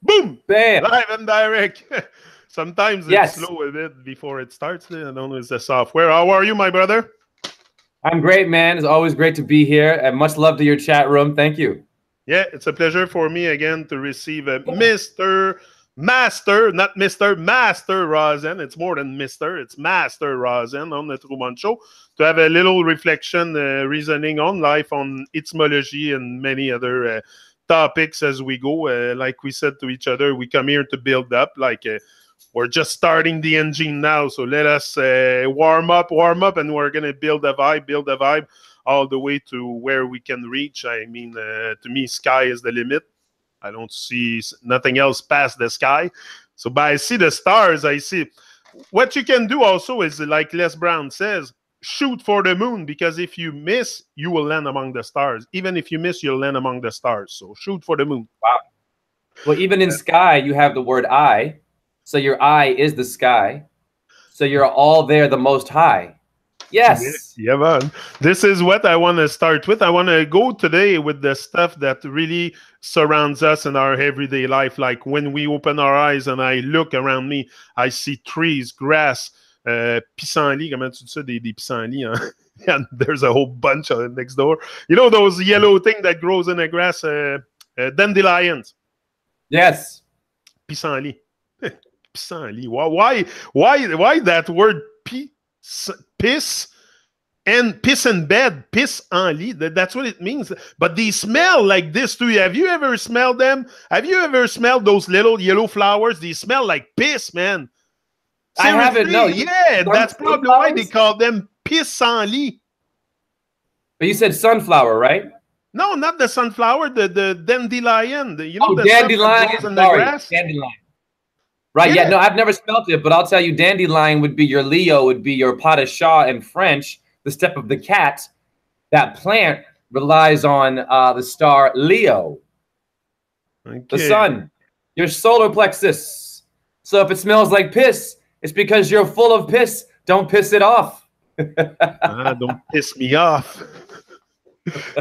Boom! Bam! Live and direct. Sometimes it's slow a bit before it starts. I don't know, it's the software. How are you, my brother? I'm great, man. It's always great to be here. And much love to your chat room. Thank you. Yeah, it's a pleasure for me again to receive Mr. Master, not Mr. Master Rosen. It's more than Mr. It's Master Rosen on the TRU-MON show to have a little reflection, reasoning on life, on etymology, and many other topics as we go. Like we said to each other, we come here to build up. We're just starting the engine now, so let us warm up, and we're gonna build a vibe all the way to where we can reach. I mean, to me, sky is the limit. I don't see nothing else past the sky. So, but I see the stars. I see what you can do also is, like Les Brown says, shoot for the moon, because if you miss, you will land among the stars. Even if you miss, you'll land among the stars. So shoot for the moon. Wow. Well, even in sky, you have the word I. So your eye is the sky. So you're all there, the most high. Yes. Yeah, man. This is what I want to start with. I want to go today with the stuff that really surrounds us in our everyday life. Like when we open our eyes and I look around me, I see trees, grass, pissenlits. Comment tu dis ça? Des pissenlits, hein? And there's a whole bunch of it next door. You know those yellow thing that grows in the grass? Dandelions. Yes. Pissenlit. Pissenlit. Why that word piss and piss in bed, piss en lit? That's what it means. But they smell like this too. Have you ever smelled them? Have you ever smelled those little yellow flowers? They smell like piss, man. Seriously? I haven't. No. Yeah, that's probably why they call them piss en lit. But you said sunflower, right? No, not the sunflower. The dandelion. You know, the dandelion. Stuff that in the grass? Dandelion. Right, yeah, no, I've never smelt it, but I'll tell you, dandelion would be your Leo, would be your pas de chat in French, the step of the cat. That plant relies on the star Leo, the sun, your solar plexus. So if it smells like piss, it's because you're full of piss. Don't piss it off. Don't piss me off.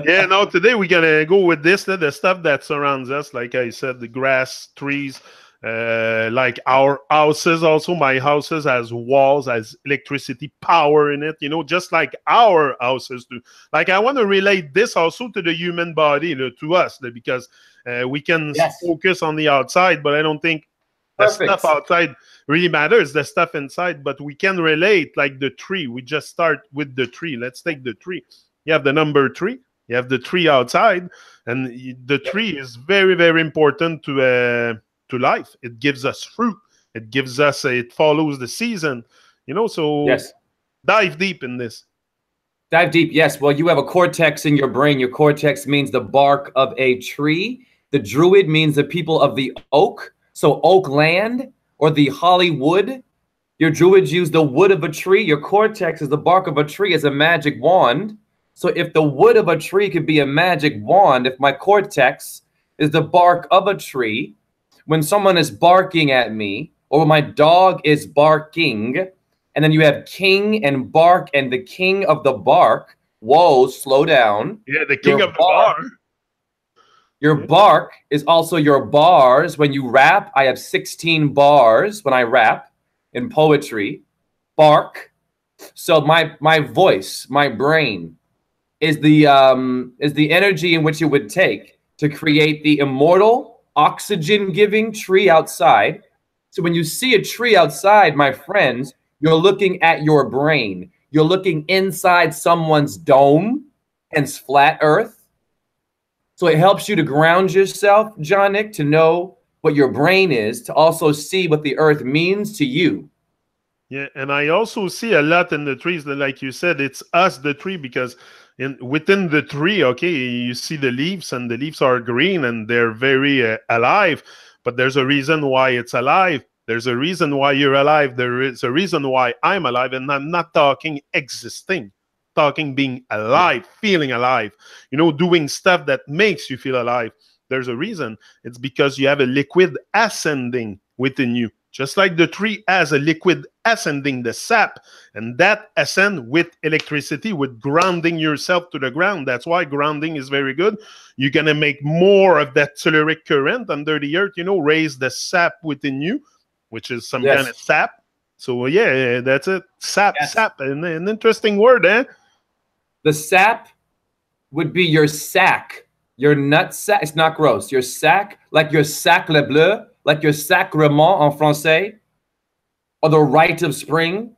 Yeah, no, today we're going to go with this, the stuff that surrounds us, like I said, the grass, trees, like our houses. Also, my houses has walls, has electricity, power in it, you know, just like our houses do. Like, I want to relate this also to the human body, you know, to us, because we can focus on the outside, but I don't think the stuff outside really matters, the stuff inside. But we can relate, like the tree. We just start with the tree. Let's take the tree. You have the number 3. You have the tree outside, and the tree is very, very important to life. It gives us fruit. It gives us, it follows the season, you know, so dive deep in this. Dive deep, yes. Well, you have a cortex in your brain. Your cortex means the bark of a tree. The druid means the people of the oak. So oak land or the Hollywood. Your druids use the wood of a tree. Your cortex is the bark of a tree as a magic wand. So if the wood of a tree could be a magic wand, if my cortex is the bark of a tree, when someone is barking at me, or when my dog is barking, and then you have king and bark and the king of the bark. Whoa, slow down. Yeah, the king of the bar. Your bark is also your bars. When you rap, I have 16 bars when I rap in poetry. Bark. So my voice, my brain, is the energy in which it would take to create the immortal, oxygen-giving tree outside. So when you see a tree outside, my friends, you're looking at your brain. You're looking inside someone's dome, hence flat earth. So it helps you to ground yourself, John Nick, to know what your brain is, to also see what the earth means to you. Yeah, and I also see a lot in the trees, like you said, it's us, the tree, because within the tree, okay, you see the leaves, and the leaves are green, and they're very alive. But there's a reason why it's alive. There's a reason why you're alive. There is a reason why I'm alive, and I'm not talking existing, talking being alive, feeling alive, you know, doing stuff that makes you feel alive. There's a reason. It's because you have a liquid ascending within you. Just like the tree has a liquid ascending the sap, and that ascend with electricity, with grounding yourself to the ground. That's why grounding is very good. You're going to make more of that telluric current under the earth, you know, raise the sap within you, which is some kind of sap. So yeah, that's it. Sap, sap, an interesting word, eh? The sap would be your sac, your nut sac. It's not gross. Your sac, like your sacre bleu, like your sacrement en français, or the rite of spring,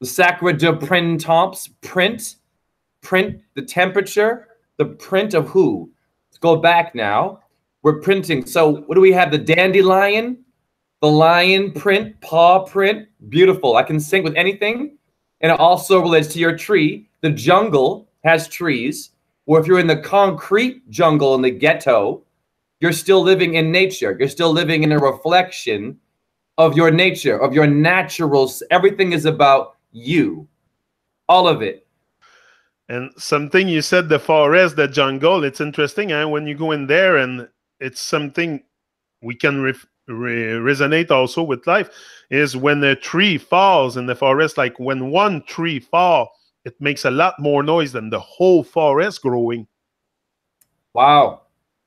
the sacre de printemps, print, the temperature, the print of who? Let's go back now. We're printing. So what do we have? The dandelion, the lion print, paw print. Beautiful. I can sync with anything. And it also relates to your tree. The jungle has trees. Or if you're in the concrete jungle in the ghetto, you're still living in nature. You're still living in a reflection of your nature, of your natural. Everything is about you. All of it. And something you said, the forest, the jungle, it's interesting, eh? When you go in there, and it's something we can resonate also with life, is when a tree falls in the forest, like when one tree falls, it makes a lot more noise than the whole forest growing. Wow.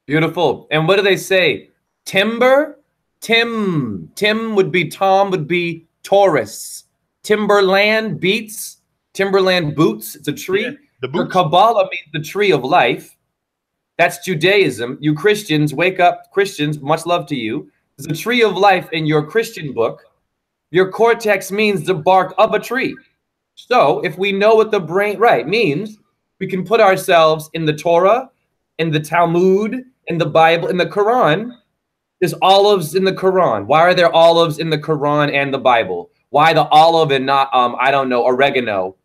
Beautiful. And what do they say? Timber? Tim would be Tom, would be Taurus. Timberland beats, timberland boots. It's a tree. Yeah, the boots. Kabbalah means the tree of life. That's Judaism. You Christians, wake up, Christians, much love to you. There's a tree of life in your Christian book. Your cortex means the bark of a tree. So if we know what the brain means, we can put ourselves in the Torah, in the Talmud, in the Bible, in the Quran. There's olives in the Quran. Why are there olives in the Quran and the Bible? Why the olive and not, I don't know, oregano?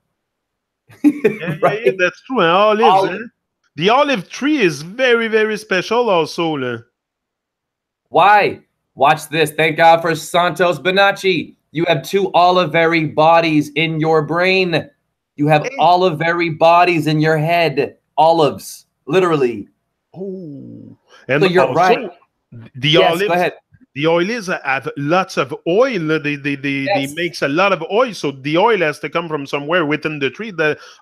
Yeah, that's true. Olives. Eh? The olive tree is very, very special also. Why? Watch this. Thank God for Santos Bonacci. You have 2 olivary bodies in your brain. You have olivary bodies in your head. Olives, literally. Oh, and so you're right. The olives, go ahead. The olives have lots of oil. They makes a lot of oil. So the oil has to come from somewhere within the tree.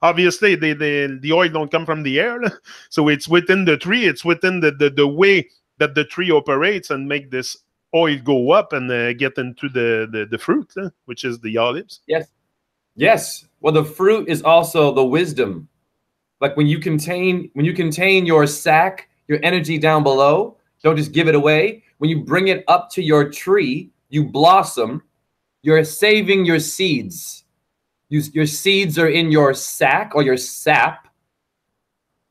Obviously the oil don't come from the air. So it's within the tree. It's within the way that the tree operates and make this oil go up and get into the fruit, which is the olives. Yes. Well, the fruit is also the wisdom. Like when you contain your sac, your energy down below, don't just give it away. When you bring it up to your tree, you blossom. You're saving your seeds. Your seeds are in your sac or your sap,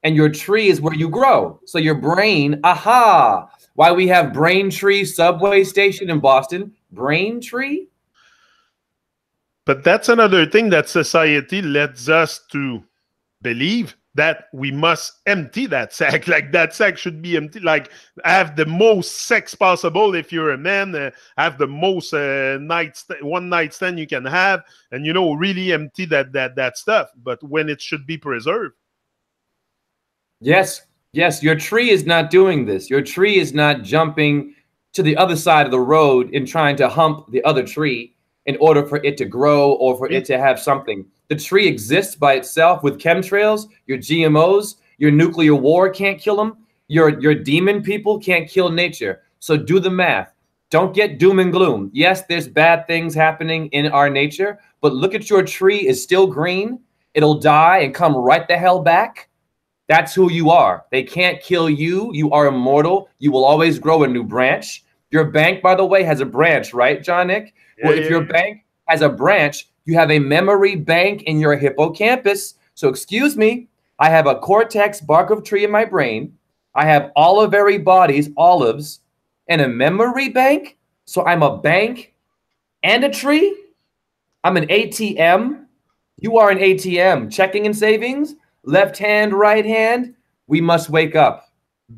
and your tree is where you grow. So your brain, aha! Why we have Braintree subway station in Boston? Braintree? But that's another thing that society lets us to believe, that we must empty that sack. Like that sack should be empty. Like have the most sex possible if you're a man. Have the most one night stand you can have, and really empty that stuff. But when it should be preserved. Yes. Your tree is not doing this. Your tree is not jumping to the other side of the road and trying to hump the other tree in order for it to grow or for it to have something. The tree exists by itself with chemtrails. Your GMOs, your nuclear war can't kill them. Your demon people can't kill nature. So do the math. Don't get doom and gloom. Yes, there's bad things happening in our nature, but look at your tree is still green. It'll die and come right the hell back. That's who you are. They can't kill you. You are immortal. You will always grow a new branch. Your bank, by the way, has a branch, right, John Nick? Well, if your bank has a branch, you have a memory bank in your hippocampus. So excuse me, I have a cortex bark of tree in my brain. I have olivary bodies, olives, and a memory bank. So I'm a bank and a tree. I'm an ATM. You are an ATM. Checking and savings, left hand, right hand. We must wake up.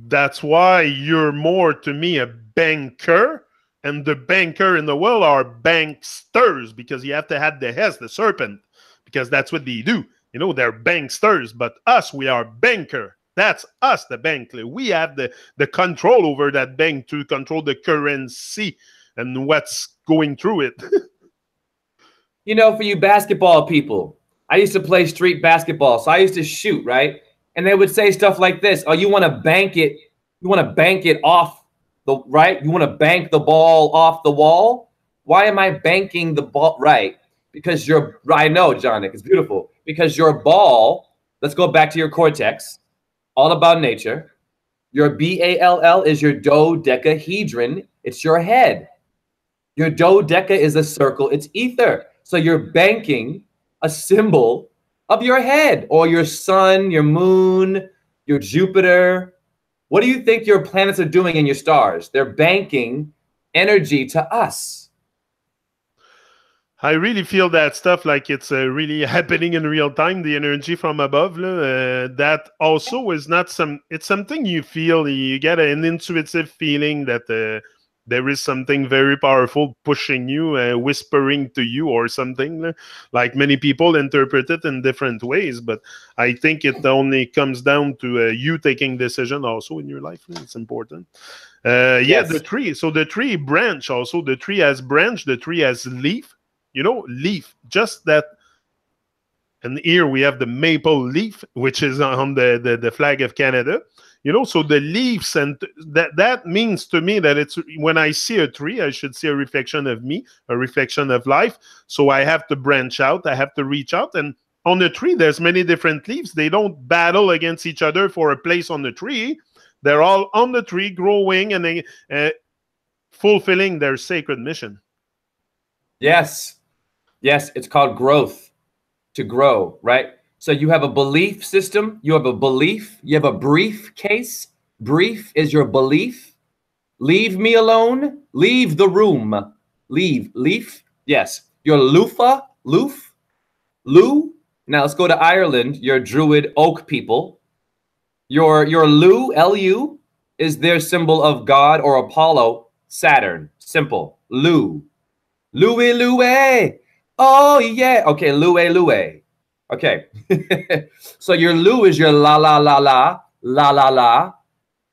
That's why you're more to me a banker. And the banker in the world are banksters, because you have to have the S, the serpent, because that's what they do. They're banksters, but us, we are banker. That's us, the bank. We have the control over that bank to control the currency and what's going through it. You know, for you basketball people, I used to play street basketball, so I used to shoot, right? And they would say stuff like this: "Oh, you want to bank it? You want to bank it off the right? You want to bank the ball off the wall? Why am I banking the ball right? Because your I know, John, it's beautiful. Because your ball. Let's go back to your cortex. All about nature. Your BALL is your dodecahedron. It's your head. Your dodeca is a circle. It's ether. So you're banking a symbol of your head or your sun, your moon, your Jupiter. What do you think your planets are doing in your stars? They're banking energy to us. I really feel that stuff like it's really happening in real time. The energy from above, that also is not some. It's something you feel. You get an intuitive feeling that there is something very powerful pushing you, whispering to you, or something. Like many people interpret it in different ways, but I think it only comes down to you taking decision also in your life. It's important. Yeah, Yes. the tree. So the tree branch also. The tree has branch. The tree has leaf. You know, leaf, just that. And here we have the maple leaf, which is on the flag of Canada. You know, so the leaves, and that means to me that it's when I see a tree, I should see a reflection of me, a reflection of life. So I have to branch out, I have to reach out. And on the tree, there's many different leaves. They don't battle against each other for a place on the tree. They're all on the tree, growing and fulfilling their sacred mission. Yes. Yes, it's called growth, to grow, right? So you have a belief system, you have a belief, you have a briefcase. Brief is your belief. Leave me alone, leave the room. Leave, leaf, yes. Your loofah, loof, loo. Now let's go to Ireland, your Druid oak people. Your Lu, L-U, is their symbol of God or Apollo, Saturn. Simple, Lu. Louie, Louie. Oh, yeah. Okay, Louie, Louie. Okay. So your Lu is your la, la, la, la, la, la, la.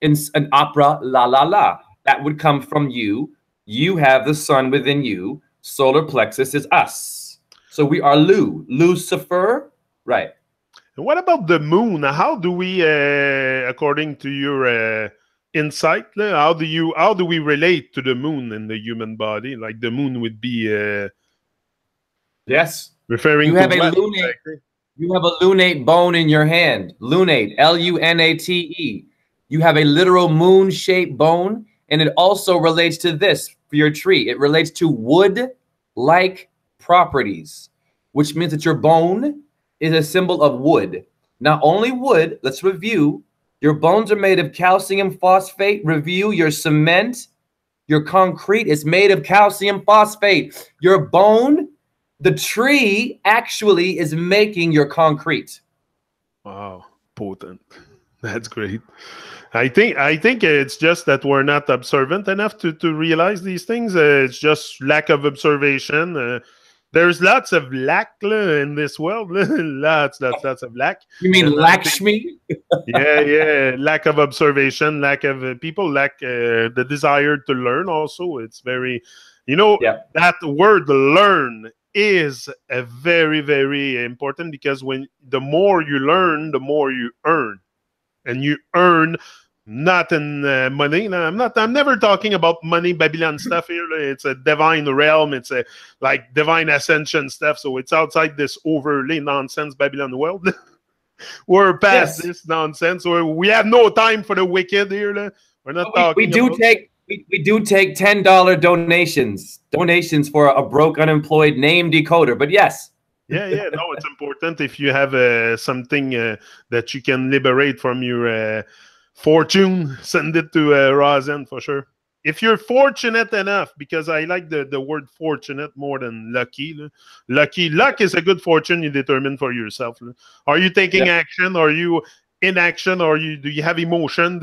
In an opera, la, la, la. That would come from you. You have the sun within you. Solar plexus is us. So we are Lu. Lucifer. Right. And what about the moon? How do we, according to your insight, how do we relate to the moon in the human body? Like the moon would be yes. referring You to have a what? lunate. You have a lunate bone in your hand. Lunate, L-U-N-A-T-E. You have a literal moon-shaped bone, and it also relates to this for your tree. It relates to wood-like properties, which means that your bone is a symbol of wood. Not only wood, let's review. Your bones are made of calcium phosphate. Review your cement. Your concrete is made of calcium phosphate. Your bone, the tree actually is making your concrete. Wow, potent. That's great. I think it's just that we're not observant enough to realize these things. It's just lack of observation. There's lots of lack in this world. lots of lack. You mean And Lakshmi? yeah. Lack of observation, lack of people lack the desire to learn. Also, it's very, that word "learn" is a very, very important, because when the more you learn, the more you earn, and you earn not in money. No, I'm never talking about money, Babylon stuff here. It's a divine realm. It's a like divine ascension stuff. So it's outside this overly nonsense Babylon world. We're past this nonsense. We have no time for the wicked here. We're not talking. We do take $10 donations for a broke unemployed name decoder. But yes. No, it's important if you have something that you can liberate from your fortune. Send it to Rosen for sure. If you're fortunate enough, because I like the word fortunate more than lucky. Luck is a good fortune you determine for yourself. Are you taking action? Are you in action? Or do you have emotion?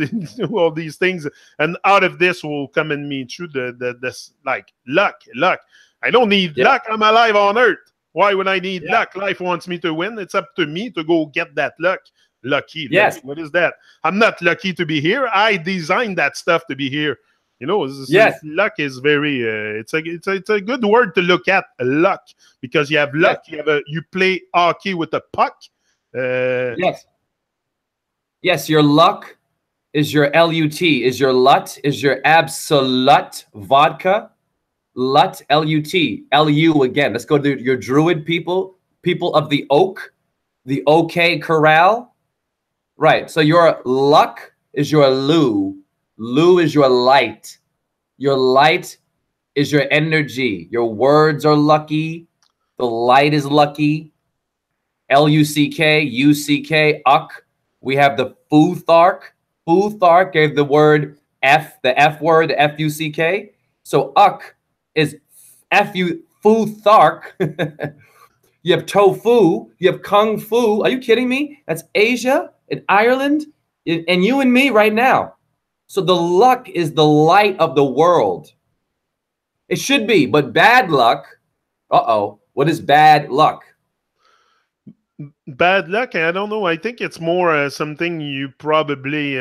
All these things, and out of this will come and meet you this like luck. I don't need luck. I'm alive on earth. Why would I need luck? Life wants me to win. It's up to me to go get that luck. Lucky. Yes. What is that? I'm not lucky to be here. I designed that stuff to be here. You know, Yes. luck is very. It's a good word to look at. Luck, because you have luck. Yes. You play hockey with a puck. Yes. Yes. Your luck is your LUT, is your LUT, is your absolute vodka. LUT, LUT, LU again. Let's go to your druid people, people of the oak, the OK corral. Right. So your luck is your Lu. Lu is your light. Your light is your energy. Your words are lucky. The light is lucky. Luck, UCK, uck. We have the Futhark. Futhark gave the word F, the F word, the Fuck. So uck is Futhark. You have tofu. You have kung fu. Are you kidding me? That's Asia and Ireland and you and me right now. So the luck is the light of the world. It should be, but bad luck. Uh-oh. What is bad luck? Bad luck, I don't know. I think it's more something you probably,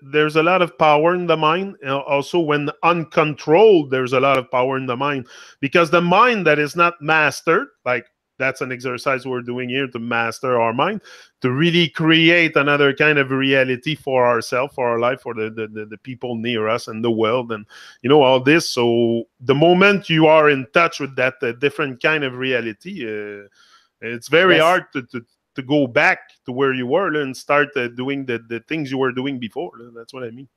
there's a lot of power in the mind. Also, when uncontrolled, there's a lot of power in the mind, because the mind that is not mastered, like that's an exercise we're doing here to master our mind, to really create another kind of reality for ourselves, for our life, for the people near us and the world, and all this. So the moment you are in touch with that different kind of reality, it's very hard to go back to where you were and start doing the things you were doing before. That's what I mean.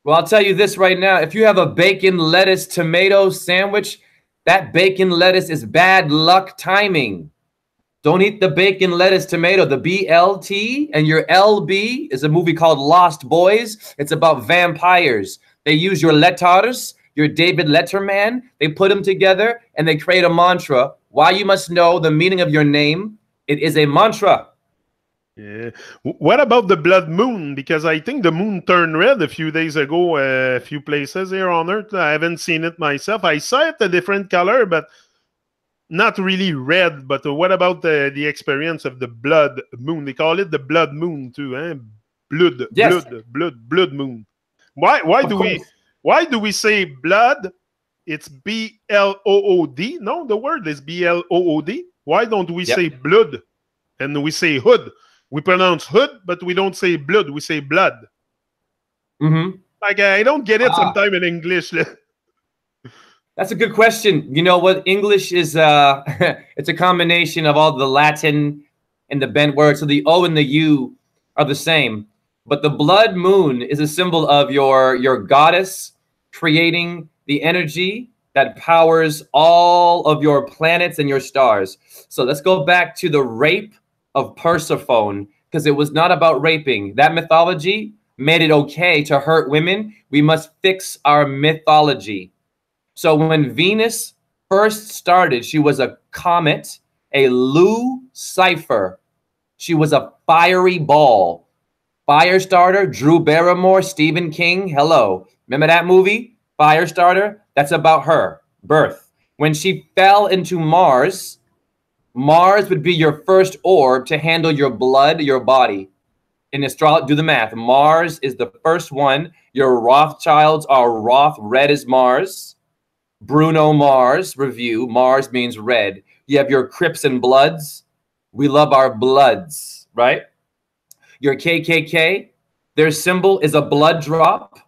Well, I'll tell you this right now. If you have a bacon, lettuce, tomato sandwich, that bacon, lettuce is bad luck timing. Don't eat the bacon, lettuce, tomato. The BLT and your LB is a movie called Lost Boys. It's about vampires. They use your letters, your David Letterman. They put them together and they create a mantra. Why you must know the meaning of your name. It is a mantra. Yeah. What about the blood moon? Because I think the moon turned red a few days ago, a few places here on Earth. I haven't seen it myself. I saw it a different color, but not really red. But what about the experience of the blood moon? They call it the blood moon too, eh? Yes. Blood moon. Why do we say blood? It's BLOOD. No, the word is BLOOD. Why don't we say blood and we say hood? We pronounce hood, but we don't say blood. We say blood. Like, I don't get it sometimes in English. That's a good question. You know what? English is it's a combination of all the Latin and the bent words. So the O and the U are the same. But the blood moon is a symbol of your goddess creating the energy that powers all of your planets and your stars. So let's go back to the rape of Persephone, because it was not about raping. That mythology made it okay to hurt women. We must fix our mythology. So when Venus first started, she was a comet, a Lucifer. She was a fiery ball. Firestarter, Drew Barrymore, Stephen King. Hello. Remember that movie? Firestarter? That's about her birth. When she fell into Mars, Mars would be your first orb to handle your blood, your body. In astrology, do the math. Mars is the first one. Your Rothschilds are Roth, red is Mars. Bruno Mars, review. Mars means red. You have your Crips and Bloods. We love our bloods, right? Your KKK, their symbol is a blood drop.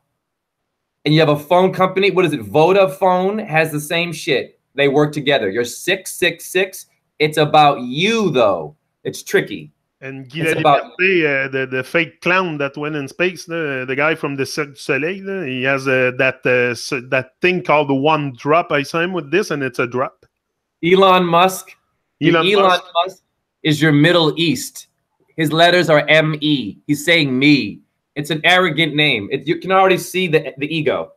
And you have a phone company. What is it? Vodafone has the same shit. They work together. You're 666. It's about you, though. It's tricky. And Guy Liberté, the fake clown that went in space, the guy from the Cirque du Soleil, he has that thing called the one drop. I saw him with this, and it's a drop. Elon Musk. Elon Musk is your Middle East. His letters are M-E. He's saying me. It's an arrogant name. You can already see the ego.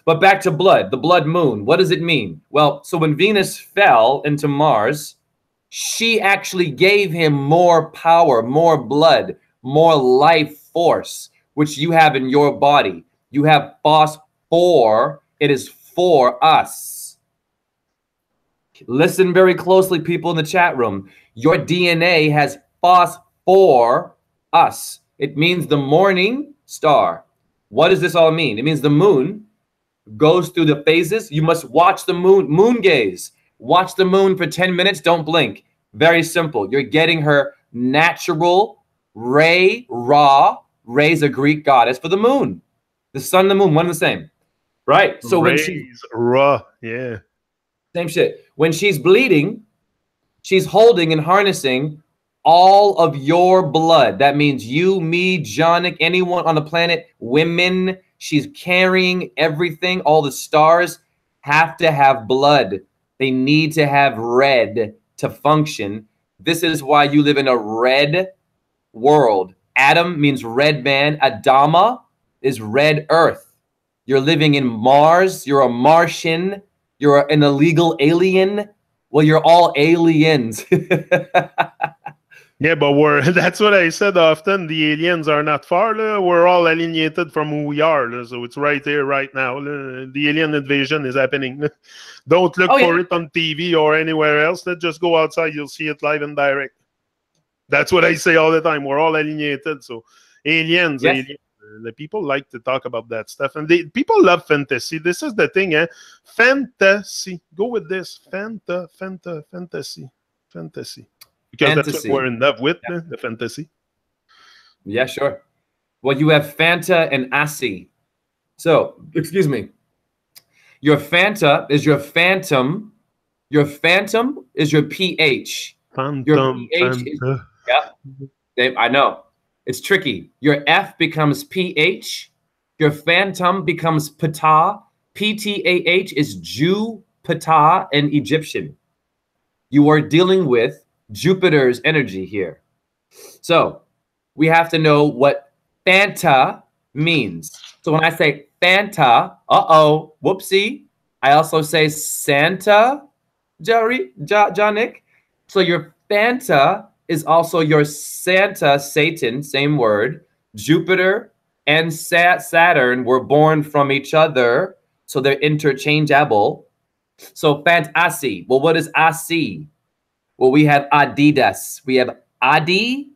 But back to blood, the blood moon. What does it mean? Well, so when Venus fell into Mars, she actually gave him more power, more blood, more life force, which you have in your body. You have phosphor. It is for us. Listen very closely, people in the chat room. Your DNA has phosphor us. It means the morning star. What does this all mean? It means the moon goes through the phases. You must watch the moon, moon gaze. Watch the moon for 10 minutes. Don't blink. Very simple. You're getting her natural ray, Ra. Ray's a Greek goddess for the moon. The sun and the moon, one and the same. Right? So when she's Ra, yeah. Same shit. When she's bleeding, she's holding and harnessing all of your blood. That means you, me, Jonik, anyone on the planet, women. She's carrying everything. All the stars have to have blood. They need to have red to function. This is why you live in a red world. Adam means red man. Adama is red earth. You're living in Mars. You're a Martian. You're an illegal alien. Well, you're all aliens. Yeah, but that's what I said often. The aliens are not far. We're all alienated from who we are. So it's right here, right now. The alien invasion is happening. Don't look for it on TV or anywhere else. Let's just go outside. You'll see it live and direct. That's what I say all the time. We're all alienated. So aliens, aliens. The people like to talk about that stuff. And people love fantasy. This is the thing, eh? Fantasy. Go with this. Fantasy. Because that's what we're in love with, the fantasy. Yeah, sure. Well, you have Fanta and Asi. So, excuse me. Your Fanta is your phantom. Your phantom is your pH. Phantom, your pH is, I know. It's tricky. Your F becomes pH. Your phantom becomes ptah. PTAH is Jew, ptah, and Egyptian. You are dealing with Jupiter's energy here. So we have to know what Fanta means. So when I say Fanta, whoopsie, I also say Santa, Jonik. So your Fanta is also your Santa, Satan, same word. Jupiter and Saturn were born from each other, so they're interchangeable. So Fantasi. Well, what is Asi? Well, we have Adidas. We have Adi.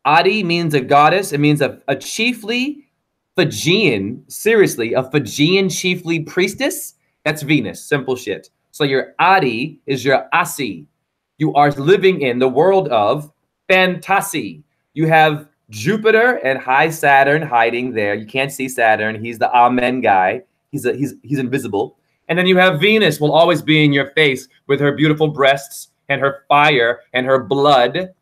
Adi means a goddess. It means a chiefly Fijian, seriously, a Fijian chiefly priestess. That's Venus, simple shit. So your Adi is your Asi. You are living in the world of fantasy. You have Jupiter and high Saturn hiding there. You can't see Saturn. He's the Amen guy. He's invisible. And then you have Venus will always be in your face with her beautiful breasts and her fire and her blood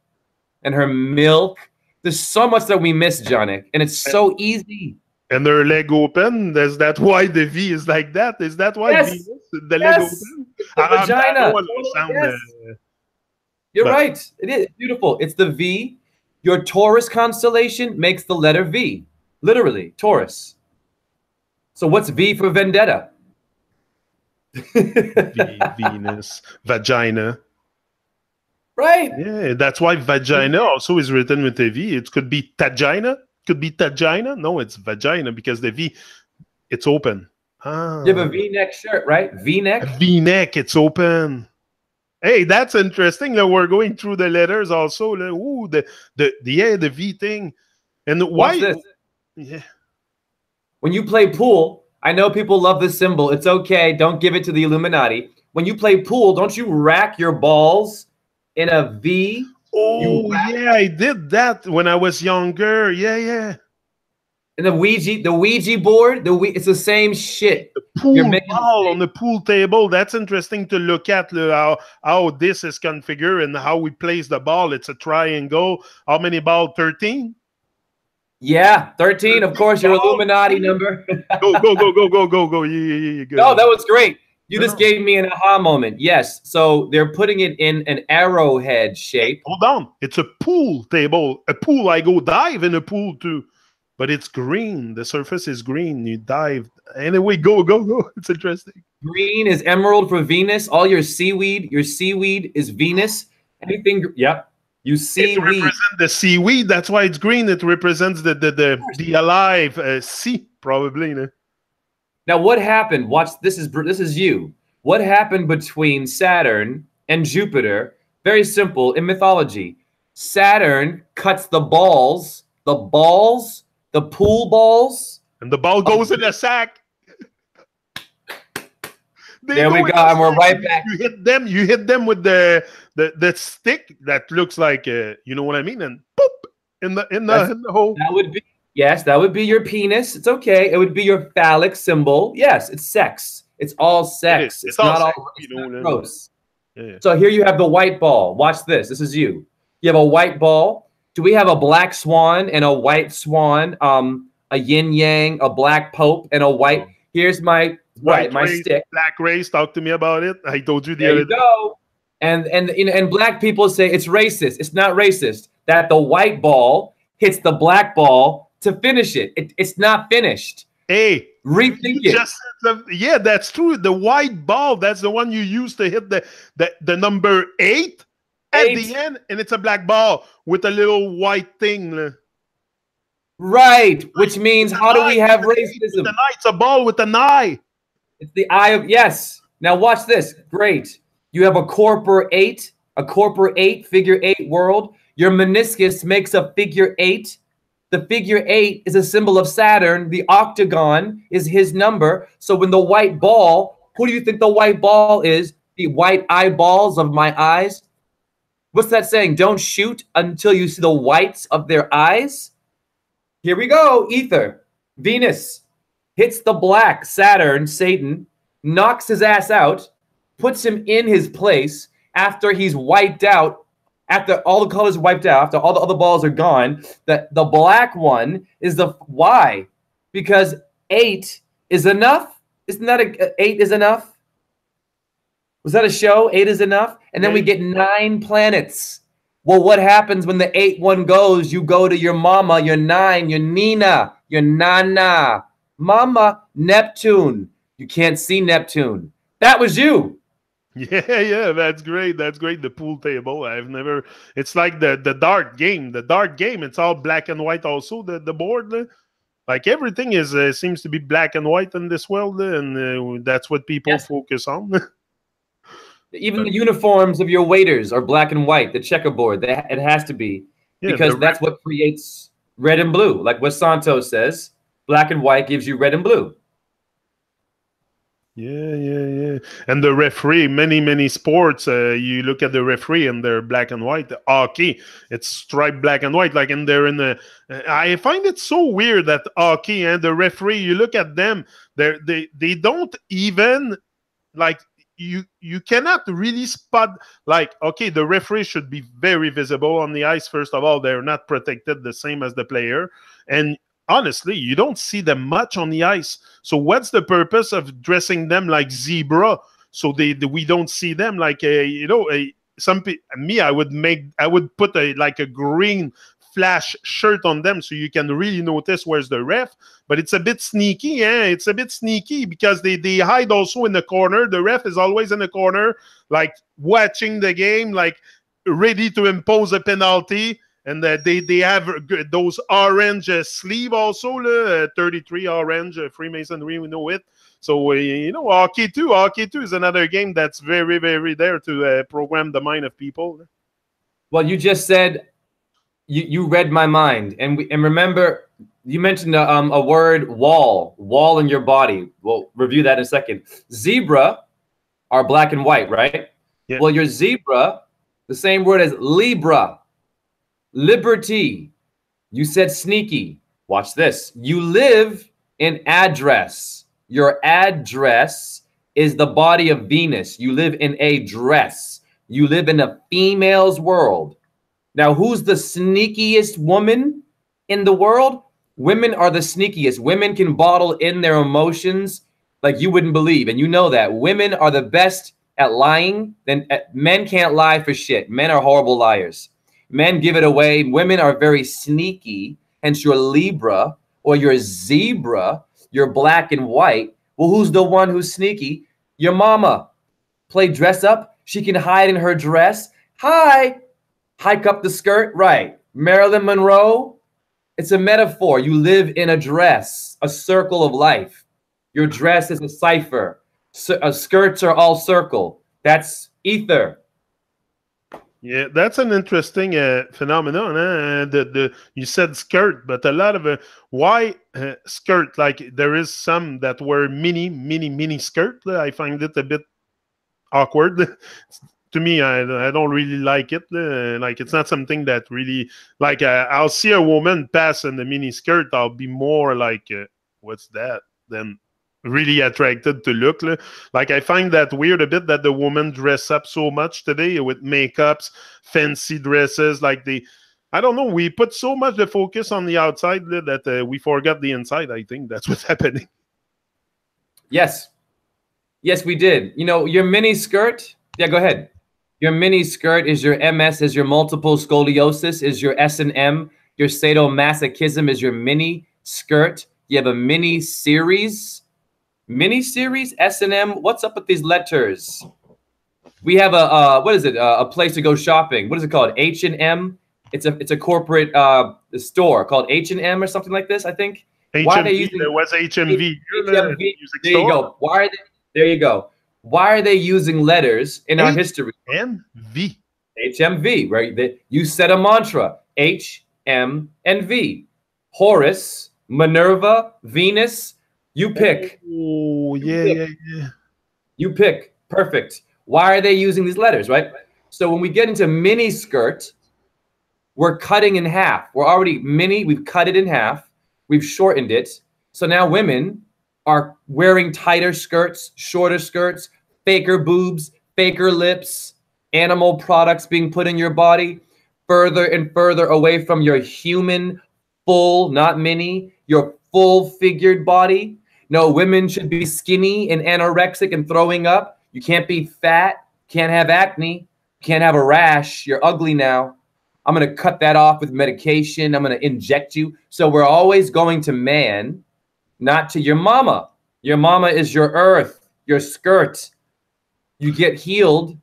and her milk. There's so much that we miss, Jonik, and it's so easy. And her leg open. Is that why the V is like that? Is that why Venus, the leg open? The vagina. You're right. It is beautiful. It's the V. Your Taurus constellation makes the letter V. Literally, Taurus. So what's V for vendetta? Venus, vagina. Right. Yeah, that's why vagina also is written with a V. It could be tagina. Could be tagina. No, it's vagina because the V, it's open. Ah. You have a V-neck shirt, right? V-neck? V-neck, it's open. Hey, that's interesting. We're going through the letters also. Ooh, the V thing. And why? This? Yeah. When you play pool, I know people love this symbol. It's okay. Don't give it to the Illuminati. When you play pool, don't you rack your balls in a V? Oh, yeah, I did that when I was younger. Yeah. And the Ouija board, it's the same shit. The pool ball on the pool table. That's interesting to look at how this is configured and how we place the ball. It's a triangle. How many balls? 13? Yeah, 13. Of course, your Illuminati number. Go. Yeah, good. No, that was great. You just gave me an aha moment. Yes. So they're putting it in an arrowhead shape. Hold on. It's a pool table. A pool. I go dive in a pool too. But it's green. The surface is green. You dive. Anyway, go. It's interesting. Green is emerald for Venus. All your seaweed is Venus. Anything, yep. You see it represents the seaweed. That's why it's green. It represents the alive sea, probably. Now, what happened? Watch, this is you. What happened between Saturn and Jupiter? Very simple. In mythology, Saturn cuts the pool balls. And the ball goes in a sack. There we go, and we're right back. You hit them with the stick that looks like you know what I mean, and boop in the hole. That would be, yes, that would be your penis. It's okay. It would be your phallic symbol. Yes, it's sex. It's all sex. It's not all gross. Yeah. So here you have the white ball. Watch this. This is you. You have a white ball. Do we have a black swan and a white swan? A yin yang, a black pope, and a white. Here's my stick. Black race. Talk to me about it. I told you the other day. There you go. And black people say it's racist. It's not racist that the white ball hits the black ball to finish it. It's not finished. Hey, rethink it. Yeah, that's true. The white ball, that's the one you use to hit the number 8 at the end, and it's a black ball with a little white thing. Right, which means how do we have racism? It's a ball with an eye. It's the eye of, yes. Now watch this. Great. You have a corpor 8, figure 8 world. Your meniscus makes a figure 8. The figure 8 is a symbol of Saturn. The octagon is his number. So when the white ball, who do you think the white ball is? The white eyeballs of my eyes. What's that saying? Don't shoot until you see the whites of their eyes. Here we go. Ether. Venus hits the black Saturn, Satan, knocks his ass out, puts him in his place after he's wiped out. After all the colors wiped out, after all the other balls are gone, the black one is the why? Because 8 is enough. Isn't that 8 is enough? Was that a show? 8 is enough, and then we get 9 planets. Well, what happens when the 8 one goes? You go to your mama, your 9, your Nina, your Nana, mama, Neptune. You can't see Neptune. That was you. Yeah, that's great. That's great. The pool table. It's like the dart game. The dart game, it's all black and white also, the board. Like everything is seems to be black and white in this world, and that's what people focus on. Even the uniforms of your waiters are black and white, the checkerboard. It has to be, because that's what creates red and blue. Like what Santos says, black and white gives you red and blue. Yeah. And the referee, many sports, you look at the referee and they're black and white. The hockey, it's striped black and white. Like, and they're in the. I find it so weird that hockey and the referee, you look at them, they don't even like. You cannot really spot, like, okay, the referee should be very visible on the ice. First of all, they're not protected the same as the player, and honestly, you don't see them much on the ice. So what's the purpose of dressing them like zebra so we don't see them? Like I would put a green flash shirt on them so you can really notice where's the ref. But it's a bit sneaky, It's a bit sneaky because they hide also in the corner. The ref is always in the corner, like watching the game, like ready to impose a penalty. And they have those orange sleeve also, 33 orange Freemasonry, we know it. So, hockey too is another game that's very, very there to program the mind of people. Well, you just said, you read my mind. And remember, you mentioned a word, wall in your body. We'll review that in a second. Zebra are black and white, right? Yeah. Well, your zebra, the same word as Libra. Liberty. You said sneaky. Watch this. You live in address. Your address is the body of Venus. You live in a dress. You live in a female's world. Now, who's the sneakiest woman in the world? Women are the sneakiest. Women can bottle in their emotions like you wouldn't believe. And you know that. Women are the best at lying. Men can't lie for shit. Men are horrible liars. Men give it away. Women are very sneaky. Hence your Libra or your zebra, you're black and white. Well, who's the one who's sneaky? Your mama. Play dress up. She can hide in her dress. Hi. Hike up the skirt. Right. Marilyn Monroe. It's a metaphor. You live in a dress, a circle of life. Your dress is a cipher. Skirts are all circle. That's ether. Yeah, that's an interesting phenomenon. You said skirt, but a lot of why skirt? Like there is some that were mini skirt. I find it a bit awkward. To me, I don't really like it. Like it's not something that really like. I'll see a woman pass in the mini skirt. I'll be more like, what's that? Than really attracted to look. Like I find that weird a bit that the women dress up so much today with makeups, fancy dresses. Like I don't know. We put so much the focus on the outside that we forgot the inside. I think that's what's happening. Yes. Yes, we did. You know, your mini skirt. Yeah, go ahead. Your mini skirt is your MS, is your multiple scoliosis, is your S&M. Your sadomasochism is your mini skirt. You have a mini series. Mini series, S&M. What's up with these letters? We have a what is it? A place to go shopping. What is it called? H&M. It's a corporate store called H&M or something like this, I think. HMV, why are they using? There was HMV. HMV. There you go. Why are they? There you go. Why are they using letters in our history? HMV. HMV, right? You said a mantra. H, M, and V. Horus, Minerva, Venus. You pick. Oh, yeah. You pick. Perfect. Why are they using these letters, right? So when we get into mini skirt, we're cutting in half. We're already mini. We've cut it in half. We've shortened it. So now women are wearing tighter skirts, shorter skirts, faker boobs, faker lips, animal products being put in your body, further and further away from your human, full, not mini, your full figured body. No, women should be skinny and anorexic and throwing up. You can't be fat, can't have acne, can't have a rash. You're ugly now. I'm going to cut that off with medication. I'm going to inject you. So we're always going to man, not to your mama. Your mama is your earth, your skirt. You get healed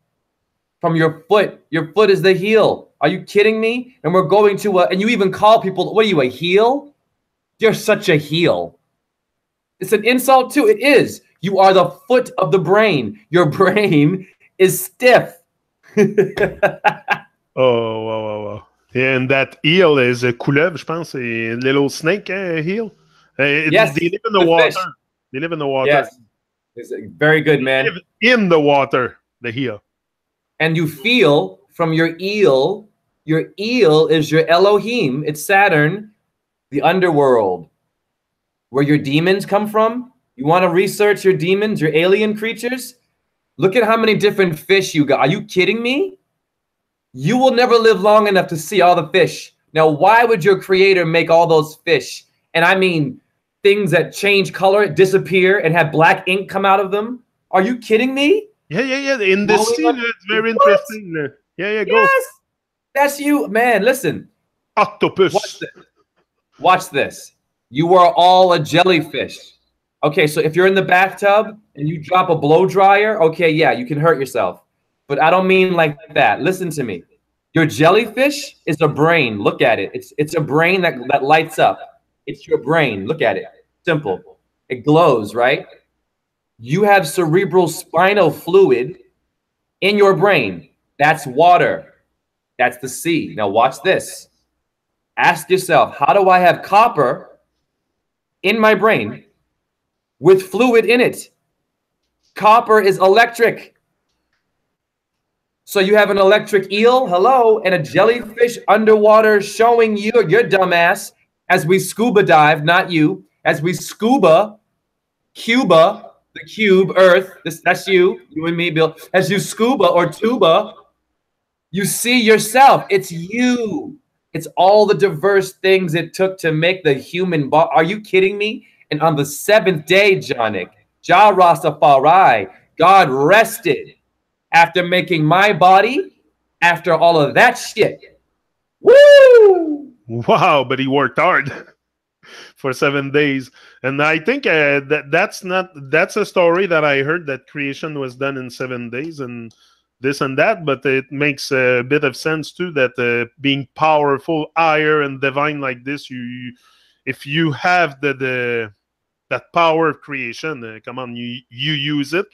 from your foot. Your foot is the heel. Are you kidding me? And we're going to and you even call people, what are you, a heel? You're such a heel. It's an insult too. It is. You are the foot of the brain. Your brain is stiff. Oh, wow. And that heel is a couleuvre, je pense. A little snake heel. Yes. They live in the water. Fish. They live in the water. Yes. It's very good, man. They live in the water, the heel. And you feel from your eel is your Elohim. It's Saturn, the underworld, where your demons come from. You want to research your demons, your alien creatures? Look at how many different fish you got. Are you kidding me? You will never live long enough to see all the fish. Now, why would your creator make all those fish? And I mean, things that change color, disappear, and have black ink come out of them? Are you kidding me? Yeah. In the sea, it's very interesting. Yeah, go. Yes, that's you. Man, listen. Octopus. Watch this. You are all a jellyfish. Okay, so if you're in the bathtub and you drop a blow dryer, okay, yeah, you can hurt yourself. But I don't mean like that. Listen to me. Your jellyfish is a brain. Look at it. It's a brain that lights up. It's your brain. Look at it. Simple. It glows, right? You have cerebral spinal fluid in your brain. That's water. That's the sea. Now watch this. Ask yourself, how do I have copper in my brain with fluid in it? Copper is electric. So you have an electric eel, hello, and a jellyfish underwater showing you, your dumbass, as we scuba dive, not you, as we scuba, Cuba, the cube, Earth, that's you and me, Bill. As you scuba or tuba, you see yourself. It's you. It's all the diverse things it took to make the human body. Are you kidding me? And on the seventh day, Jonik, Jah Rastafari, God rested after making my body, after all of that shit. Woo! Wow, but he worked hard for 7 days. And I think that's a story that I heard, that creation was done in 7 days and this and that, but it makes a bit of sense too, that being powerful, higher and divine like this, if you have the that power of creation. Come on, you use it.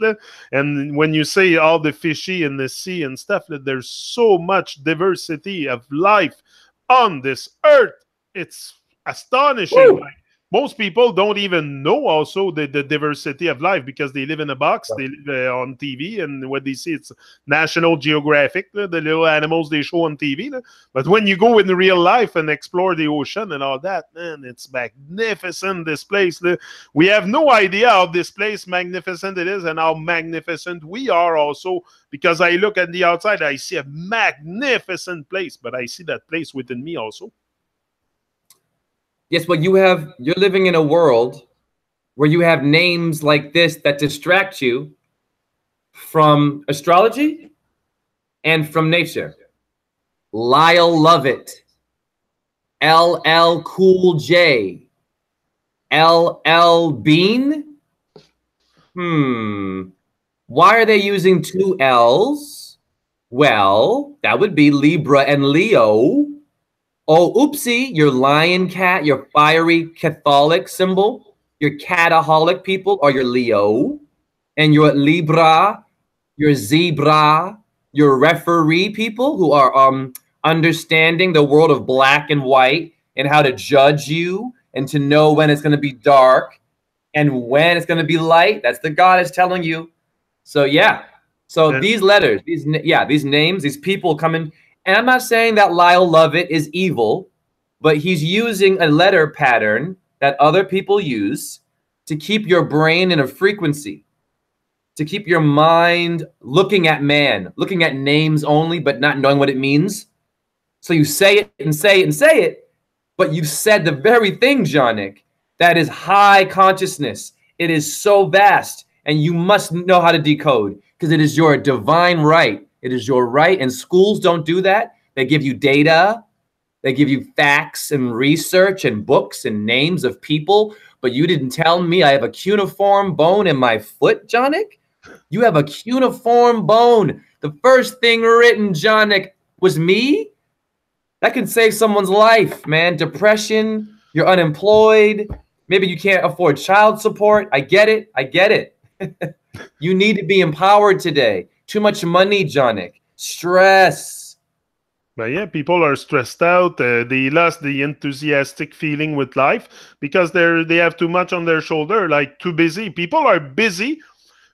And when you say all the fishy in the sea and stuff, there's so much diversity of life on this earth. It's astonishing. Woo! Like, most people don't even know also the diversity of life because they live in a box, they live on TV, and what they see, it's National Geographic, the little animals they show on TV. But when you go in real life and explore the ocean and all that, man, it's magnificent, this place. We have no idea how this place magnificent it is and how magnificent we are also, because I look at the outside, I see a magnificent place, but I see that place within me also. Yes, but you're living in a world where you have names like this that distract you from astrology and from nature. Lyle Lovett, LL Cool J, LL Bean. Why are they using two L's? Well, that would be Libra and Leo. Oh, oopsie, your lion cat, your fiery Catholic symbol, your cataholic people are your Leo, and your Libra, your zebra, your referee people who are understanding the world of black and white and how to judge you and to know when it's going to be dark and when it's going to be light. That's the goddess telling you. So yeah. So these letters, these names, these people coming. And I'm not saying that Lyle Lovett is evil, but he's using a letter pattern that other people use to keep your brain in a frequency, to keep your mind looking at man, looking at names only, but not knowing what it means. So you say it and say it and say it, but you've said the very thing, John-Nick, that is high consciousness. It is so vast, and you must know how to decode because it is your divine right. It is your right, and schools don't do that. They give you data, they give you facts and research and books and names of people, but you didn't tell me I have a cuneiform bone in my foot, John-Nick. You have a cuneiform bone. The first thing written, John-Nick, was me. That can save someone's life, man. Depression, you're unemployed, maybe you can't afford child support. I get it. I get it. You need to be empowered today. Too much money, John-Nick. Stress. But yeah, people are stressed out. They lost the enthusiastic feeling with life because they have too much on their shoulder, like too busy. People are busy,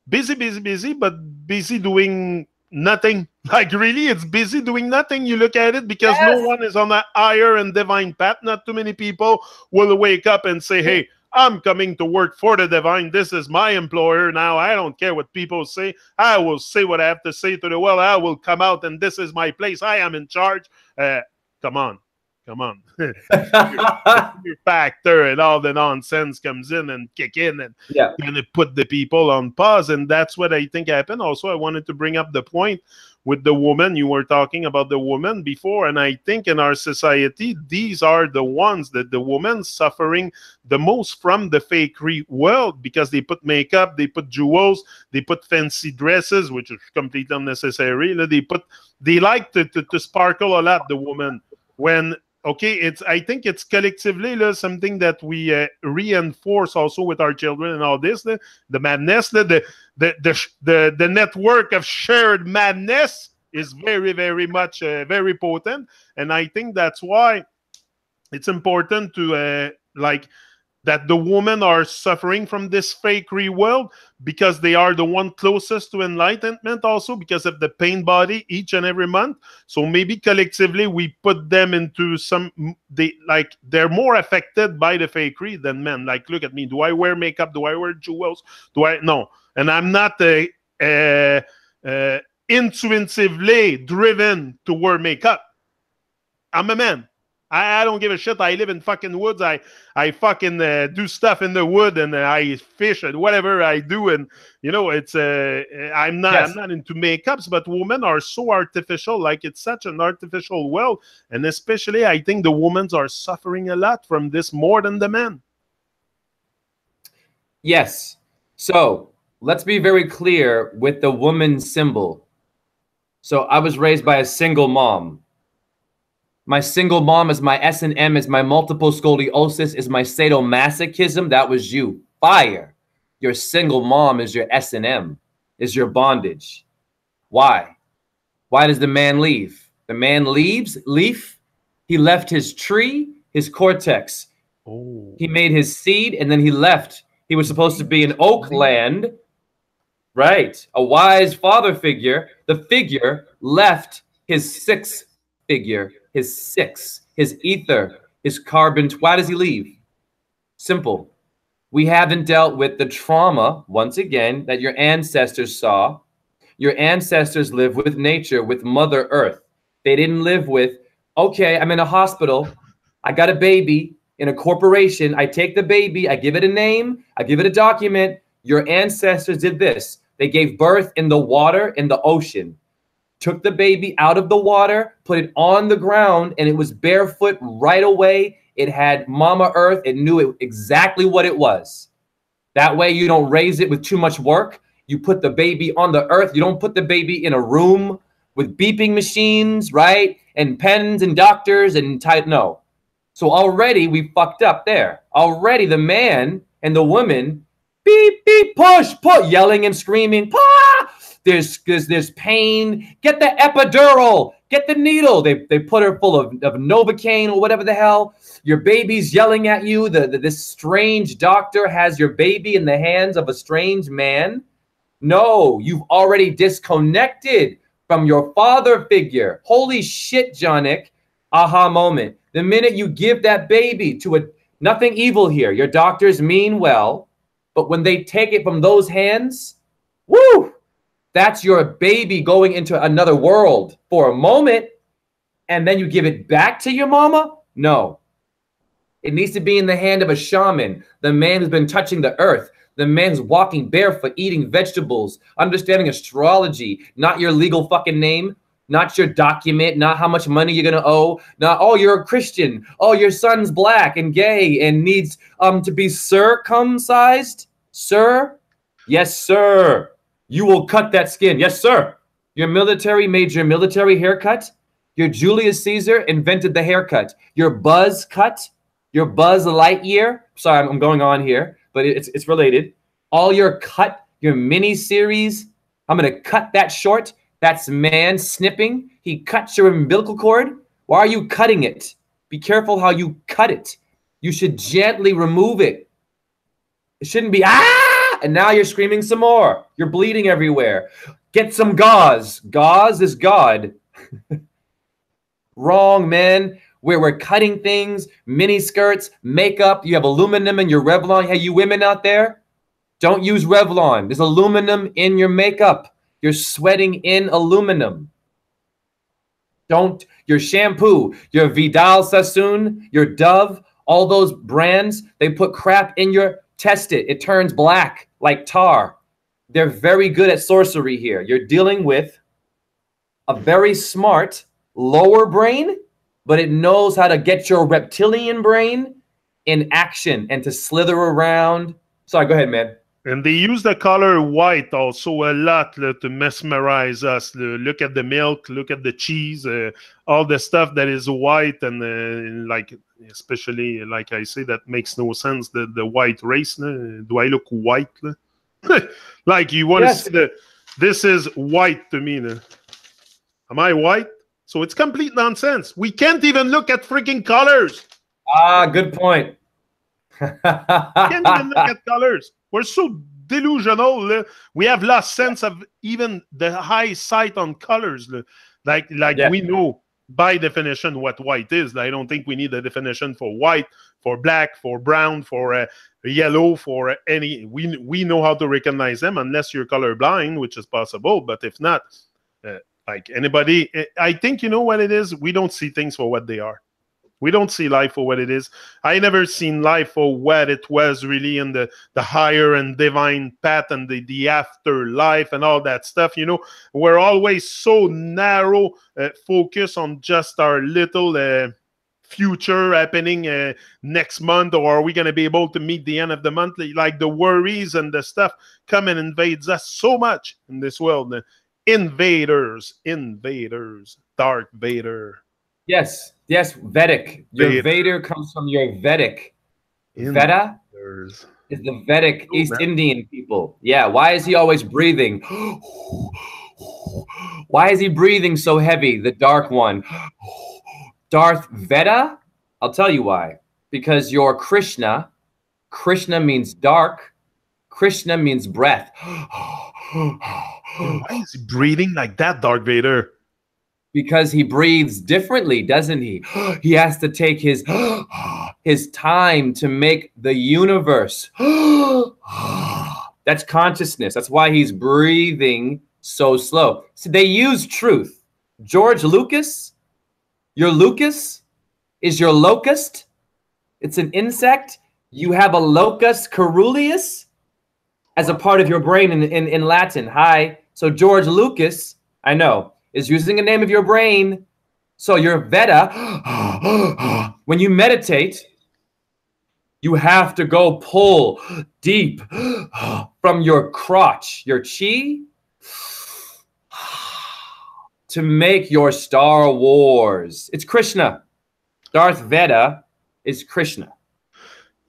but busy doing nothing. Like really, it's busy doing nothing. You look at it because no one is on that higher and divine path. Not too many people will wake up and say, hey, I'm coming to work for the divine. This is my employer now. I don't care what people say. I will say what I have to say to the world. I will come out and this is my place. I am in charge. Come on. Your factor and all the nonsense comes in and kick in and it put the people on pause. And that's what I think happened. Also, I wanted to bring up the point with the woman. You were talking about the woman before, and I think in our society, these are the ones that the women suffering the most from the fakery world because they put makeup, they put jewels, they put fancy dresses, which is completely unnecessary. They like to sparkle a lot, the woman. When I think it's collectively something that we reinforce also with our children and all this, the madness, the network of shared madness is very, very much very potent, and I think that's why it's important to that the women are suffering from this fakery world because they are the one closest to enlightenment also because of the pain body each and every month. So maybe collectively we put them into they're more affected by the fakery than men. Like, look at me. Do I wear makeup? Do I wear jewels? No. And I'm not intuitively driven to wear makeup. I'm a man. I don't give a shit. I live in fucking woods. I fucking do stuff in the wood and I fish and whatever I do. And it's I'm not into makeups, but women are so artificial. Like it's such an artificial world, and especially I think the women are suffering a lot from this more than the men. Yes. So let's be very clear with the woman symbol. So I was raised by a single mom. My single mom is my S&M, is my multiple scoliosis, is my sadomasochism. That was you. fire. Your single mom is your S&M, is your bondage. Why? Why does the man leave? The man leaves, he left his tree, his cortex. Oh. He made his seed, and then he left. He was supposed to be in oak land, right? A wise father figure. The figure left his sixth figure, his ether, his carbon. Why does he leave? Simple. We haven't dealt with the trauma, once again, that your ancestors saw. Your ancestors lived with nature, with Mother Earth. They didn't live with, okay, I'm in a hospital. I got a baby in a corporation. I take the baby. I give it a name. I give it a document. Your ancestors did this. They gave birth in the water, in the ocean. Took the baby out of the water, put it on the ground, and it was barefoot right away. It had Mama Earth. It knew exactly what it was. That way you don't raise it with too much work. You put the baby on the earth. You don't put the baby in a room with beeping machines, right? And pens and doctors and no. So already we fucked up there. Already the man and the woman, beep, beep, push, yelling and screaming. Ah! There's pain. Get the epidural. Get the needle. They put her full of Novocaine or whatever the hell. Your baby's yelling at you. This strange doctor has your baby in the hands of a strange man. No, you've already disconnected from your father figure. Holy shit, Jonik. Aha moment. The minute you give that baby to nothing evil here. Your doctors mean well, but when they take it from those hands, woo! That's your baby going into another world for a moment, and then you give it back to your mama? No. It needs to be in the hand of a shaman, the man who's been touching the earth, the man who's walking barefoot, eating vegetables, understanding astrology, not your legal fucking name, not your document, not how much money you're going to owe, not, oh, you're a Christian, oh, your son's black and gay and needs to be circumcised. Sir? Yes, sir. You will cut that skin. Yes, sir. Your military made your military haircut. Your Julius Caesar invented the haircut. Your Buzz cut. Your Buzz Lightyear. Sorry, I'm going on here, but it's related. All your cut, your mini series. I'm going to cut that short. That's man snipping. He cuts your umbilical cord. Why are you cutting it? Be careful how you cut it. You should gently remove it. It shouldn't be, ah! And now you're screaming some more. You're bleeding everywhere. Get some gauze. Gauze is God. Wrong, man. Where we're cutting things, mini skirts, makeup. You have aluminum in your Revlon. Hey, you women out there, don't use Revlon. There's aluminum in your makeup. You're sweating in aluminum. Your shampoo, your Vidal Sassoon, your Dove, all those brands, they put crap in your, test it. It turns black like tar. They're very good at sorcery here. You're dealing with a very smart lower brain, but it knows how to get your reptilian brain in action and to slither around. Sorry, go ahead, man. And they use the color white also a lot to mesmerize us. Look at the milk, look at the cheese, all the stuff that is white and like, especially like I say, that makes no sense. The white race, do I look white? Like you want to see this is white to me. Am I white? So it's complete nonsense. We can't even look at freaking colors. Ah, good point. Can't even look at colors. We're so delusional. We have lost sense of even the high sight on colors. Like we know by definition what white is. I don't think we need a definition for white, for black, for brown, for yellow, for any. We know how to recognize them unless you're colorblind, which is possible. But if not, like anybody, I think you know what it is. We don't see things for what they are. We don't see life for what it is. I never seen life for what it was really in the higher and divine path and the afterlife and all that stuff. You know, we're always so narrow, focus on just our little future happening next month, or are we going to be able to meet the end of the month? Like the worries and the stuff come and invades us so much in this world. Invaders, Darth Vader. Yes, Vedic. Your Vader comes from your Vedic. Veda? is the Vedic Oh, East man. Indian people. Yeah, why is he always breathing? Why is he breathing so heavy? The dark one. Darth Veda? I'll tell you why. Because you're Krishna. Krishna means dark. Krishna means breath. Why is he breathing like that, Darth Vader? Because he breathes differently, doesn't he? He has to take his time to make the universe. That's consciousness. That's why he's breathing so slow. So they use truth. George Lucas, your Lucas is your locust. It's an insect. You have a locus coeruleus as a part of your brain in Latin. Hi. So George Lucas, I know, is using a name of your brain. So your Veda, when you meditate, you have to go pull deep from your crotch, your chi, to make your Star Wars. It's Krishna. Darth Veda is Krishna.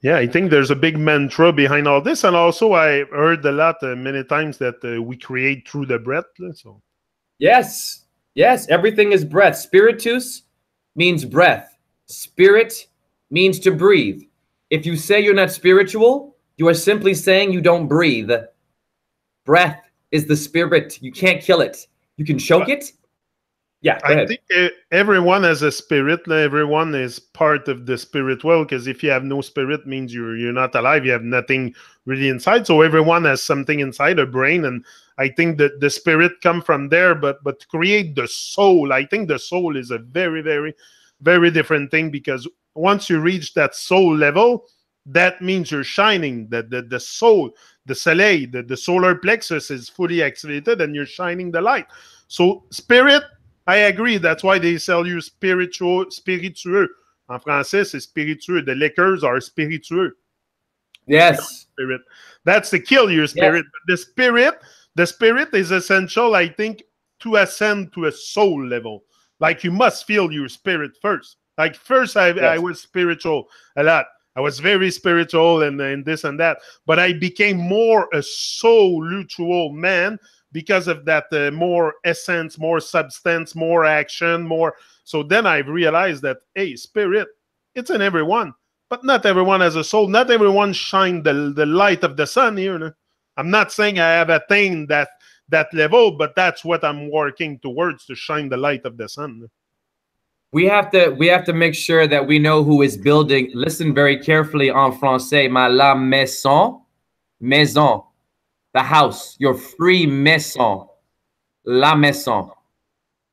Yeah, I think there's a big mantra behind all this. And also, I heard a lot, many times, that we create through the breath. So. Yes. Yes, everything is breath. Spiritus means breath. Spirit means to breathe. If you say you're not spiritual, you are simply saying you don't breathe. Breath is the spirit. You can't kill it. You can choke it. Yeah, go ahead. I think everyone has a spirit. Everyone is part of the spiritual, because if you have no spirit, means you're not alive. You have nothing really inside. So everyone has something inside, a brain, and I think that the spirit come from there. But to create the soul, I think the soul is a very, very, very different thing, because once you reach that soul level, that means you're shining. The soul, the soleil, the solar plexus is fully activated, and you're shining the light. So spirit, I agree. That's why they sell you spiritueux. En français, c'est spiritueux. The liquors are spiritueux. Yes. Spirit. That's to kill your spirit. Yes. But the spirit is essential, I think, to ascend to a soul level. Like, you must feel your spirit first. Like, first I was spiritual a lot. I was very spiritual and this and that. But I became more a soul-lutual man, because of that more essence, more substance, more action, more. So then I've realized that, hey, spirit, it's in everyone, but not everyone has a soul. Not everyone shine the light of the sun here. No? I'm not saying I have attained that level, but that's what I'm working towards, to shine the light of the sun. We have to make sure that we know who is building. Listen very carefully en français. La maison. The house, your Freemason, la maison,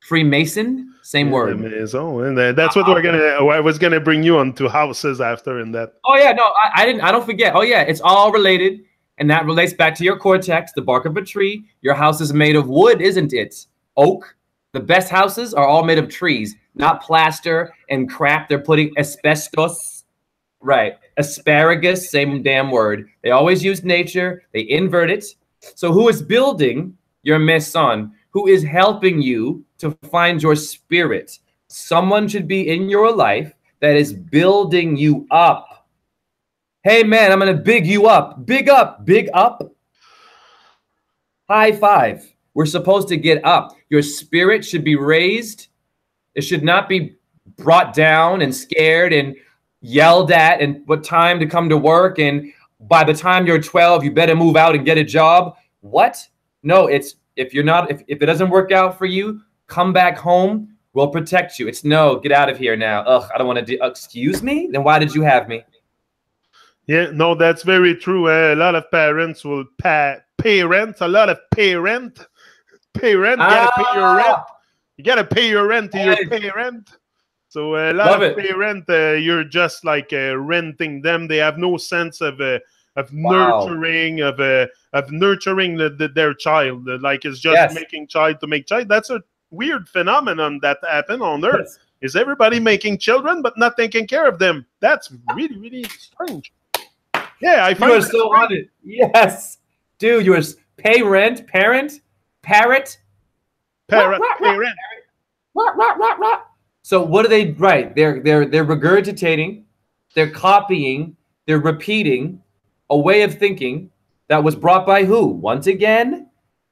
Freemason, same word. Maison, and that's what I was gonna bring you on to houses after, and that. Oh yeah, no, I don't forget. Oh yeah, it's all related, and that relates back to your cortex, the bark of a tree. Your house is made of wood, isn't it? Oak. The best houses are all made of trees, not plaster and crap. They're putting asbestos. Right. Asparagus, same damn word. They always use nature. They invert it. So who is building your maison? Who is helping you to find your spirit? Someone should be in your life that is building you up. Hey, man, I'm going to big you up. Big up. Big up. High five. We're supposed to get up. Your spirit should be raised. It should not be brought down and scared and yelled at, and what time to come to work, and by the time you're 12 you better move out and get a job. What? No, it's if it doesn't work out for you, come back home, we'll protect you. It's no, get out of here now. Ugh, I don't want to do. Excuse me? Then why did you have me? Yeah, no, that's very true. A lot of parents will pay rent. A lot of parent. You gotta pay your rent. You gotta pay your rent to your parent. So a lot of parents, you're just like renting them. They have no sense of nurturing, of nurturing their child. Like, it's just making child to make child. That's a weird phenomenon that happened on Earth. Is everybody making children but not taking care of them? That's really, really strange. Yeah, I find you are so on it. Yes, dude, you are pay rent, parent. So what do they write? They're regurgitating, they're copying, they're repeating a way of thinking that was brought by who? Once again,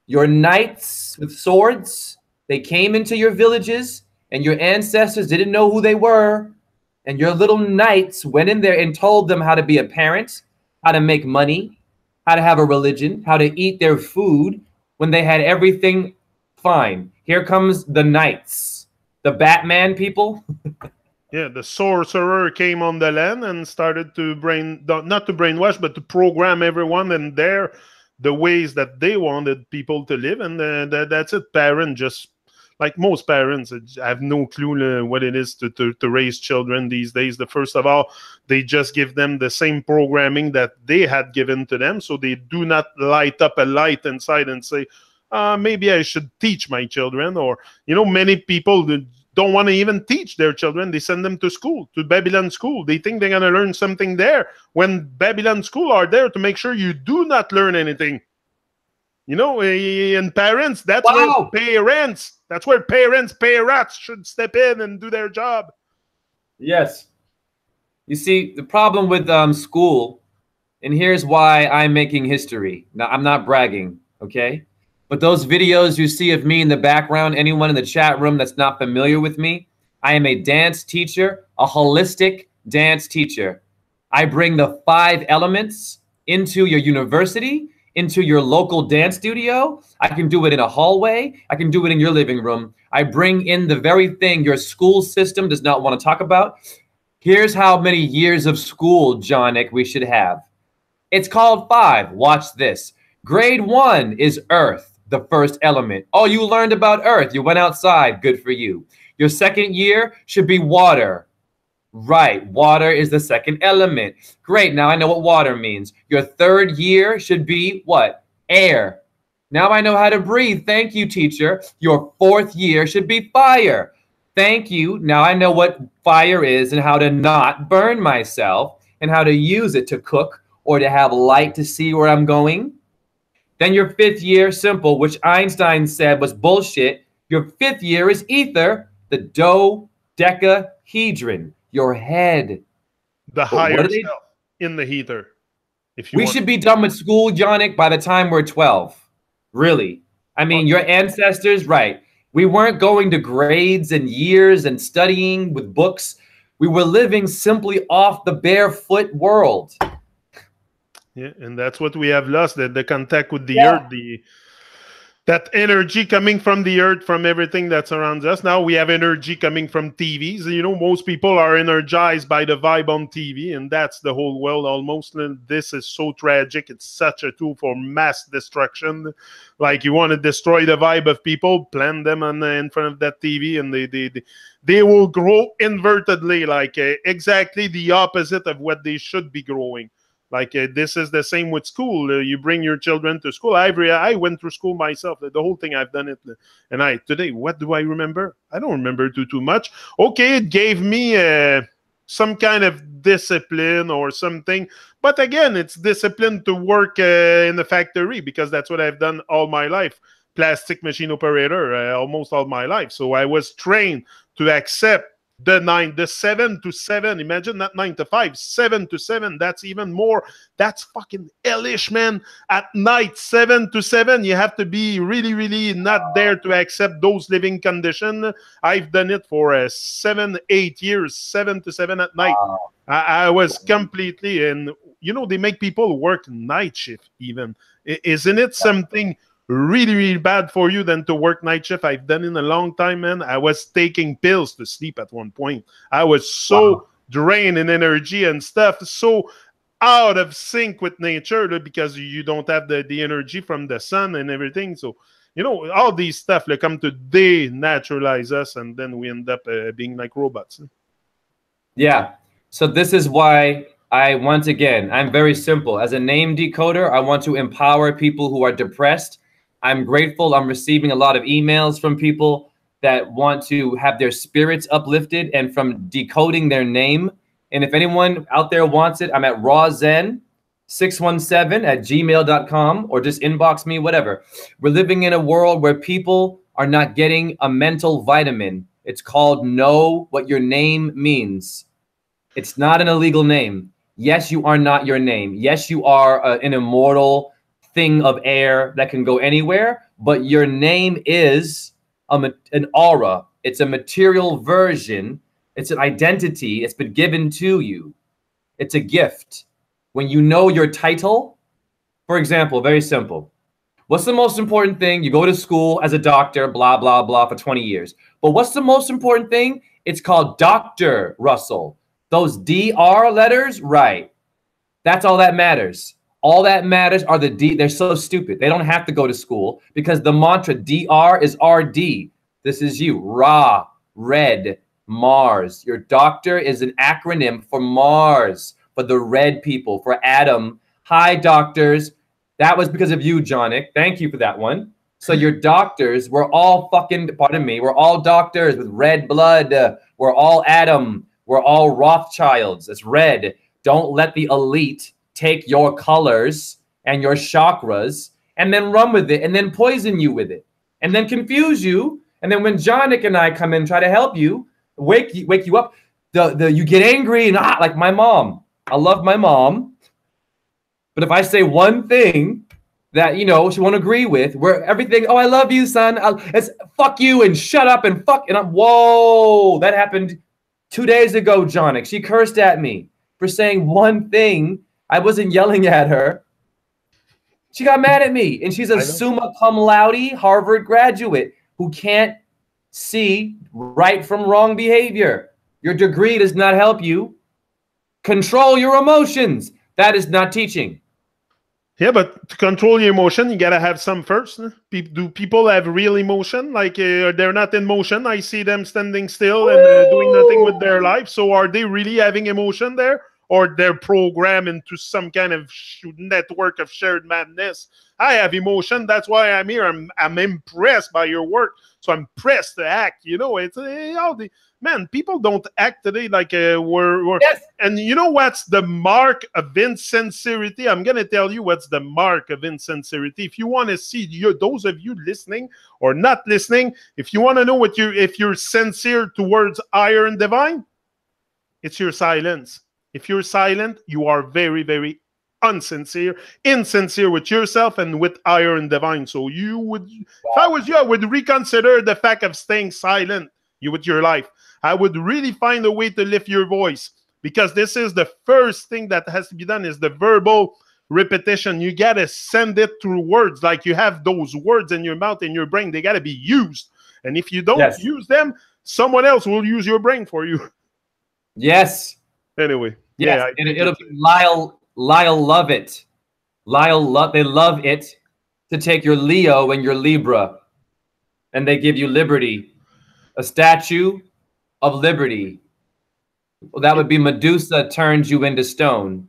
your knights with swords. They came into your villages, and your ancestors didn't know who they were. And your little knights went in there and told them how to be a parent, how to make money, how to have a religion, how to eat their food when they had everything fine. Here comes the knights, the Batman people. Yeah, the sorcerer came on the land and started to not to brainwash, but to program everyone in there the ways that they wanted people to live. And that's it. Parents just, like most parents, have no clue what it is to raise children these days. The first of all, they just give them the same programming that they had given to them. So they do not light up a light inside and say, maybe I should teach my children. Or, many people don't want to even teach their children. They send them to school, to Babylon school. They think they're going to learn something there, when Babylon school are there to make sure you do not learn anything. And parents, that's where parents should step in and do their job. Yes. You see, the problem with school, and here's why I'm making history. Now, I'm not bragging, okay? But those videos you see of me in the background, anyone in the chat room that's not familiar with me, I am a dance teacher, a holistic dance teacher. I bring the 5 elements into your university, into your local dance studio. I can do it in a hallway. I can do it in your living room. I bring in the very thing your school system does not want to talk about. Here's how many years of school, Johnick, we should have. It's called 5. Watch this. Grade 1 is Earth, the first element. Oh, you learned about Earth. You went outside. Good for you. Your second year should be water. Right. Water is the second element. Great. Now I know what water means. Your third year should be what? Air. Now I know how to breathe. Thank you, teacher. Your fourth year should be fire. Thank you. Now I know what fire is and how to not burn myself and how to use it to cook or to have light to see where I'm going. Then your fifth year, simple, which Einstein said was bullshit. Your fifth year is ether, the dodecahedron, your head. The higher self in the ether. We should be done with school, Johnick, by the time we're 12. Really. I mean, your ancestors, right. We weren't going to grades and years and studying with books. We were living simply off the barefoot world. Yeah, and that's what we have lost, the contact with the earth, that energy coming from the earth, from everything that surrounds us. Now we have energy coming from TVs. Most people are energized by the vibe on TV, and that's the whole world almost. And this is so tragic. It's such a tool for mass destruction. Like, you want to destroy the vibe of people, plant them in front of that TV, and they will grow invertedly, like exactly the opposite of what they should be growing. Like, this is the same with school. You bring your children to school. I went through school myself. The whole thing, I've done it. And today, what do I remember? I don't remember too much. Okay, it gave me some kind of discipline or something. But again, it's discipline to work in the factory, because that's what I've done all my life. Plastic machine operator, almost all my life. So I was trained to accept the 7 to 7, imagine, not 9 to 5, 7 to 7, that's even more. That's fucking hellish, man. At night, 7 to 7, you have to be really, really not there to accept those living conditions. I've done it for 7, 8 years, 7 to 7 at night. I was completely, and they make people work night shift even. Isn't it something really, really bad for you than to work night shift? I've done in a long time, man. I was taking pills to sleep at one point. I was so drained in energy and stuff, so out of sync with nature, because you don't have the energy from the sun and everything. So, all these stuff come to denaturalize us, and then we end up being like robots. Yeah. So this is why once again, I'm very simple. As a name decoder, I want to empower people who are depressed. I'm grateful. I'm receiving a lot of emails from people that want to have their spirits uplifted and from decoding their name. And if anyone out there wants it, I'm at rawzen617@gmail.com, or just inbox me, whatever. We're living in a world where people are not getting a mental vitamin. It's called know what your name means. It's not an illegal name. Yes, you are not your name. Yes, you are an immortal thing of air that can go anywhere, but your name is an aura. It's a material version. It's an identity. It's been given to you. It's a gift. When you know your title, for example, very simple. What's the most important thing? You go to school as a doctor, blah, blah, blah, for 20 years. But what's the most important thing? It's called Dr. Russell. Those DR letters, right. That's all that matters. All that matters are the D. They're so stupid. They don't have to go to school because the mantra DR is RD. This is you. Ra, red, Mars. Your doctor is an acronym for Mars, for the red people, for Adam. Hi, doctors. That was because of you, Jonick. Thank you for that one. So your doctors, we're all fucking, pardon me, we're all doctors with red blood. We're all Adam. We're all Rothschilds. It's red. Don't let the elite take your colors and your chakras and then run with it and then poison you with it and then confuse you. And then when Jonick and I come in and try to help you, wake you up, you get angry and like my mom. I love my mom. But if I say one thing that, you know, she won't agree with, where everything, oh, I love you, son. It's fuck you and shut up and fuck. And whoa, that happened 2 days ago, Jonick. She cursed at me for saying one thing. I wasn't yelling at her. She got mad at me. And she's a summa cum laude Harvard graduate who can't see right from wrong behavior. Your degree does not help you. Control your emotions. That is not teaching. Yeah, but to control your emotion, you gotta have some first. Do people have real emotion? Like they're not in motion. I see them standing still and doing nothing with their life. So are they really having emotion there? Or they're programmed into some kind of network of shared madness? I have emotion. That's why I'm here. I'm impressed by your work. So I'm pressed to act. You know, it's man, people don't act today like we're yes. And you know what's the mark of insincerity? I'm going to tell you what's the mark of insincerity. If you want to see, those of you listening or not listening, if you want to know if you're sincere towards higher and divine, it's your silence. If you're silent, you are very, very insincere with yourself and with higher and divine. So you would, if I was you, I would reconsider the fact of staying silent with your life. I would really find a way to lift your voice, because this is the first thing that has to be done is the verbal repetition. You got to send it through words. Like you have those words in your mouth, in your brain. They got to be used. And if you don't use them, someone else will use your brain for you. Yes. Anyway. Yes. Yeah, it'll be Lyle love it. They love it to take your Leo and your Libra, and they give you liberty. A statue of liberty. Well, that would be Medusa turned you into stone.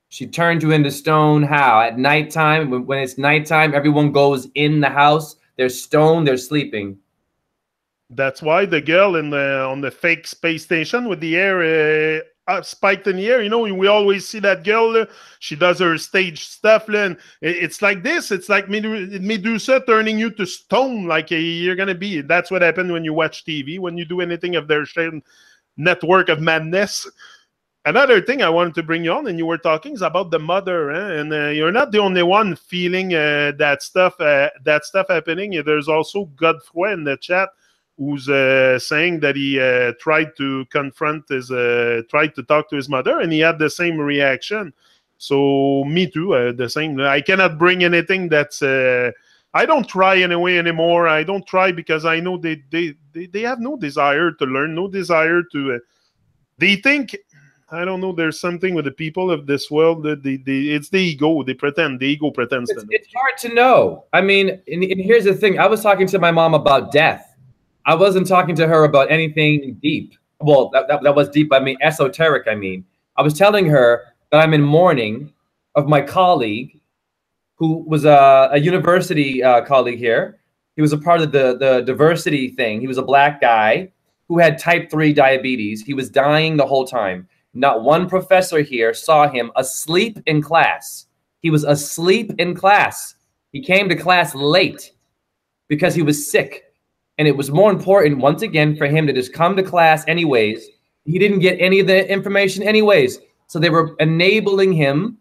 She turned you into stone. How? At nighttime, when it's nighttime, everyone goes in the house. They're stone. They're sleeping. That's why the girl on the fake space station with the hair spiked in the air, you know, we always see that girl. She does her stage stuff, and it's like this. It's like Medusa turning you to stone, like you're gonna be. That's what happened when you watch TV, when you do anything of their shared network of madness. Another thing I wanted to bring you on, and you were talking, is about the mother, and you're not the only one feeling that stuff happening. There's also Godfrey in the chat who's saying that he tried to talk to his mother, and he had the same reaction. So me too, the same. I cannot bring anything that's. I don't try anyway anymore. I don't try because I know they have no desire to learn, no desire to. They think. I don't know. There's something with the people of this world that it's the ego. They pretend. The ego pretends. It's hard to know. I mean, and here's the thing. I was talking to my mom about death. I wasn't talking to her about anything deep. Well, that was deep. I mean, esoteric. I mean, I was telling her that I'm in mourning of my colleague, who was a university colleague here. He was a part of the diversity thing. He was a black guy who had type 3 diabetes. He was dying the whole time. Not one professor here saw him asleep in class. He was asleep in class. He came to class late because he was sick. And it was more important, once again, for him to just come to class anyways. He didn't get any of the information anyways. So they were enabling him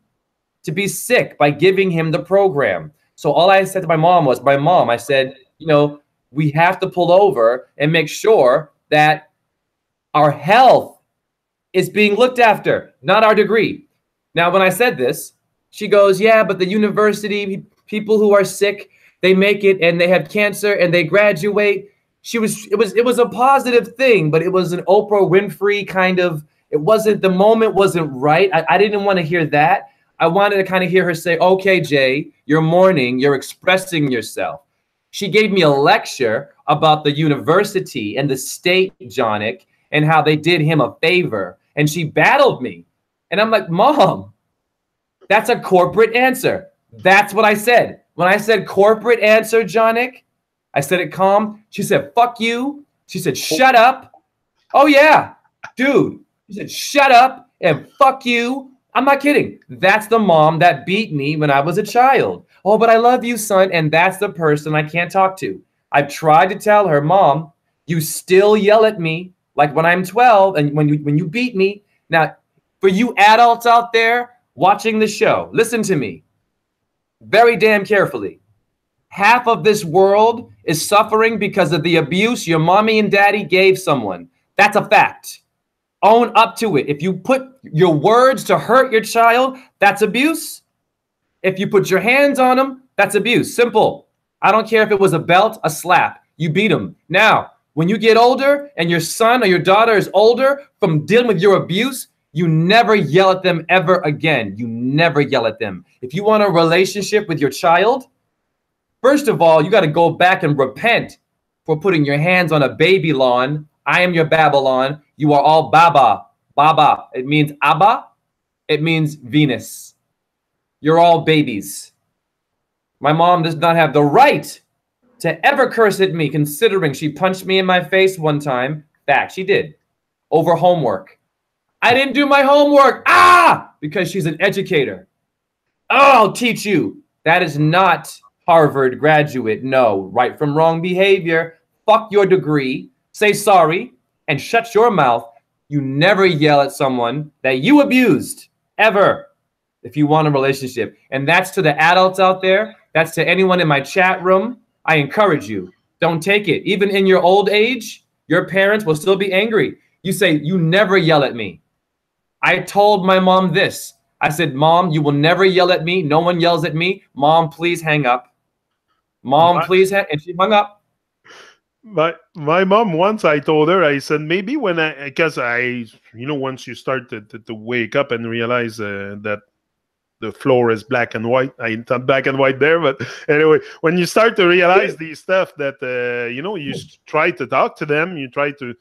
to be sick by giving him the program. So all I said to my mom was, I said, you know, we have to pull over and make sure that our health is being looked after, not our degree. Now, when I said this, she goes, yeah, but the university, people who are sick, they make it and they have cancer and they graduate. It was a positive thing, but it was an Oprah Winfrey kind of, the moment wasn't right. I didn't want to hear that. I wanted to kind of hear her say, okay, Jay, you're mourning, you're expressing yourself. She gave me a lecture about the university and the state, Jonick, and how they did him a favor. And she battled me. And I'm like, Mom, that's a corporate answer. That's what I said. When I said corporate answer, Jonick, I said it calm. She said, fuck you. She said, shut up. Oh, yeah, dude. She said, shut up and fuck you. I'm not kidding. That's the mom that beat me when I was a child. Oh, but I love you, son. And that's the person I can't talk to. I've tried to tell her, Mom, you still yell at me like when I'm 12 and when you beat me. Now, for you adults out there watching the show, listen to me very damn carefully. Half of this world is suffering because of the abuse your mommy and daddy gave someone. That's a fact. Own up to it. If you put your words to hurt your child, that's abuse. If you put your hands on them, that's abuse. Simple. I don't care if it was a belt, a slap. You beat them. Now, when you get older and your son or your daughter is older from dealing with your abuse, you never yell at them ever again. You never yell at them. If you want a relationship with your child, first of all, you got to go back and repent for putting your hands on a baby lawn. I am your Babylon. You are all Baba. Baba. It means Abba. It means Venus. You're all babies. My mom does not have the right to ever curse at me, considering she punched me in my face one time. Fact, she did. Over homework. I didn't do my homework. Because she's an educator. Oh, I'll teach you. That is not Harvard graduate. No, right from wrong behavior. Fuck your degree. Say sorry and shut your mouth. You never yell at someone that you abused, ever, if you want a relationship. And that's to the adults out there. That's to anyone in my chat room. I encourage you. Don't take it. Even in your old age, your parents will still be angry. You say, you never yell at me. I told my mom this. I said, Mom, you will never yell at me. No one yells at me. Mom, please hang up. Mom, please hang. And she hung up. My mom, once I told her, I said, maybe because once you start to wake up and realize that the floor is black and white. I ain't not black and white there, but anyway, when you start to realize these stuff that, you try to talk to them, you try to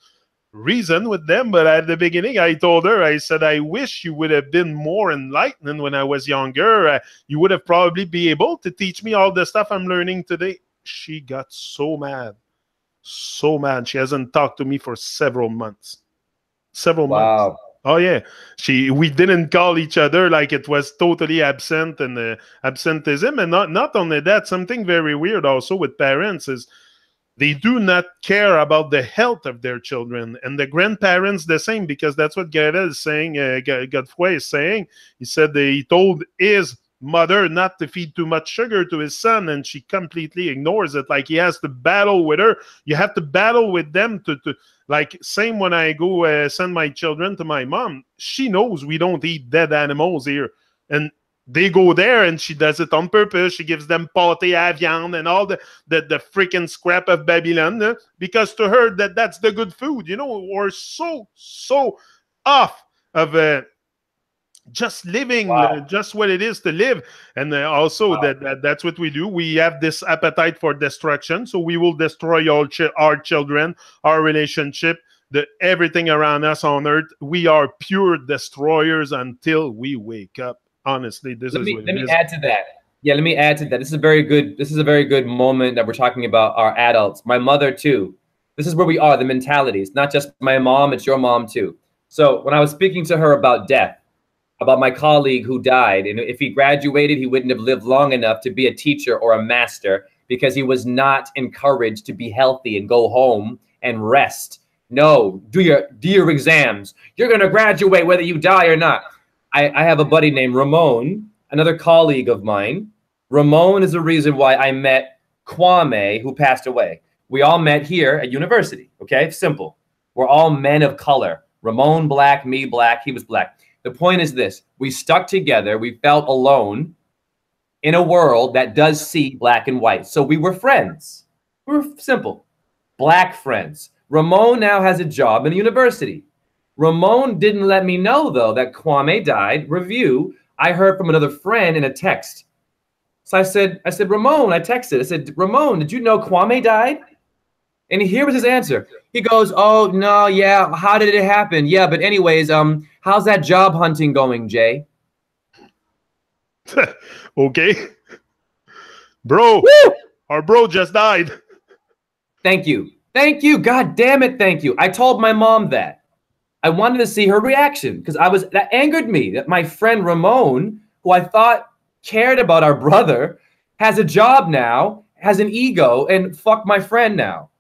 reason with them. But at the beginning, I told her, I said, I wish you would have been more enlightened when I was younger. You would have probably be able to teach me all the stuff I'm learning today. She got so mad. So mad. She hasn't talked to me for several months. Months. Oh yeah. We didn't call each other, like it was totally absent and absenteeism. And not only that, something very weird also with parents is they do not care about the health of their children, and the grandparents the same, because that's what Garel is saying. Godefroy is saying. He said he told his mother not to feed too much sugar to his son, and she completely ignores it. Like he has to battle with her. You have to battle with them to like, same when I go send my children to my mom. She knows we don't eat dead animals here, and they go there and she does it on purpose. She gives them pâté à viande and all the freaking scrap of Babylon, because to her that's the good food. We're so off of just living, just what it is to live. And also that's what we do. We have this appetite for destruction, so we will destroy all our children, our relationship, everything around us on earth. We are pure destroyers until we wake up. Honestly, let me add to that. Yeah, let me add to that. This is a very good moment that we're talking about our adults. My mother too. This is where we are, the mentalities. Not just my mom, it's your mom too. So when I was speaking to her about death, about my colleague who died, and if he graduated, he wouldn't have lived long enough to be a teacher or a master because he was not encouraged to be healthy and go home and rest. No, do your exams. You're going to graduate whether you die or not. I have a buddy named Ramon, another colleague of mine. Ramon is the reason why I met Kwame, who passed away. We all met here at university, okay? Simple. We're all men of color. Ramon black, me black, he was black. The point is this. We stuck together. We felt alone in a world that does see black and white. So we were friends. We were simple. Black friends. Ramon now has a job in a university. Ramon didn't let me know, though, that Kwame died. Review, I heard from another friend in a text. So I said, Ramon, I texted. I said, Ramon, did you know Kwame died? And here was his answer. He goes, oh, no, yeah, how did it happen? Yeah, but anyways, how's that job hunting going, Jay? Okay. Bro, Woo! our bro just died. Thank you. Thank you. God damn it, thank you. I told my mom that. I wanted to see her reaction because that angered me that my friend Ramon, who I thought cared about our brother, has a job now, has an ego, and fuck my friend now.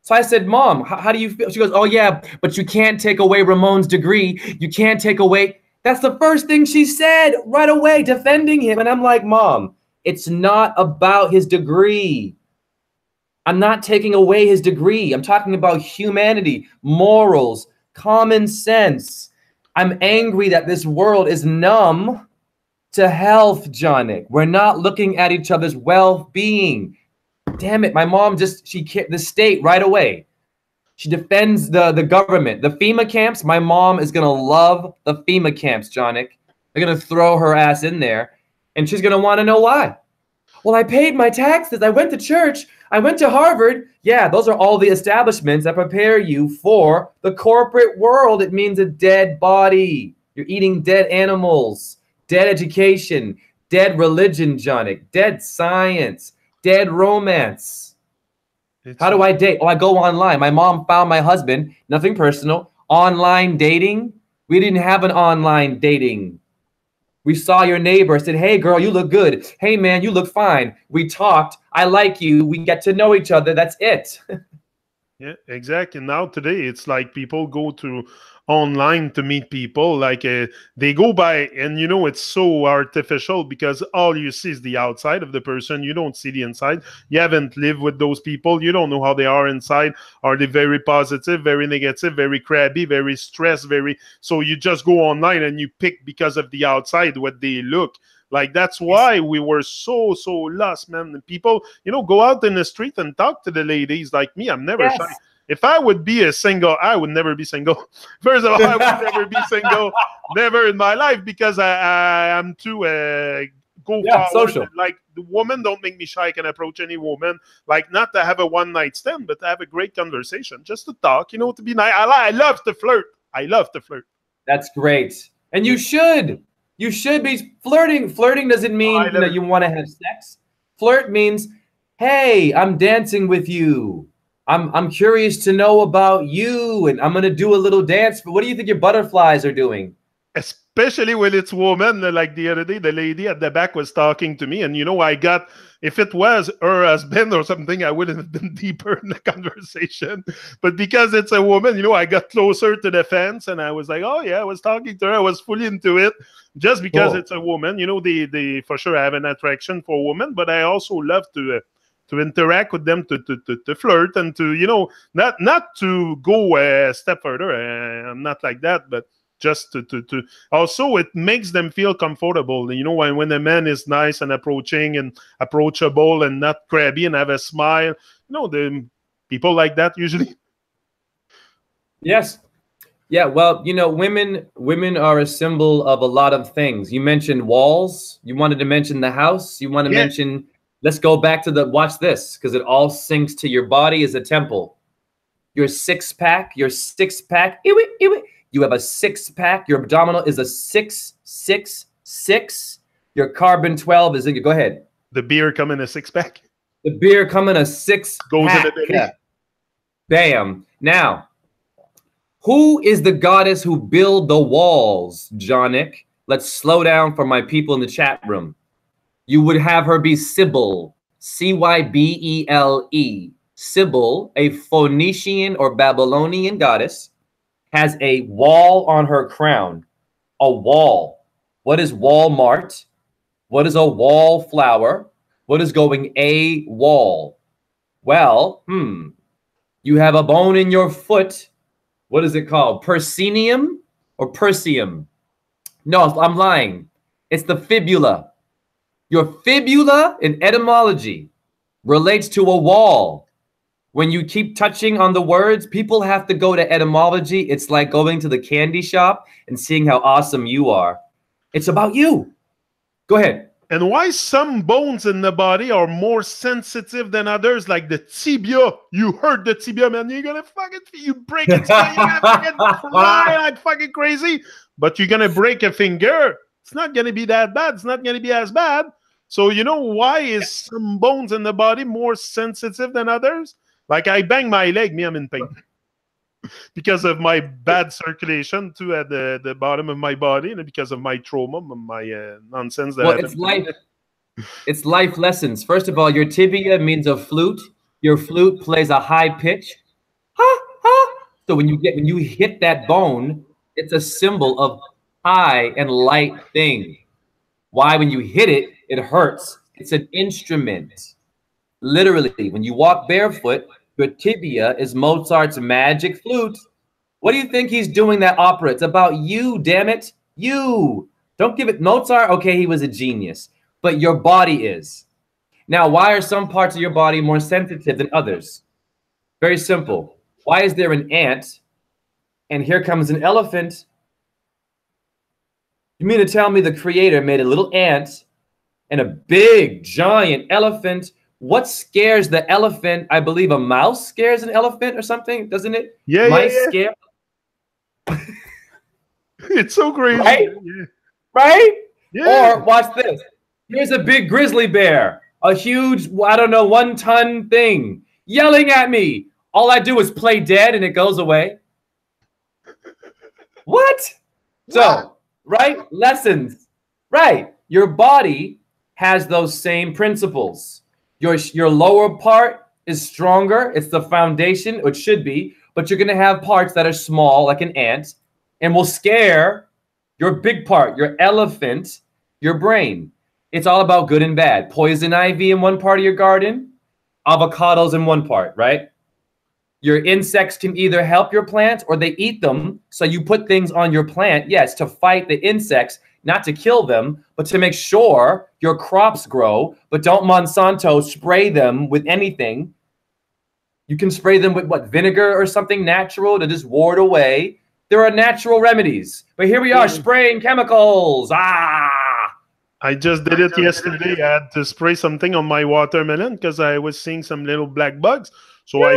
So I said, Mom, how do you feel? She goes, oh yeah, but you can't take away Ramon's degree. You can't take away. That's the first thing she said right away, defending him. And I'm like, Mom, it's not about his degree. I'm not taking away his degree. I'm talking about humanity, morals, common sense. I'm angry that this world is numb to health, Johnnick. We're not looking at each other's well-being. Damn it, my mom the state right away. She defends the government. The FEMA camps, my mom is going to love the FEMA camps, Johnnick. They're going to throw her ass in there, and she's going to want to know why. Well, I paid my taxes. I went to church. I went to Harvard. Yeah, those are all the establishments that prepare you for the corporate world. It means a dead body. You're eating dead animals, dead education, dead religion, Johnnick, dead science, dead romance. How do I date? Oh, I go online. My mom found my husband. Nothing personal. Online dating. We didn't have an online dating. We saw your neighbor, said, hey, girl, you look good. Hey, man, you look fine. We talked. I like you. We get to know each other. That's it. Yeah, exactly. Now today, it's like people go to online to meet people. Like they go by, and it's so artificial because all you see is the outside of the person. You don't see the inside. You haven't lived with those people. You don't know how they are inside. Are they very positive, very negative, very crabby, very stressed, so you just go online and you pick because of the outside what they look like. That's why we were so lost, man. People, go out in the street and talk to the ladies. Like me, I'm never shy. If I would be a single, I would never be single. First of all, I would never be single, never in my life, because I am too go forward. Social. Like, the woman don't make me shy. I can approach any woman, like, not to have a one night stand, but to have a great conversation, just to talk. To be nice. I love to flirt. I love to flirt. That's great, and you should. You should be flirting. Flirting doesn't mean you want to have sex. Flirt means, hey, I'm dancing with you. I'm curious to know about you, and I'm going to do a little dance. But what do you think your butterflies are doing? Especially when it's woman. Like the other day, the lady at the back was talking to me, and I got, if it was her husband or something, I wouldn't have been deeper in the conversation. But because it's a woman, I got closer to the fence, and I was like, oh yeah, I was talking to her. I was fully into it just because it's a woman. They for sure have an attraction for women, but I also love to interact with them, to flirt, and to not to go a step further. I'm not like that, but just to also, it makes them feel comfortable. When a man is nice and approaching and approachable and not crabby and have a smile, the people like that usually. Yes. Yeah, well, women are a symbol of a lot of things. You mentioned walls. You wanted to mention the house. You want to mention. Let's go back to watch this, because it all sinks to your body as a temple. Your six pack. You have a six pack. Your abdominal is a 6, 6, 6. Your carbon 12 is go ahead. The beer come in a 6-pack. The beer come in a 6-pack. Goes in the belly. Yeah. Bam. Now, who is the goddess who build the walls, Johnnick? Let's slow down for my people in the chat room. You would have her be Sybil, Cybele. Sybil, a Phoenician or Babylonian goddess, has a wall on her crown. A wall. What is Walmart? What is a wallflower? What is going a wall? Well, you have a bone in your foot. What is it called? Persinium or persium? No, I'm lying. It's the fibula. Your fibula in etymology relates to a wall. When you keep touching on the words, people have to go to etymology. It's like going to the candy shop and seeing how awesome you are. It's about you. Go ahead. And why some bones in the body are more sensitive than others, like the tibia. You hurt the tibia, man. You're going to fucking, you break it, you're going to fucking cry like fucking crazy. But you're going to break a finger. It's not going to be that bad. It's not going to be as bad. So you know why is some bones in the body more sensitive than others? Like I bang my leg, me, I'm in pain. Because of my bad circulation too at the bottom of my body, and because of my trauma, my nonsense. That it's life lessons. First of all, your tibia means a flute. Your flute plays a high pitch. Ha, ha. So when you hit that bone, it's a symbol of high and light thing. Why when you hit it, it hurts. It's an instrument. Literally, when you walk barefoot, your tibia is Mozart's magic flute. What do you think he's doing that opera? It's about you, damn it. You. Don't give it Mozart. Okay, he was a genius. But your body is. Now, why are some parts of your body more sensitive than others? Very simple. Why is there an ant and here comes an elephant? You mean to tell me the creator made a little ant and a big, giant elephant? What scares the elephant? I believe a mouse scares an elephant or something, doesn't it? Yeah, Mice yeah. scare. It's so crazy. Right? Yeah. Right? Yeah. Or watch this. Here's a big grizzly bear, a huge, I don't know, 1-ton thing, yelling at me. All I do is play dead and it goes away. What? So, right? Lessons. Right. Your body has those same principles. Your lower part is stronger. It's the foundation, it should be, but you're going to have parts that are small, like an ant, and will scare your big part, your elephant, your brain. It's all about good and bad. Poison ivy in one part of your garden, avocados in one part, right? Your insects can either help your plants or they eat them. So you put things on your plant, yes, to fight the insects, not to kill them, but to make sure your crops grow. But don't Monsanto spray them with anything. You can spray them with what, vinegar or something natural to just ward away. There are natural remedies. But here we are spraying chemicals. I just did it yesterday. I had to spray something on my watermelon because I was seeing some little black bugs. So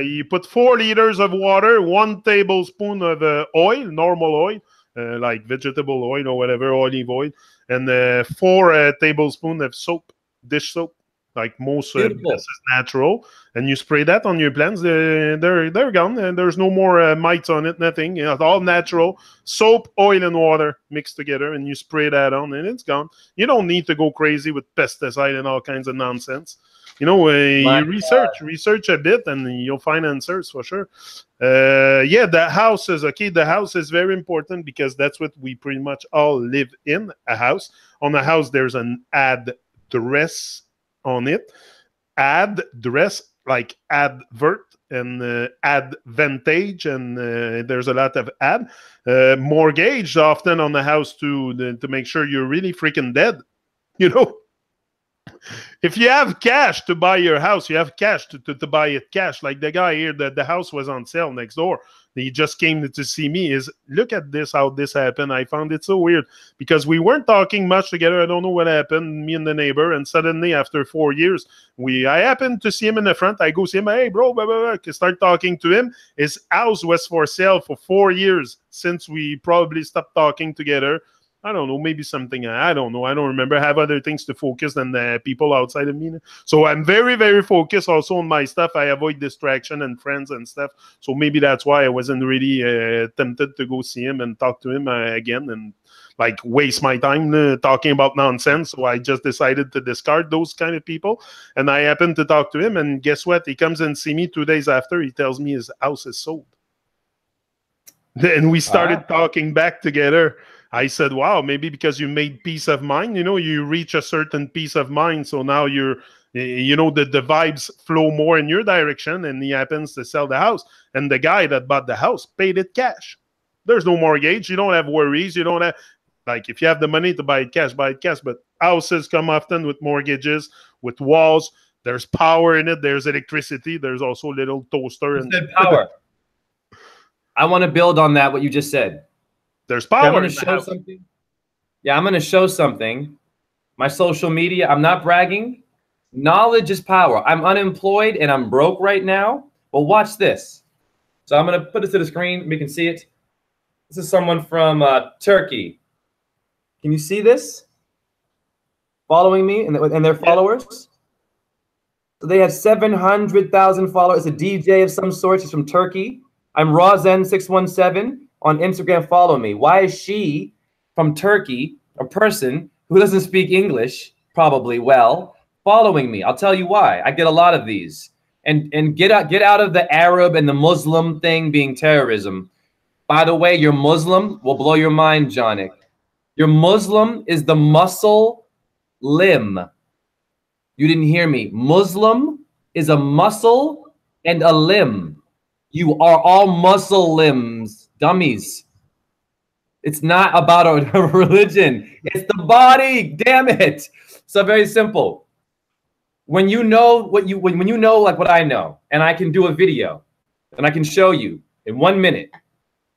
you put 4 liters of water, 1 tablespoon of oil, normal oil, like vegetable oil or whatever, olive oil, and 4 tablespoons of soap, dish soap, like most this is natural. And you spray that on your plants, they're gone, and there's no more mites on it, nothing. You know, it's all natural. Soap, oil, and water mixed together, and you spray that on, and it's gone. You don't need to go crazy with pesticide and all kinds of nonsense. You know, you research a bit, and you'll find answers for sure. Yeah, the house is okay. The house is very important because that's what we pretty much all live in, a house. On a house, there's an address on it. Address, like advert and advantage, and there's a lot of ad. Mortgage often on the house to make sure you're really freaking dead. You know? If you have cash to buy your house, you have cash to buy it cash. Like the guy here, the house was on sale next door. He just came to see me. Look at this, how this happened. I found it so weird because we weren't talking much together. I don't know what happened, me and the neighbor. And suddenly, after 4 years, I happened to see him in the front. I go see him. Hey, bro, blah, blah, blah. Start talking to him. His house was for sale for 4 years since we probably stopped talking together. I don't know, maybe something, I don't know. I don't remember. I have other things to focus than the people outside of me. So I'm very, very focused also on my stuff. I avoid distraction and friends and stuff. So maybe that's why I wasn't really tempted to go see him and talk to him again and like waste my time talking about nonsense. So I just decided to discard those kind of people. And I happened to talk to him. And guess what? He comes and see me 2 days after. He tells me his house is sold. And we started talking back together. I said, wow, maybe because you made peace of mind, you know, you reach a certain peace of mind. So now you know, the vibes flow more in your direction, and he happens to sell the house. And the guy that bought the house paid it cash. There's no mortgage. You don't have worries. You don't have, like, if you have the money to buy it cash, buy it cash. But houses come often with mortgages, with walls. There's power in it. There's electricity. There's also a little toaster. You said power. I want to build on that, what you just said. There's power. I'm going to show something. Yeah, I'm going to show something. My social media, I'm not bragging. Knowledge is power. I'm unemployed and I'm broke right now. But watch this. So I'm going to put it to the screen. We can see it. This is someone from Turkey. Can you see this? Following me and their followers? So they have 700,000 followers. It's a DJ of some sort. She's from Turkey. I'm RawZen617 on Instagram. Follow me. Why is she from Turkey, a person who doesn't speak English, probably well, following me? I'll tell you why. I get a lot of these. And get out of the Arab and the Muslim thing being terrorism. By the way, your Muslim will blow your mind, Jonik. Your Muslim is the muscle limb. You didn't hear me. Muslim is a muscle and a limb. You are all muscle limbs, dummies. It's not about a religion. It's the body. Damn it. So very simple. When you know what when you know like what I know, and I can do a video, and I can show you in 1 minute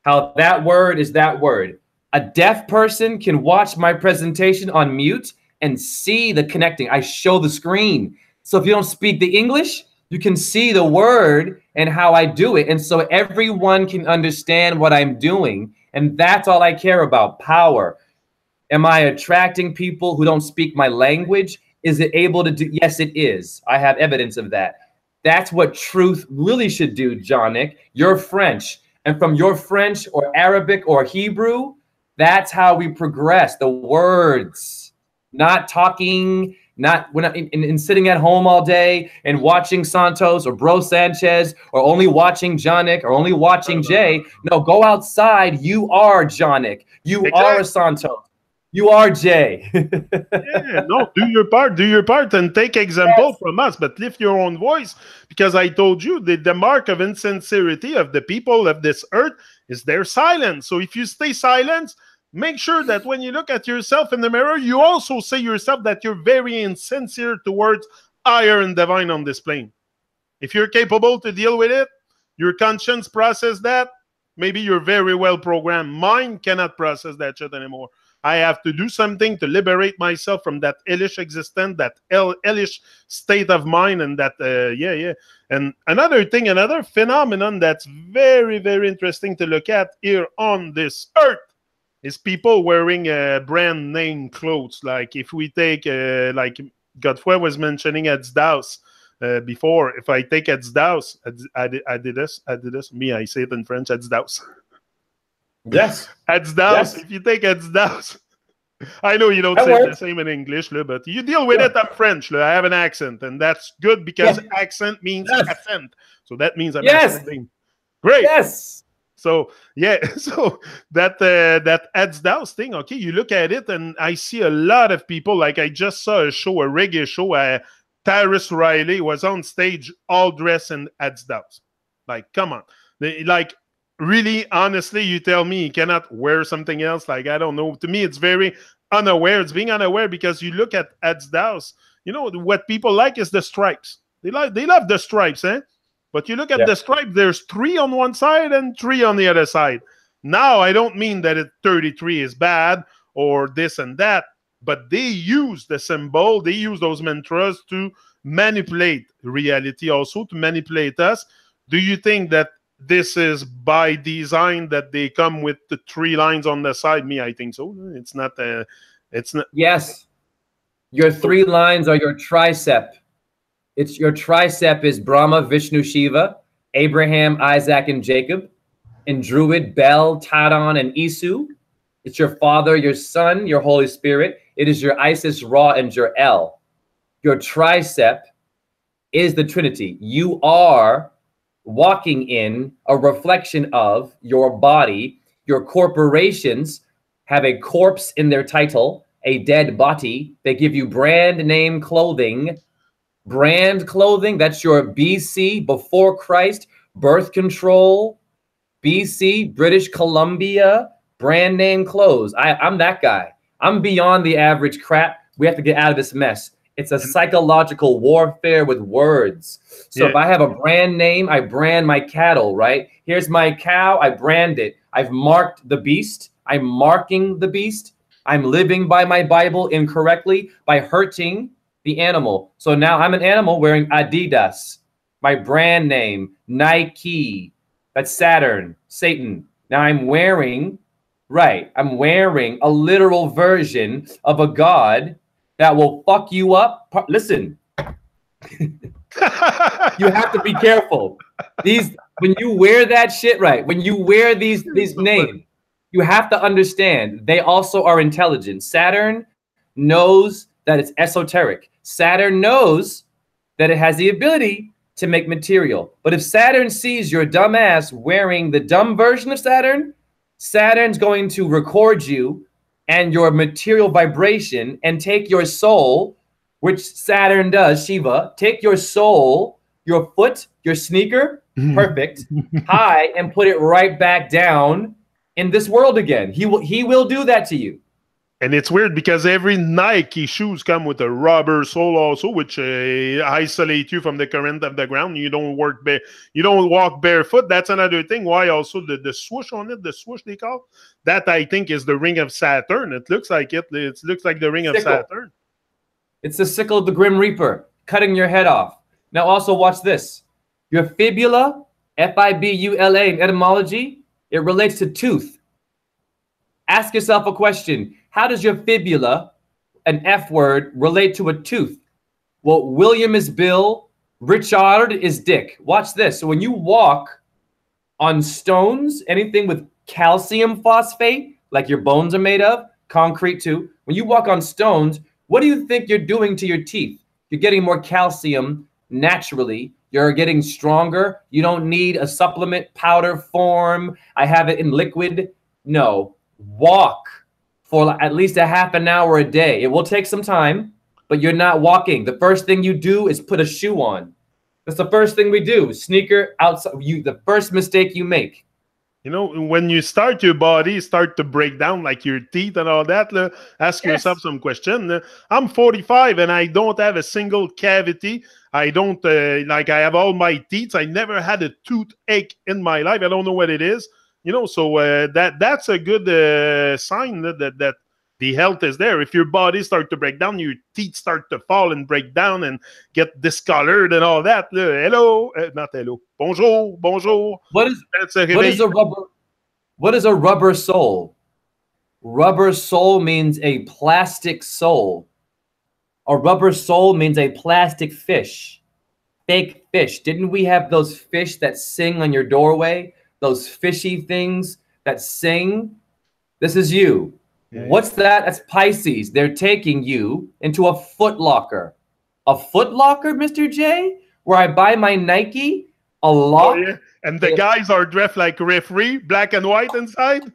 how that word is that word. A deaf person can watch my presentation on mute and see the connecting. I show the screen. So if you don't speak the English, you can see the word and how I do it. And so everyone can understand what I'm doing. And that's all I care about, power. Am I attracting people who don't speak my language? Is it able to do? Yes, it is. I have evidence of that. That's what truth really should do, Jonik. You're French. And from your French or Arabic or Hebrew, that's how we progress. The words, not talking, we're not in sitting at home all day and watching Santos or Bro Sanchez or only watching Jonik or only watching Jay. No, go outside. You are Jonik. You are a Santos. You are Jay. Yeah, no, do your part and take example from us, but lift your own voice, because I told you the mark of insincerity of the people of this earth is their silence. So if you stay silent, make sure that when you look at yourself in the mirror, you also say yourself that you're very insincere towards higher and divine on this plane. If you're capable to deal with it, your conscience process that, maybe you're very well programmed. Mine cannot process that shit anymore. I have to do something to liberate myself from that hellish existence, that hellish state of mind, and that, yeah. And another thing, another phenomenon that's very, very interesting to look at here on this earth is people wearing brand name clothes. Like if we take, like Godfrey was mentioning Adidas before. If I take Adidas, Adidas, me, I say it in French, Adidas. Yes. Adidas. Yes. If you take Adidas, I know you don't say the same in English, but you deal with it. I'm French. I have an accent, and that's good because accent means accent. So that means I'm accenting. Great. Yes. So yeah, so that Adidas thing. Okay, you look at it, and I see a lot of people. Like I just saw a show, a reggae show. Tyrus Riley was on stage, all dressed in Adidas. Like, come on, really, honestly, you tell me he cannot wear something else? Like, I don't know. To me, it's very unaware. It's being unaware because you look at Adidas. You know what people like is the stripes. They love the stripes, eh? But you look at the stripe, there's 3 on one side and 3 on the other side. Now, I don't mean that 33 is bad or this and that, but they use the symbol, they use those mantras to manipulate reality, also to manipulate us. Do you think that this is by design that they come with the 3 lines on the side? Me, I think so. It's not. It's not. Yes, your 3 lines are your tricep. It's your tricep is Brahma, Vishnu, Shiva, Abraham, Isaac, and Jacob, and Druid, Bel, Tadon, and Isu. It's your Father, your Son, your Holy Spirit. It is your Isis, Ra, and your El. Your tricep is the Trinity. You are walking in a reflection of your body. Your corporations have a corpse in their title, a dead body. They give you brand name clothing. Brand clothing, that's your BC, before Christ, birth control, BC, British Columbia, brand name clothes. I'm that guy. I'm beyond the average crap. We have to get out of this mess. It's a psychological warfare with words. So if I have a brand name, I brand my cattle, right? Here's my cow, I brand it. I've marked the beast. I'm marking the beast. I'm living by my Bible incorrectly by hurting the animal. So now I'm an animal wearing Adidas. My brand name, Nike. That's Saturn, Satan. Now I'm wearing, I'm wearing a literal version of a god that will fuck you up. Listen, you have to be careful. When you wear that shit, when you wear these names, you have to understand they also are intelligent. Saturn knows that it's esoteric. Saturn knows that it has the ability to make material. But if Saturn sees your dumb ass wearing the dumb version of Saturn, Saturn's going to record you and your material vibration and take your soul, which Saturn does, Shiva, take your soul, your foot, your sneaker, perfect, high, and put it right back down in this world again. He will do that to you. And it's weird because every Nike shoes come with a rubber sole also, which isolate you from the current of the ground. You don't walk barefoot. That's another thing. Why also the swoosh on it, the swoosh they call that, I think is the ring of Saturn. It looks like it. It looks like the ring of Saturn. It's the sickle of the Grim Reaper, cutting your head off. Now also watch this. Your fibula, F-I-B-U-L-A in etymology, it relates to tooth. Ask yourself a question. How does your fibula, an F word, relate to a tooth? Well, William is Bill, Richard is Dick. Watch this. So when you walk on stones, anything with calcium phosphate, like your bones are made of, concrete too, when you walk on stones, what do you think you're doing to your teeth? You're getting more calcium naturally. You're getting stronger. You don't need a supplement powder form. I have it in liquid. No, walk for at least a half an hour a day. It will take some time, but you're not walking. The first thing you do is put a shoe on. That's the first thing we do. Sneaker outside. The first mistake you make. You know, when you start your body start to break down, like your teeth and all that, ask yourself some question. I'm 45 and I don't have a single cavity. I don't, I have all my teeth. I never had a toothache in my life. I don't know what it is. You know, so that's a good sign that the health is there. If your body starts to break down, your teeth start to fall and break down and get discolored and all that. Hello, not hello. Bonjour, bonjour. What is a rubber sole? Rubber sole means a plastic sole. A rubber sole means a plastic fish. Fake fish. Didn't we have those fish that sing on your doorway? Those fishy things that sing? This is you. Yeah. What's that? That's Pisces. They're taking you into a Foot Locker. A Foot Locker, Mr. J? Where I buy my Nike, a lock. Oh, yeah. And the guys are dressed like referee, black and white inside.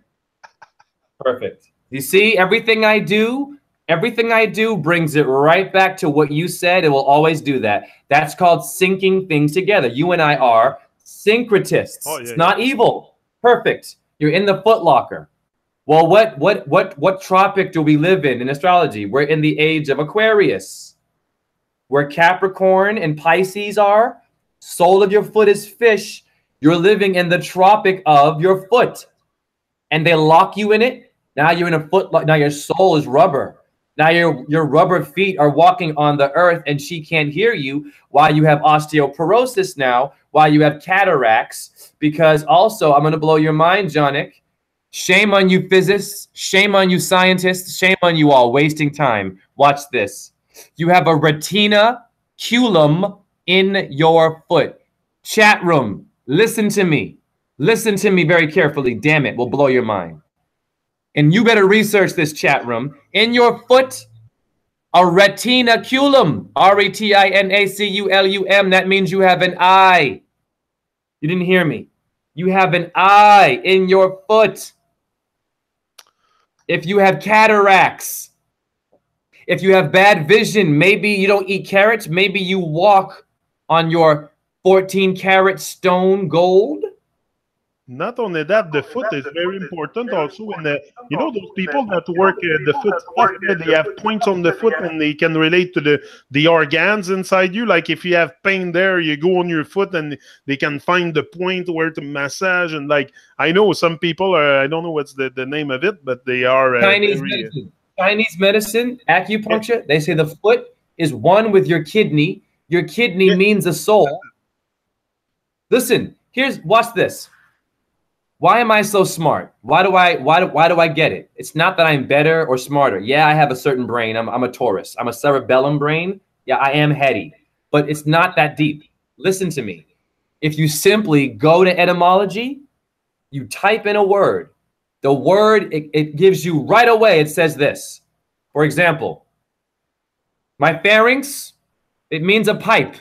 Perfect. You see, everything I do brings it right back to what you said. It will always do that. That's called syncing things together. You and I are syncretists. Oh, yeah, it's not evil. Perfect. You're in the Foot Locker. Well, what tropic do we live in astrology? We're in the age of Aquarius, where Capricorn and Pisces are. Sole of your foot is fish. You're living in the tropic of your foot, and they lock you in it. Now you're in a foot. Now your soul is rubber. Now your rubber feet are walking on the earth, and she can't hear you. While you have osteoporosis now, while you have cataracts, because also I'm going to blow your mind, Jonick. Shame on you, physicists. Shame on you, scientists. Shame on you all, wasting time. Watch this. You have a retinaculum in your foot. Chat room, listen to me. Listen to me very carefully. Damn it, will blow your mind. And you better research this, chat room. In your foot, a retinaculum. R-E-T-I-N-A-C-U-L-U-M. That means you have an eye. You didn't hear me. You have an eye in your foot. if you have cataracts, if you have bad vision, maybe you don't eat carrots, maybe you walk on your 14-carat stone gold. Not only that, the foot is very important also. In the, you know, those people that work the foot stuff, they have points on the foot and they can relate to the organs inside you. Like if you have pain there, you go on your foot and they can find the point where to massage. And like I know some people are, I don't know what's the name of it, but they are Chinese medicine. Chinese medicine, acupuncture. They say the foot is one with your kidney. Your kidney means a soul. Listen, watch this. Why am I so smart? Why do I get it? It's not that I'm better or smarter. Yeah, I have a certain brain. I'm a Taurus. I'm a cerebellum brain. Yeah, I am heady. But it's not that deep. Listen to me. If you simply go to etymology, you type in a word. The word, it gives you right away, it says this. For example, my pharynx, it means a pipe.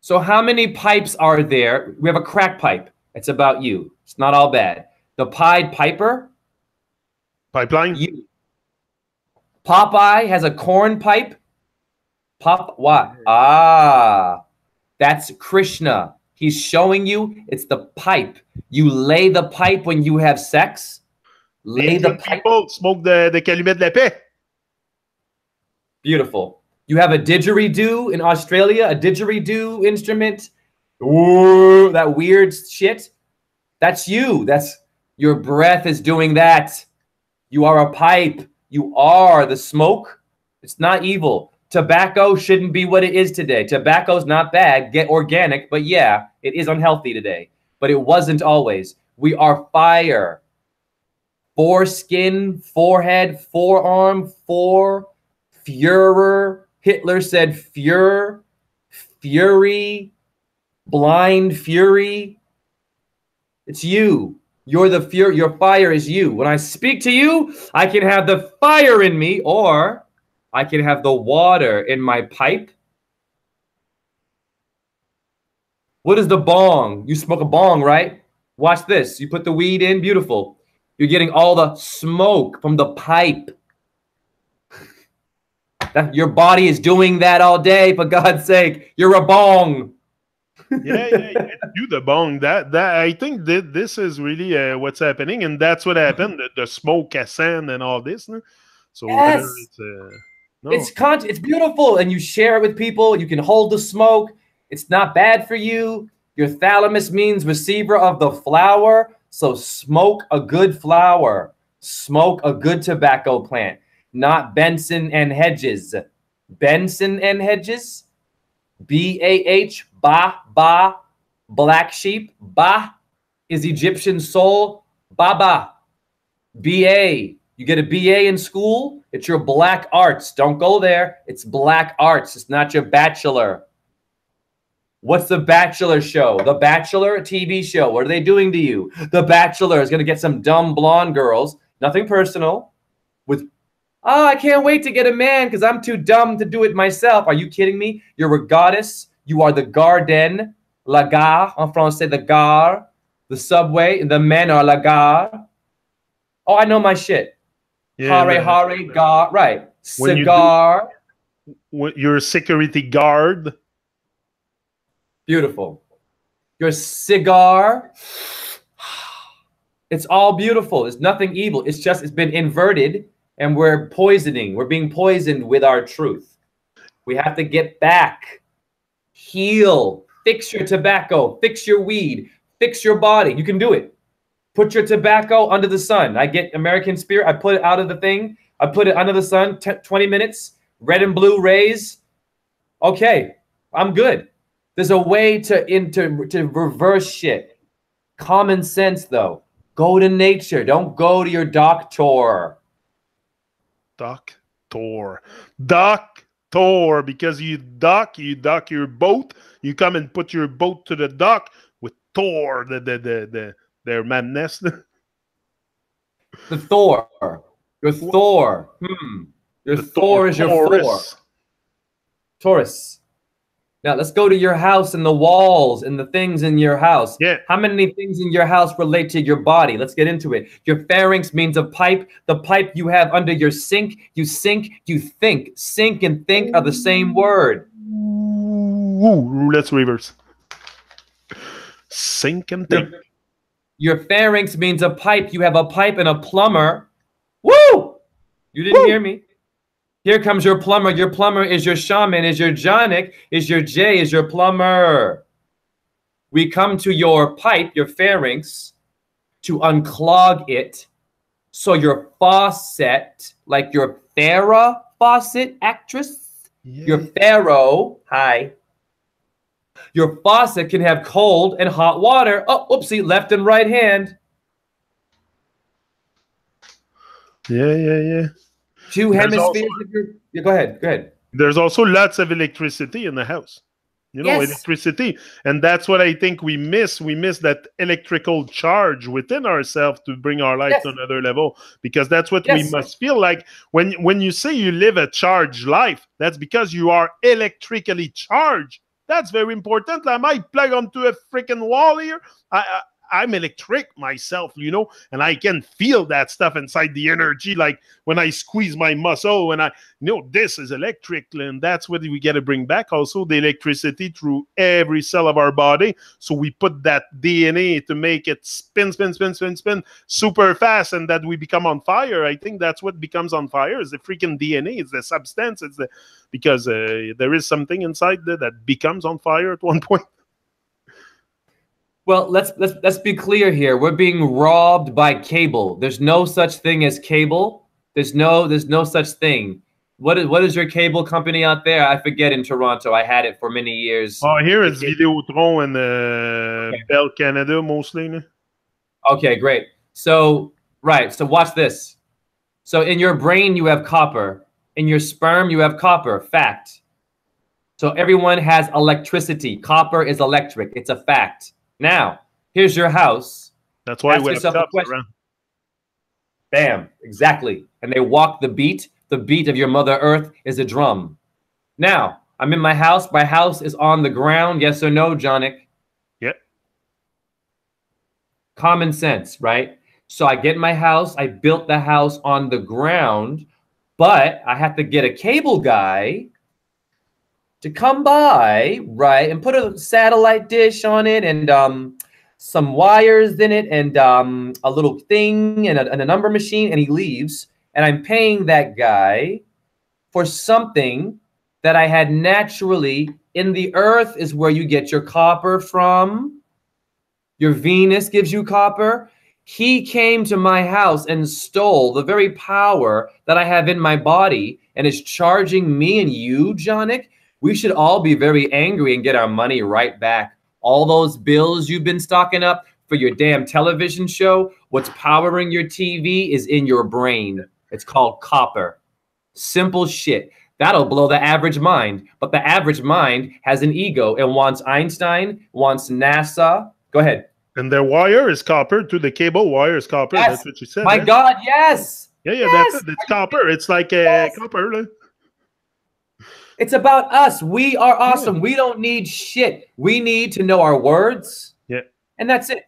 So how many pipes are there? We have a crack pipe. It's about you. It's not all bad. The Pied Piper. Pipeline. You. Popeye has a corn pipe. What? Ah, that's Krishna. He's showing you it's the pipe. You lay the pipe when you have sex. Lay the pipe. People smoke the calumet de la paix. Beautiful. You have a didgeridoo in Australia, a didgeridoo instrument. Ooh, that weird shit. That's you. That's your breath is doing that. You are a pipe. You are the smoke. It's not evil. Tobacco shouldn't be what it is today. Tobacco's not bad. Get organic, but yeah, it is unhealthy today. But it wasn't always. We are fire. Foreskin, forehead, forearm, Führer. Hitler said Führer, fury, blind fury. It's you. You're the fury. Your fire is you. When I speak to you, I can have the fire in me, or I can have the water in my pipe. What is the bong? You smoke a bong, right? Watch this. You put the weed in, beautiful. You're getting all the smoke from the pipe. Your body is doing that all day, for God's sake. You're a bong. Yeah, do the bong. That I think that this is really what's happening, and that's what happened. The smoke ascend and all this. No? So yes. It's beautiful, and you share it with people. You can hold the smoke. It's not bad for you. Your thalamus means receiver of the flower. So smoke a good flower. Smoke a good tobacco plant. Not Benson and Hedges. Benson and Hedges. B-A-H. Ba. Black sheep. Ba is Egyptian soul. Baba. B-A. You get a B.A. in school. It's your black arts. Don't go there. It's black arts. It's not your bachelor. What's the Bachelor show? The Bachelor TV show. What are they doing to you? The Bachelor is going to get some dumb blonde girls. Nothing personal. I can't wait to get a man because I'm too dumb to do it myself. Are you kidding me? You're a goddess. You are the garden. La gare. En français, the gare. The subway. The men are la gare. Oh, I know my shit. Yeah, hare, gar. Right. Cigar. Your security guard. Beautiful. Your cigar. It's all beautiful. It's nothing evil. It's just, it's been inverted. And we're being poisoned with our truth. We have to get back, heal, fix your tobacco, fix your weed, fix your body. You can do it. Put your tobacco under the sun. I get American Spirit. I put it out of the thing. I put it under the sun, 20 minutes, red and blue rays. Okay, I'm good. There's a way to reverse shit. Common sense, though. Go to nature. Don't go to your doctor. Doctor, because you dock your boat. You come and put your boat to the dock with Thor, their madness. The Thor. Your Thor. Your Thor is your Thor. Taurus. Now let's go to your house and the walls and the things in your house. Yeah. How many things in your house relate to your body? Let's get into it. Your pharynx means a pipe. The pipe you have under your sink. You sink, you think. Sink and think are the same word. Ooh, let's reverse. Sink and think. Your pharynx means a pipe. You have a pipe and a plumber. Woo! You didn't hear me. Here comes your plumber. Your plumber is your shaman, is your Jonic, is your J, is your plumber. We come to your pipe, your pharynx, to unclog it. So your faucet, like your Farrah Fawcett actress, your Pharaoh, hi. Your faucet can have cold and hot water. Oh, oopsie, left and right hand. Yeah. Two hemispheres of your... Yeah, go ahead. There's also lots of electricity in the house. You know, electricity. And that's what I think we miss. We miss that electrical charge within ourselves to bring our life to another level. Because that's what we must feel like. When you say you live a charged life, that's because you are electrically charged. That's very important. I might plug onto a freaking wall here. I'm electric myself, you know, and I can feel that stuff inside the energy, like when I squeeze my muscle, and this is electric, and that's what we got to bring back. Also, the electricity through every cell of our body. So we put that DNA to make it spin super fast, and that we become on fire. I think that's what becomes on fire is the freaking DNA. It's the substance. It's because there is something inside there that becomes on fire at one point. Well, let's be clear here. We're being robbed by cable. There's no such thing as cable. There's no such thing. What is your cable company out there? I forget in Toronto. I had it for many years. Oh, here it's Videotron and Bell Canada mostly. Okay, great. So watch this. So in your brain you have copper. In your sperm you have copper. Fact. So everyone has electricity. Copper is electric. It's a fact. Now, here's your house. That's why we have cups around. Bam, exactly. And they walk the beat. The beat of your Mother Earth is a drum. Now, I'm in my house. My house is on the ground. Yes or no, Jonic? Yep. Common sense, right? So I get in my house. I built the house on the ground, but I have to get a cable guy to come by, right, and put a satellite dish on it and some wires in it and a little thing and a number machine, and he leaves. And I'm paying that guy for something that I had naturally in the earth is where you get your copper from. Your Venus gives you copper. He came to my house and stole the very power that I have in my body and is charging me and you, Jonic. We should all be very angry and get our money right back. All those bills you've been stocking up for your damn television show, what's powering your TV is in your brain. It's called copper. Simple shit. That'll blow the average mind. But the average mind has an ego and wants Einstein, wants NASA. Go ahead. And their wire is copper, to the cable wire is copper. Yes. That's what you said. My God, yes. Yeah, yes. That's it. It's copper. It's like copper. It's about us. We are awesome. We don't need shit. We need to know our words. Yeah. And that's it.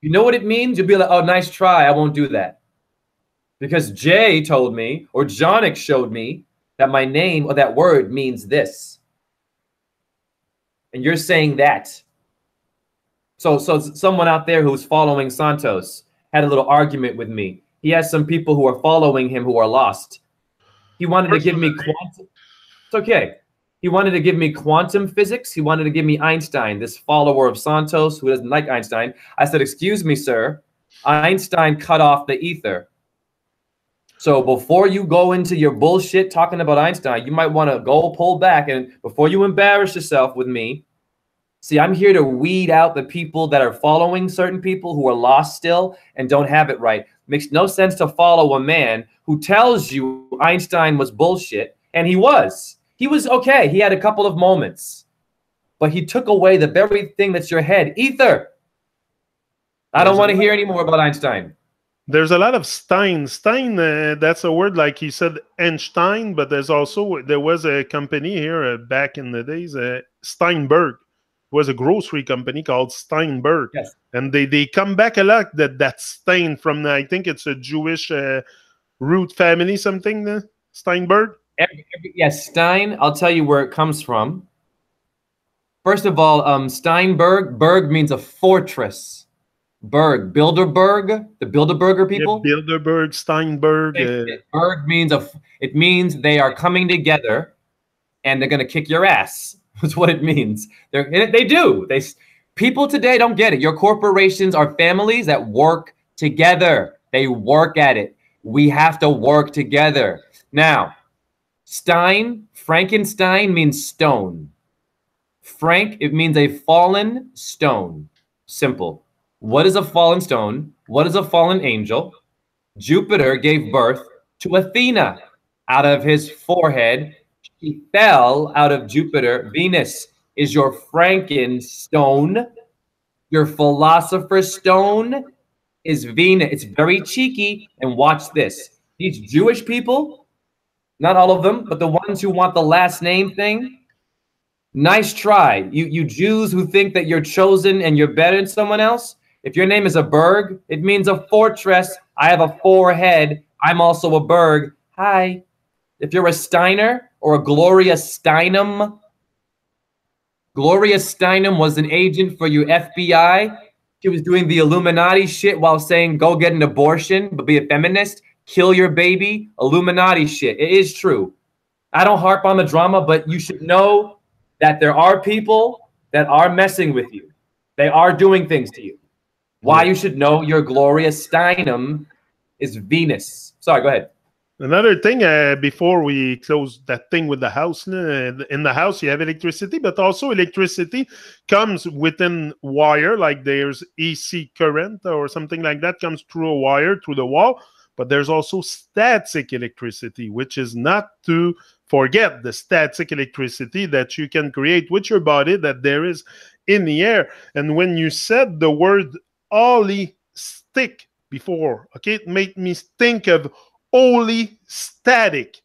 You know what it means? You'll be like, oh, nice try. I won't do that. Because Jay told me, or Jonic showed me, that my name or that word means this. And you're saying that. So someone out there who's following Santos had a little argument with me. He has some people who are following him who are lost. He wanted to give me quantum. It's okay. He wanted to give me quantum physics. He wanted to give me Einstein, this follower of Santos who doesn't like Einstein. I said, excuse me, sir. Einstein cut off the ether. So before you go into your bullshit talking about Einstein, you might want to go pull back. And before you embarrass yourself with me, see, I'm here to weed out the people that are following certain people who are lost still and don't have it right. Makes no sense to follow a man who tells you Einstein was bullshit, and he was. He was okay. He had a couple of moments. But he took away the very thing that's your head. Ether. I don't want to hear any more about Einstein. There's a lot of Stein. Stein, that's a word like he said, Einstein, but there was a company here back in the days, Steinberg. It was a grocery company called Steinberg. Yes. And they come back a lot, that Stein from, I think it's a Jewish root family, something, Steinberg. Yes, Stein, I'll tell you where it comes from. First of all, Steinberg, berg means a fortress. Berg, Bilderberg, the Bilderberger people. Yeah, Bilderberg, Steinberg. Berg means it means they are coming together, and they're gonna kick your ass. That's what it means. They do. People today don't get it. Your corporations are families that work together. They work at it. We have to work together. Now, Frankenstein means stone. Frank, it means a fallen stone. Simple. What is a fallen stone? What is a fallen angel? Jupiter gave birth to Athena. Out of his forehead, she fell out of Jupiter. Venus is your Frankenstone. Your philosopher's stone is Venus. It's very cheeky. And watch this. These Jewish people, not all of them, but the ones who want the last name thing, nice try. You Jews who think that you're chosen and you're better than someone else. If your name is a berg, it means a fortress. I have a forehead. I'm also a berg. Hi. If you're a Steiner or a Gloria Steinem, Gloria Steinem was an agent for your FBI. She was doing the Illuminati shit while saying, go get an abortion, but be a feminist, kill your baby, Illuminati shit. It is true. I don't harp on the drama, but you should know that there are people that are messing with you. They are doing things to you. Why you should know your Gloria Steinem is Venus. Sorry, go ahead. Another thing, before we close that thing with the house, in the house you have electricity, but also electricity comes within wire, like there's AC current or something like that comes through a wire, through the wall, but there's also static electricity, which is not to forget the static electricity that you can create with your body, that there is in the air. And when you said the word holistic before, okay, it made me think of holy static.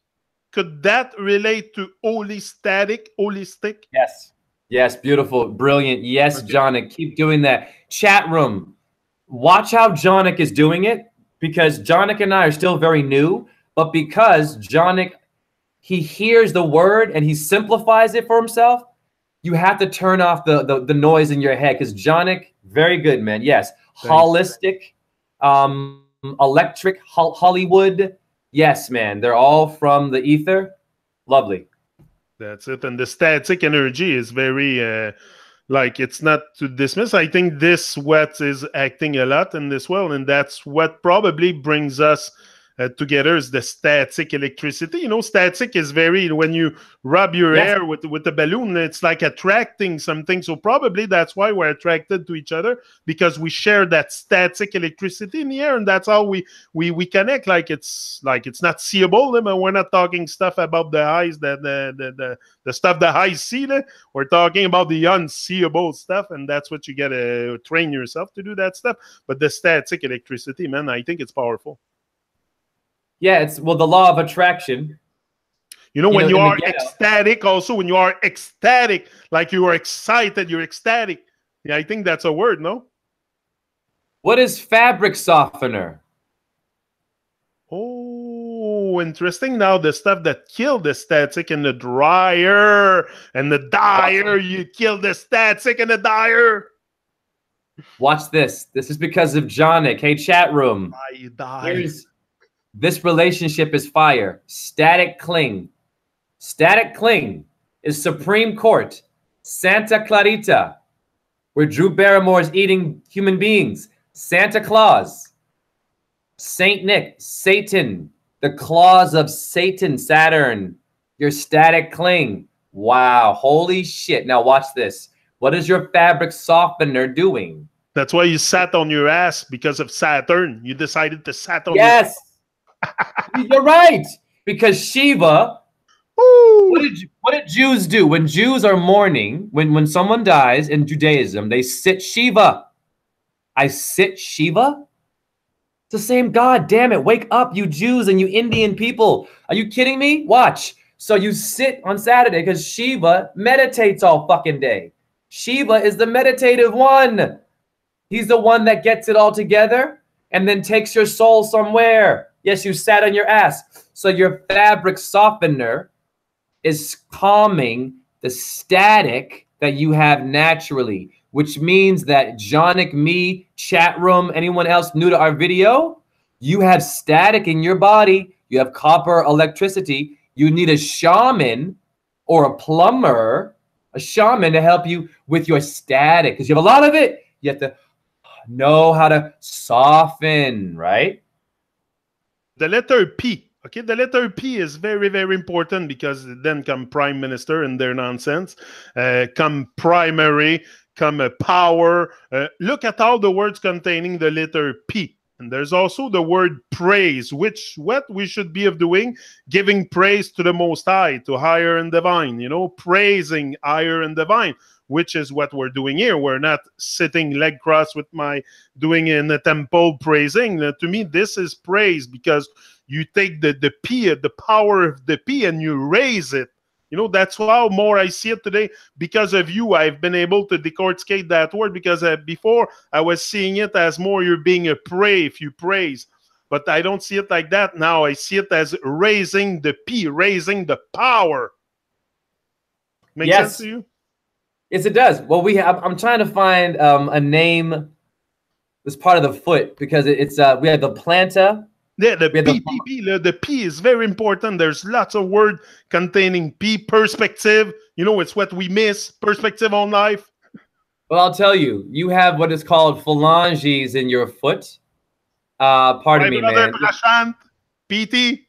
Could that relate to holy static, holistic? Yes. Yes, beautiful, brilliant. Yes, okay. Jonick, keep doing that. Chat room, watch how Jonick is doing it, because Jonick and I are still very new, but because Jonick, he hears the word and he simplifies it for himself, you have to turn off the noise in your head, because Jonick, very good, man. Yes, thanks. Holistic, electric, Hollywood. Yes, man. They're all from the ether. Lovely. That's it. And the static energy is very, like, it's not to dismiss. I think this what is acting a lot in this world, and that's what probably brings us together is the static electricity. You know, static is very, when you rub your hair with the balloon, it's like attracting something. So probably that's why we're attracted to each other, because we share that static electricity in the air, and that's how we connect. Like it's not seeable. We're not talking stuff about the eyes, the stuff the eyes see. We're talking about the unseeable stuff, and that's what you gotta train yourself to do, that stuff. But the static electricity, man, I think it's powerful. Yeah, it's, well, the law of attraction. You know, when you are ecstatic, also, when you are ecstatic, like you are excited, you're ecstatic. Yeah, I think that's a word, no? What is fabric softener? Oh, interesting. Now, the stuff that kill the static in the dryer and the dyer, you kill the static in the dyer. Watch this. This is because of Jonick. Hey, chat room. This relationship is fire. Static cling. Static cling is Supreme Court. Santa Clarita, where Drew Barrymore is eating human beings. Santa Claus. Saint Nick. Satan. The claws of Satan, Saturn. Your static cling. Wow. Holy shit. Now watch this. What is your fabric softener doing? That's why you sat on your ass, because of Saturn. You decided to sat on your ass. You're right, because Shiva. What did Jews do when Jews are mourning? When someone dies in Judaism, they sit Shiva. I sit Shiva. It's the same God. Damn it. Wake up, you Jews and you Indian people. Are you kidding me? Watch. So you sit on Saturday because Shiva meditates all fucking day. Shiva is the meditative one. He's the one that gets it all together and then takes your soul somewhere. Yes, you sat on your ass. So your fabric softener is calming the static that you have naturally, which means that Jonic, me, chat room, anyone else new to our video, you have static in your body. You have copper electricity. You need a shaman or a plumber, a shaman to help you with your static because you have a lot of it. You have to know how to soften, right? The letter P. Okay, the letter P is very, very important because then come prime minister and their nonsense, come primary, come power. Look at all the words containing the letter P. And there's also the word praise, which what we should be of doing, giving praise to the Most High, to higher and divine, you know, praising higher and divine, which is what we're doing here. We're not sitting leg crossed with my doing in the temple praising. To me, this is praise because you take the P, the power of the P, and you raise it. You know, that's how more I see it today. Because of you, I've been able to decorticate that word because before I was seeing it as more you're being a prey if you praise. But I don't see it like that now. I see it as raising the P, raising the power. Make sense to you? Yes, it does. Well, I'm trying to find a name that's part of the foot because it's we have the planta. Yeah, the P is very important. There's lots of words containing P. Perspective, you know, it's what we miss. Perspective on life. Well, I'll tell you, you have what is called phalanges in your foot. Pardon me, man. Prashant, PT.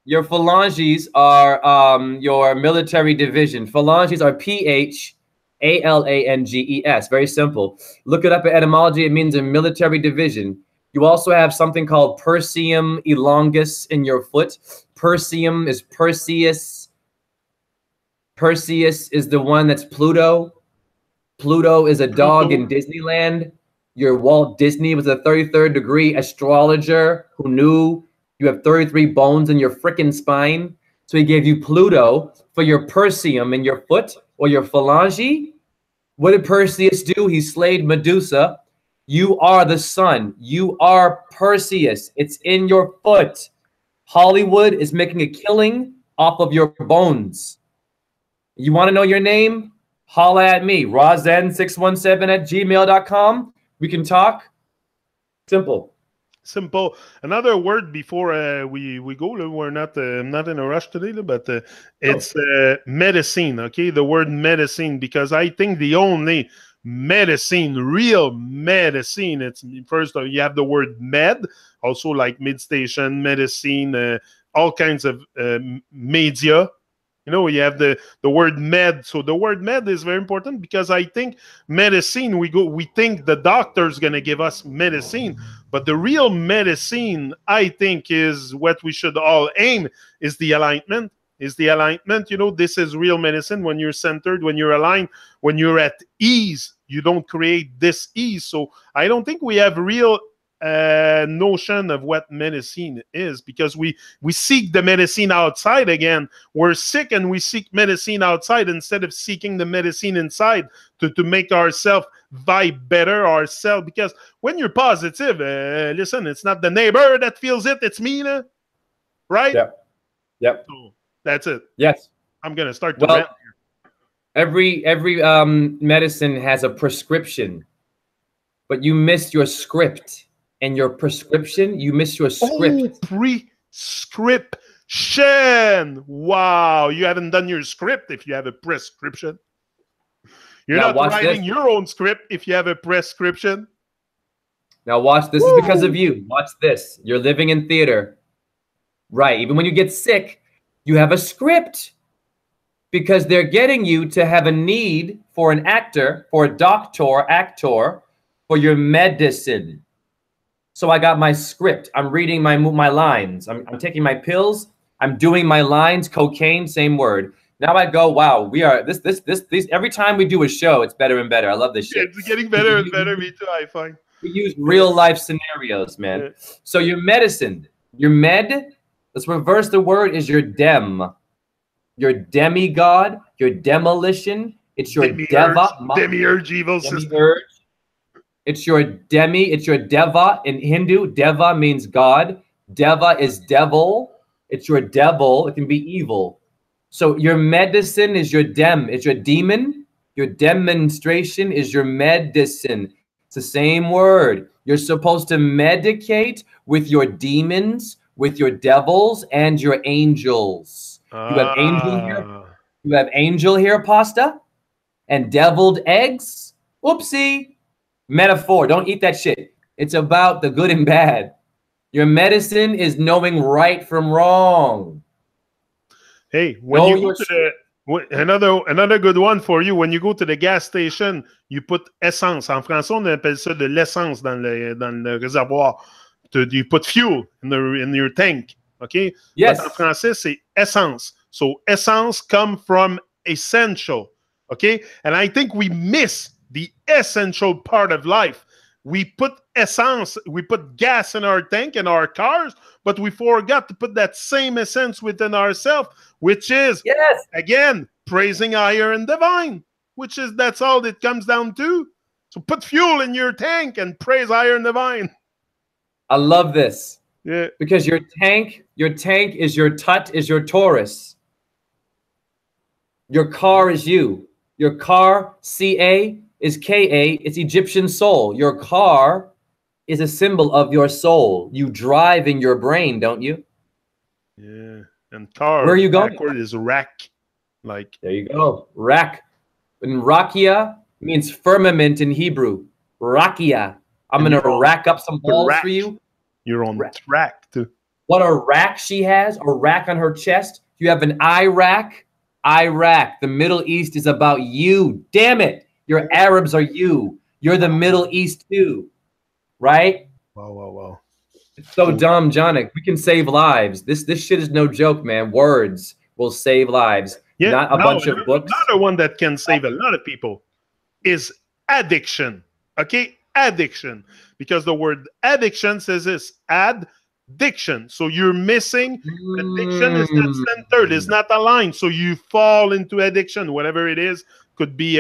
Your phalanges are your military division. Phalanges are PHALANGES. Very simple. Look it up at etymology. It means a military division. You also have something called Perseum elongus in your foot. Perseum is Perseus. Perseus is the one that's Pluto. Pluto is a dog in Disneyland. Your Walt Disney was a 33rd degree astrologer who knew you have 33 bones in your frickin' spine. So he gave you Pluto for your Perseum in your foot or your phalange. What did Perseus do? He slayed Medusa. You are the sun. You are Perseus. It's in your foot. Hollywood is making a killing off of your bones. You want to know your name? Holla at me. RozN617@gmail.com. We can talk. Simple. Simple. Another word before we go. We're not not in a rush today, but it's medicine. Okay, the word medicine, because I think the only medicine, real medicine, it's first you have the word med, also like mid-station, medicine, all kinds of media. You know, you have the word med. So the word med is very important because I think medicine, we think the doctor's going to give us medicine, but the real medicine, I think, is what we should all aim, is the alignment. Is the alignment. You know, this is real medicine. When you're centered, when you're aligned, when you're at ease, you don't create dis-ease. So I don't think we have real notion of what medicine is, because we seek the medicine outside again. We're sick and we seek medicine outside instead of seeking the medicine inside to make ourselves vibe better ourselves. Because when you're positive, listen, it's not the neighbor that feels it, it's me, right? Yep. So that's it. Yes. I'm gonna start to rant here. Every medicine has a prescription, but you missed your script. And your prescription, you missed your script. Oh, prescription. Wow, you haven't done your script if you have a prescription. You're not writing your own script if you have a prescription. Now watch, this is because of you. Watch this. You're living in theater. Right, even when you get sick, you have a script. Because they're getting you to have a need for an actor, for a actor, for your medicine. So I got my script. I'm reading my lines. I'm taking my pills. I'm doing my lines. Cocaine, same word. Now I go, wow, we are this. Every time we do a show, it's better and better. I love this shit. It's getting better and better. Me too. I find. We use real life scenarios, man. Yeah. So your medicine, your med, let's reverse the word, is your dem. Your demigod, your demolition. It's your deva. Demiurge evil system. Demiurge. It's your demi, it's your deva. In Hindu, deva means God. Deva is devil. It's your devil. It can be evil. So your medicine is your dem. It's your demon. Your demonstration is your medicine. It's the same word. You're supposed to medicate with your demons, with your devils, and your angels. You have angel here. You have angel here, pasta, and deviled eggs. Oopsie. Metaphor. Don't eat that shit. It's about the good and bad. Your medicine is knowing right from wrong. Hey, when you go to another good one for you, when you go to the gas station, you put essence. En français, on appelle ça de l'essence dans le réservoir. You put fuel in your tank. Okay? Yes. But en français, c'est essence. So essence come from essential. Okay? And I think we miss the essential part of life. We put essence, we put gas in our tank in our cars, but we forgot to put that same essence within ourselves, which is, again, praising higher and divine, that's all it comes down to. So put fuel in your tank and praise higher and divine. I love this. Yeah. Because your tank is your tut, is your Taurus. Your car is you. Your car, CA, is KA, it's Egyptian soul. Your car is a symbol of your soul. You drive in your brain, don't you? Yeah. And car, where are you going? Backward is rack. Like, there you go. Rack. And rakia means firmament in Hebrew. Rakia. I'm going to rack up some balls for you. You're on rack too. What a rack she has, a rack on her chest. You have an Iraq. The Middle East is about you. Damn it. Your Arabs are you. You're the Middle East too, right? Wow. It's so dumb, Jonik. We can save lives. This shit is no joke, man. Words will save lives. Yeah, not a bunch of books. Another one that can save a lot of people is addiction. Okay, addiction. Because the word addiction says this, addiction. So you're missing. Addiction is not centered. It's not aligned. So you fall into addiction, whatever it is. Could be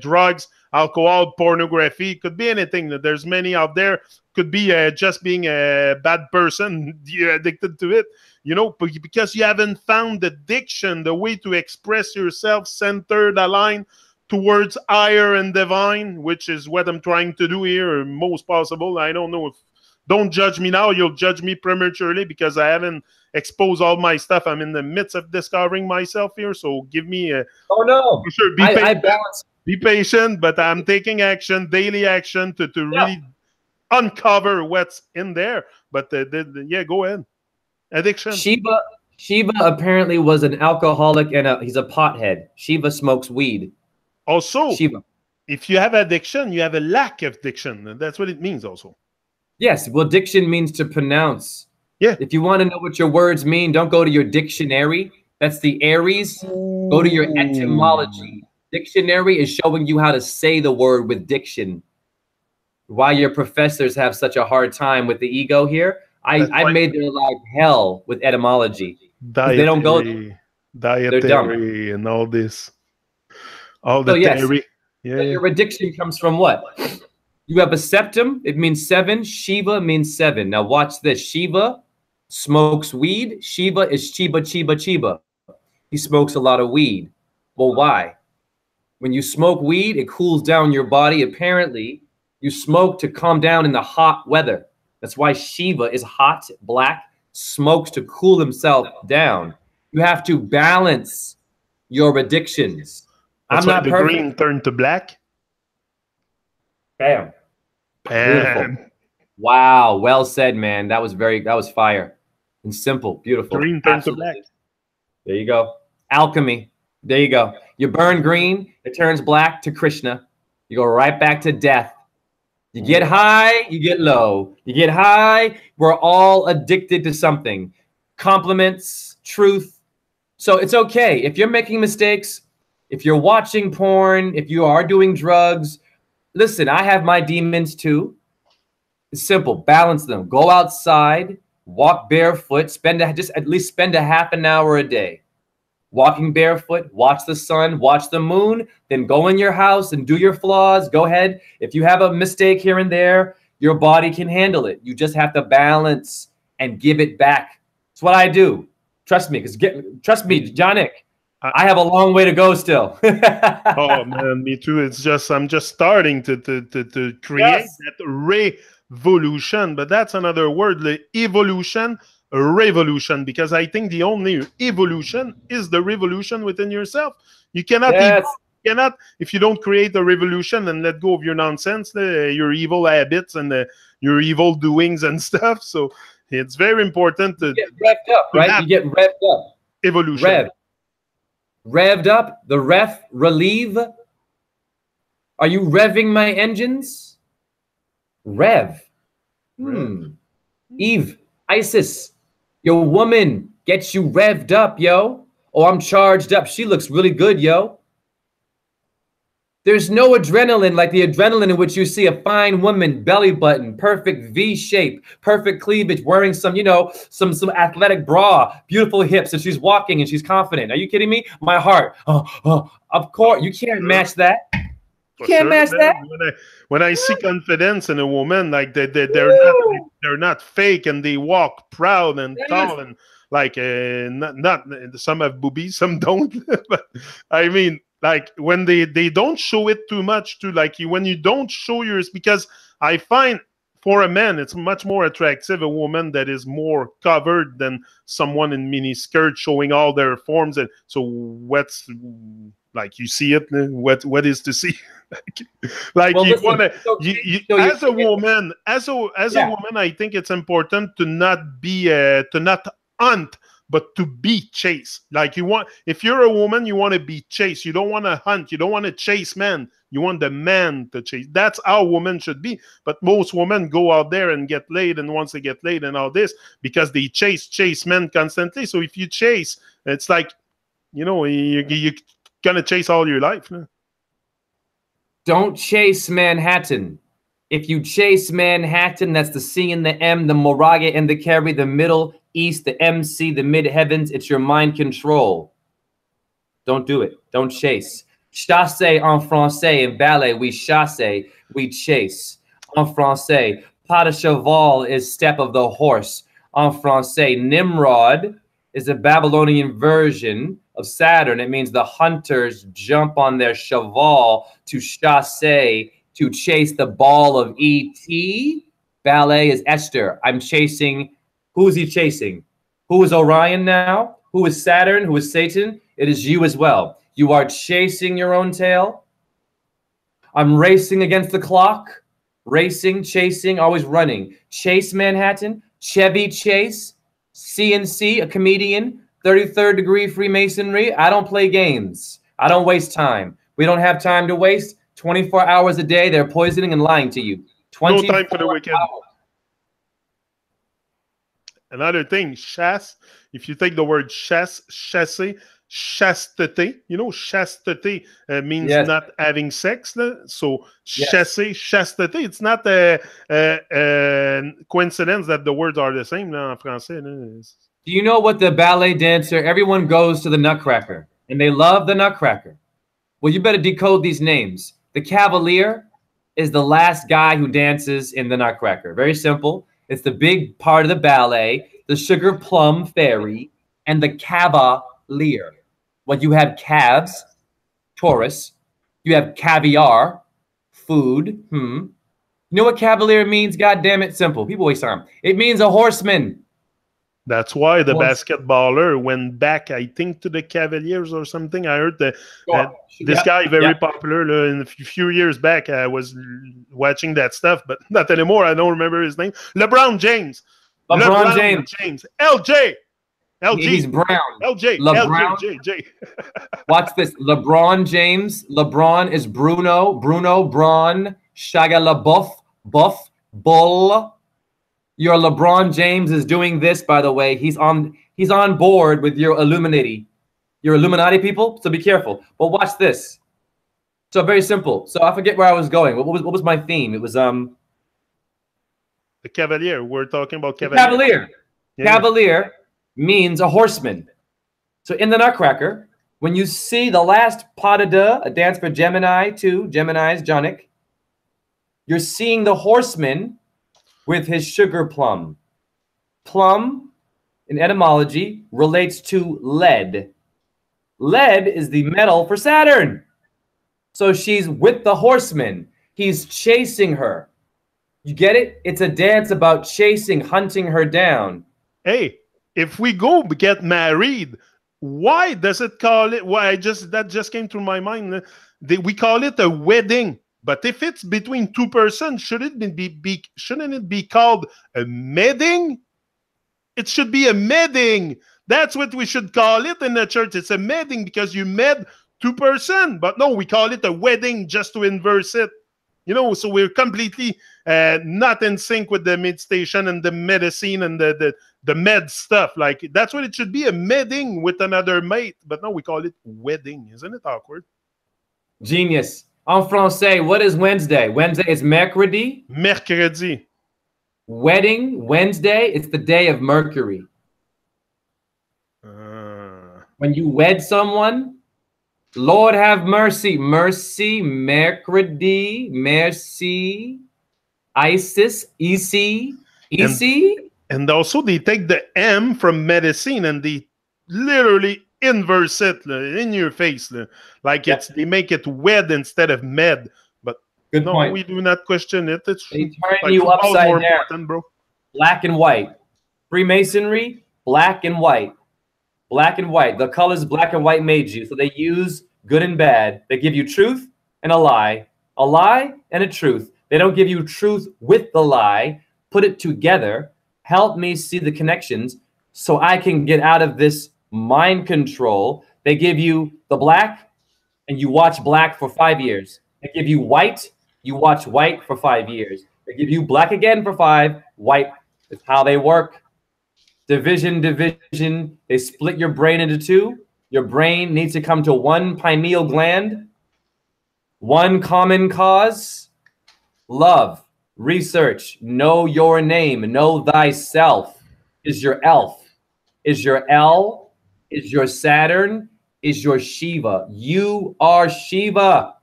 drugs, alcohol, pornography. Could be anything. There's many out there. Could be just being a bad person. You're addicted to it. You know, because you haven't found the diction, the way to express yourself, centered, aligned towards higher and divine, which is what I'm trying to do here, most possible. I don't know if. Don't judge me now. You'll judge me prematurely because I haven't exposed all my stuff. I'm in the midst of discovering myself here. So give me a... Oh, no. For sure, be patient, but I'm taking action, daily action to really uncover what's in there. But yeah, go ahead. Addiction. Shiva apparently was an alcoholic and he's a pothead. Shiva smokes weed. Also, Shiva. If you have addiction, you have a lack of diction. That's what it means also. Yes, well, diction means to pronounce. Yeah. If you want to know what your words mean, don't go to your dictionary. That's the Aries. Go to your etymology. Dictionary is showing you how to say the word with diction. Why your professors have such a hard time with the ego here, I made their life hell with etymology. They don't go there. Dietary and all this. All the theory. Yeah. So your addiction comes from what? You have a septum, it means 7. Shiva means 7. Now watch this. Shiva smokes weed. Shiva is Chiba. He smokes a lot of weed. Well, why? When you smoke weed, it cools down your body. Apparently, you smoke to calm down in the hot weather. That's why Shiva is hot, black, smokes to cool himself down. You have to balance your addictions. That's why the green turned to black. Bam. Beautiful. Wow, well said, man. That was fire and simple, beautiful. Green turns to black. There you go. Alchemy. There you go. You burn green, it turns black to Krishna. You go right back to death. You get high, you get low. You get high, we're all addicted to something. Compliments, truth. So it's okay. If you're making mistakes, if you're watching porn, if you are doing drugs, listen, I have my demons too. It's simple. Balance them. Go outside, walk barefoot, just at least spend a half an hour a day. Walking barefoot, watch the sun, watch the moon, then go in your house and do your flaws. Go ahead. If you have a mistake here and there, your body can handle it. You just have to balance and give it back. It's what I do. Trust me, trust me, Johnnick. I have a long way to go still. Oh man, me too. It's just I'm just starting to create that revolution, but that's another word, the evolution, revolution, because I think the only evolution is the revolution within yourself. You cannot if you don't create a revolution and let go of your nonsense, your evil habits and your evil doings and stuff. So it's very important to get revved up, right? You get revved up. Evolution. Revved up, the ref, relieve. Are you revving my engines? Rev. Eve, Isis, your woman gets you revved up, yo. Oh, I'm charged up. She looks really good, yo. There's no adrenaline like the adrenaline in which you see a fine woman, belly button, perfect V shape, perfect cleavage, wearing some, you know, some athletic bra, beautiful hips, and she's walking and she's confident. Are you kidding me? My heart. Of course, you can't match that. You can't match that. When I see confidence in a woman, like they're not fake and they walk proud and tall and like not some have boobies, some don't. But I mean, like when they don't show it too much too, like when you don't show yours, because I find for a man it's much more attractive a woman that is more covered than someone in mini skirt showing all their forms. And so what's like you see it, what is to see? Like well, you want to as a woman, I think it's important to not be to not hunt, but to be chased. Like if you're a woman, you want to be chased. You don't want to hunt. You don't want to chase men. You want the man to chase. That's how women should be. But most women go out there and get laid, and once they get laid and all this, because they chase men constantly. So if you chase, it's like, you know, you're gonna chase all your life. Huh? Don't chase Manhattan. If you chase Manhattan, that's the C and the M, the Moraga and the Carry, the Middle East, the MC, the mid-heavens. It's your mind control. Don't do it. Don't chase. Chasse en français. In ballet, we chasse, we chase. En français, pas de cheval is step of the horse. En français, Nimrod is a Babylonian version of Saturn. It means the hunters jump on their cheval to chasse, to chase the ball of E.T. Ballet is Esther. I'm chasing. Who is he chasing? Who is Orion now? Who is Saturn? Who is Satan? It is you as well. You are chasing your own tail. I'm racing against the clock. Racing, chasing, always running. Chase Manhattan. Chevy Chase. CNC, a comedian. 33rd degree Freemasonry. I don't play games. I don't waste time. We don't have time to waste. 24 hours a day, they're poisoning and lying to you. No time for the wicked. Another thing, chasse. If you take the word chasse, chasteté. You know, chasteté means not having sex. So chasse, chasteté. It's not a coincidence that the words are the same en français. Do you know what the ballet dancer? Everyone goes to the Nutcracker, and they love the Nutcracker. Well, you better decode these names. The Cavalier is the last guy who dances in the Nutcracker. Very simple. It's the big part of the ballet, the Sugar Plum Fairy, and the Cavalier. Well, you have calves, Taurus. You have caviar, food. You know what Cavalier means? God damn it, simple. People waste time. It means a horseman. That's why the basketballer went back, I think, to the Cavaliers or something. I heard that this guy very popular in a few years back. I was watching that stuff, but not anymore. I don't remember his name. LeBron James. LeBron James. LJ. He's brown. LJ. LJ. Watch this. LeBron James. LeBron is Bruno. Bruno, Braun. Shia LaBeouf. Buff. Bull. Your LeBron James is doing this, by the way. He's on board with your Illuminati people. So be careful. But watch this. So very simple. So I forget where I was going. What was my theme? It was The cavalier. We're talking about The cavalier. cavalier. Yeah. Cavalier means a horseman. So in the Nutcracker, when you see the last pas de deux, a dance for Gemini too, Gemini's Jonik, you're seeing the horseman with his sugar plum. Plum, in etymology, relates to lead. Lead is the metal for Saturn. So she's with the horseman. He's chasing her. You get it? It's a dance about chasing, hunting her down. Hey, if we go get married, why does it call it? Why that just came through my mind. We call it a wedding, but if it's between two persons, shouldn't it be called a medding? It should be a medding. That's what we should call it in the church. It's a medding because you med two persons. But no, we call it a wedding just to inverse it. You know, so we're completely not in sync with the meditation and the medicine and the med stuff. Like, that's what it should be, a medding with another mate. But no, we call it wedding. Isn't it awkward? Genius. En français, what is Wednesday? Wednesday is mercredi. Mercredi. Wedding, Wednesday, it's the day of Mercury. When you wed someone, Lord have mercy, mercy, mercredi, mercy, Isis, EC. And also they take the M from medicine and they literally inverse it in your face. Like they make it wed instead of med. But good point. We do not question it. It's they turn you upside down. Bro. Black and white. Freemasonry, black and white. Black and white. The colors black and white made you. So they use good and bad. They give you truth and a lie and a truth. They don't give you truth with the lie. Put it together. Help me see the connections so I can get out of this mind control. They give you the black and you watch black for 5 years. They give you white, you watch white for 5 years. They give you black again for 5, white. It's how they work. Division. They split your brain into 2. Your brain needs to come to one pineal gland. One common cause. Love. Research. Know your name. Know thyself. Is your elf. Is your L. Is your Saturn. Is your Shiva. You are Shiva.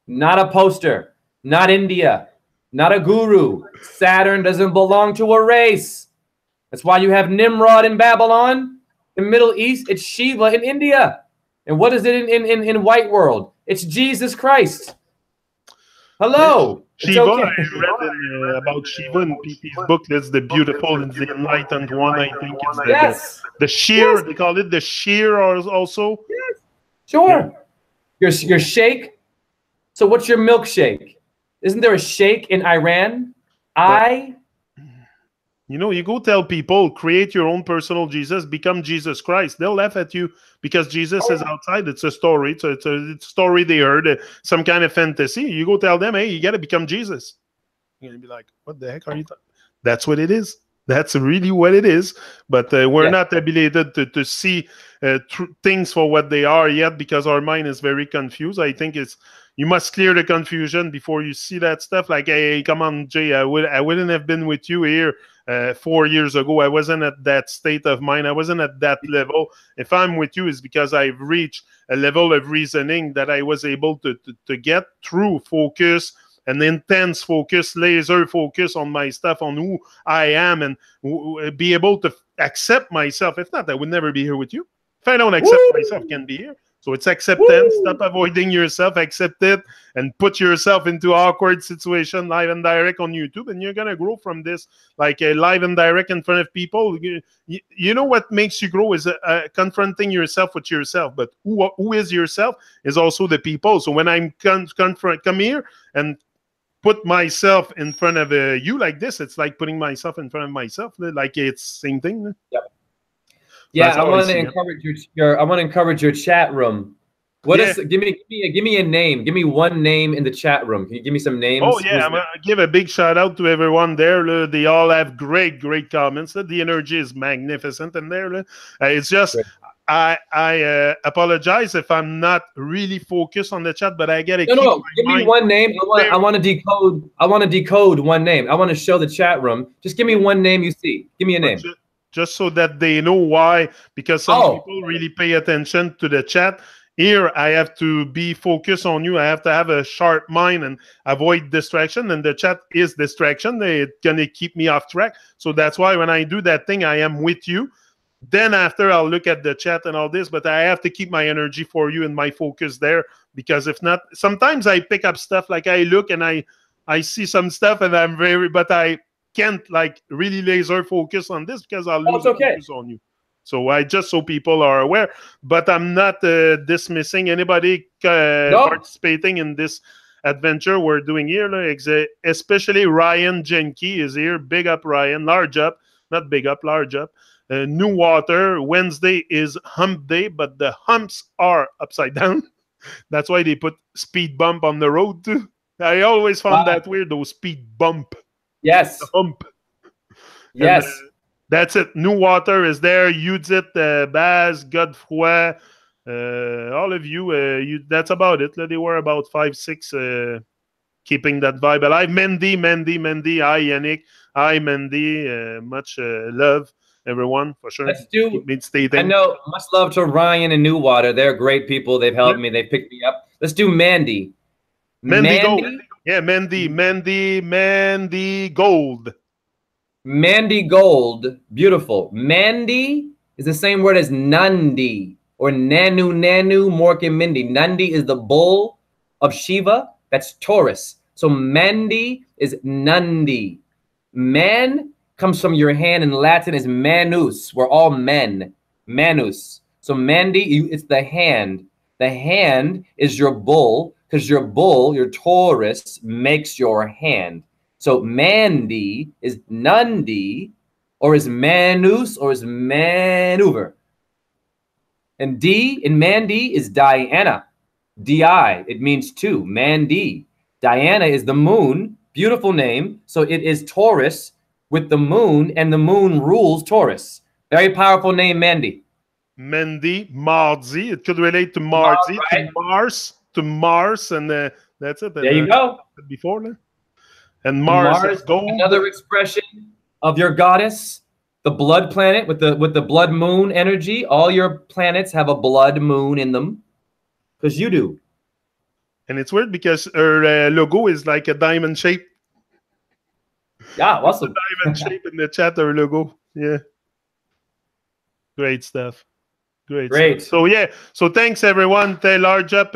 Not a poster. Not India. Not a guru. Saturn doesn't belong to a race. That's why you have Nimrod in Babylon. In the Middle East, it's Shiva in India. And what is it in white world? It's Jesus Christ. Hello. Shiva, okay. I read about Shiva in PP's book. That's the beautiful and the enlightened one. I think it's the sheer. Yes. They call it the sheer also. Yes. Sure. Yeah. Your shake. So what's your milkshake? Isn't there a shake in Iran? You know, you go tell people, create your own personal Jesus, become Jesus Christ. They'll laugh at you because Jesus is outside. It's a story. It's a story they heard, some kind of fantasy. You go tell them, hey, you got to become Jesus. You're going to be like, what the heck are you talking? That's what it is. That's really what it is. But we're not abilited to see things for what they are yet because our mind is very confused. I think you must clear the confusion before you see that stuff. Like, hey, come on, Jay, I wouldn't have been with you here 4 years ago. I wasn't at that state of mind. I wasn't at that level. If I'm with you, it's because I've reached a level of reasoning that I was able to get through focus, an intense focus, laser focus on my stuff, on who I am, and be able to accept myself. If not, I would never be here with you. If I don't accept myself, I can't be here. So it's acceptance. Stop avoiding yourself. Accept it and put yourself into awkward situation live and direct on YouTube, and you're gonna grow from this. Like live and direct in front of people. You know what makes you grow is confronting yourself with yourself. But who is yourself is also the people. So when I'm come here and put myself in front of you like this, it's like putting myself in front of myself. Like it's same thing. Yep. Yeah, I want to encourage I want to encourage your chat room. What is? Give me a name. Give me one name in the chat room. Can you give me some names? Oh yeah, I'm gonna give a big shout out to everyone there. They all have great comments. The energy is magnificent in there. It's just I apologize if I'm not really focused on the chat, but I gotta keep No. my Give me mind one name. very- I want to decode. I want to decode one name. I want to show the chat room. Just give me one name you see. Give me a name. just so that they know why, because some people really pay attention to the chat. Here, I have to be focused on you. I have to have a sharp mind and avoid distraction. And the chat is distraction. It's going to keep me off track. So that's why when I do that thing, I am with you. Then after, I'll look at the chat and all this. But I have to keep my energy for you and my focus there. Because if not, sometimes I pick up stuff. Like I look and I see some stuff and I'm but I can't like really laser focus on this because I'll lose focus on you. So I just so people are aware, but I'm not dismissing anybody participating in this adventure we're doing here. Especially Ryan Jenke is here. Big up, Ryan. Large up. Not big up, large up. New Water. Wednesday is hump day, but the humps are upside down. That's why they put speed bump on the road too. I always found that weird, those speed bump. Yes. The hump. Yes. And, that's it. New Water is there. Judith, Baz, Godefroy, all of you. That's about it. They were about 5, 6, keeping that vibe alive. Mendy. Hi, Yannick. Hi, Mendy. Much love, everyone, for sure. Let's do. Stating. I know. Much love to Ryan and New Water. They're great people. They've helped me. They picked me up. Let's do Mandy. Mandy Gold. Yeah, Mandy Gold. Mandy Gold, beautiful. Mandy is the same word as Nandi or Nanu, Mork and Mindy. Nandi is the bull of Shiva. That's Taurus. So Mandy is Nandi. Man comes from your hand in Latin is manus. We're all men. Manus. So Mandy, it's the hand. The hand is your bull because your bull, your Taurus, makes your hand. So Mandy is Nandi, or is Manus, or is Maneuver. And D in Mandy is Diana. D-I, it means two, Mandy. Diana is the moon, beautiful name. So it is Taurus with the moon, and the moon rules Taurus. Very powerful name, Mandy. Mandy, Mardi. It could relate to Mardi, right? to Mars, and that's it. There you go. Before that. And Mars is gold. Another expression of your goddess, the blood planet with the blood moon energy. All your planets have a blood moon in them, because you do. And it's weird because her logo is like a diamond shape. Yeah, awesome. Diamond shape in the chat. Her logo, yeah. Great stuff. Great. So yeah, so thanks everyone. Large up,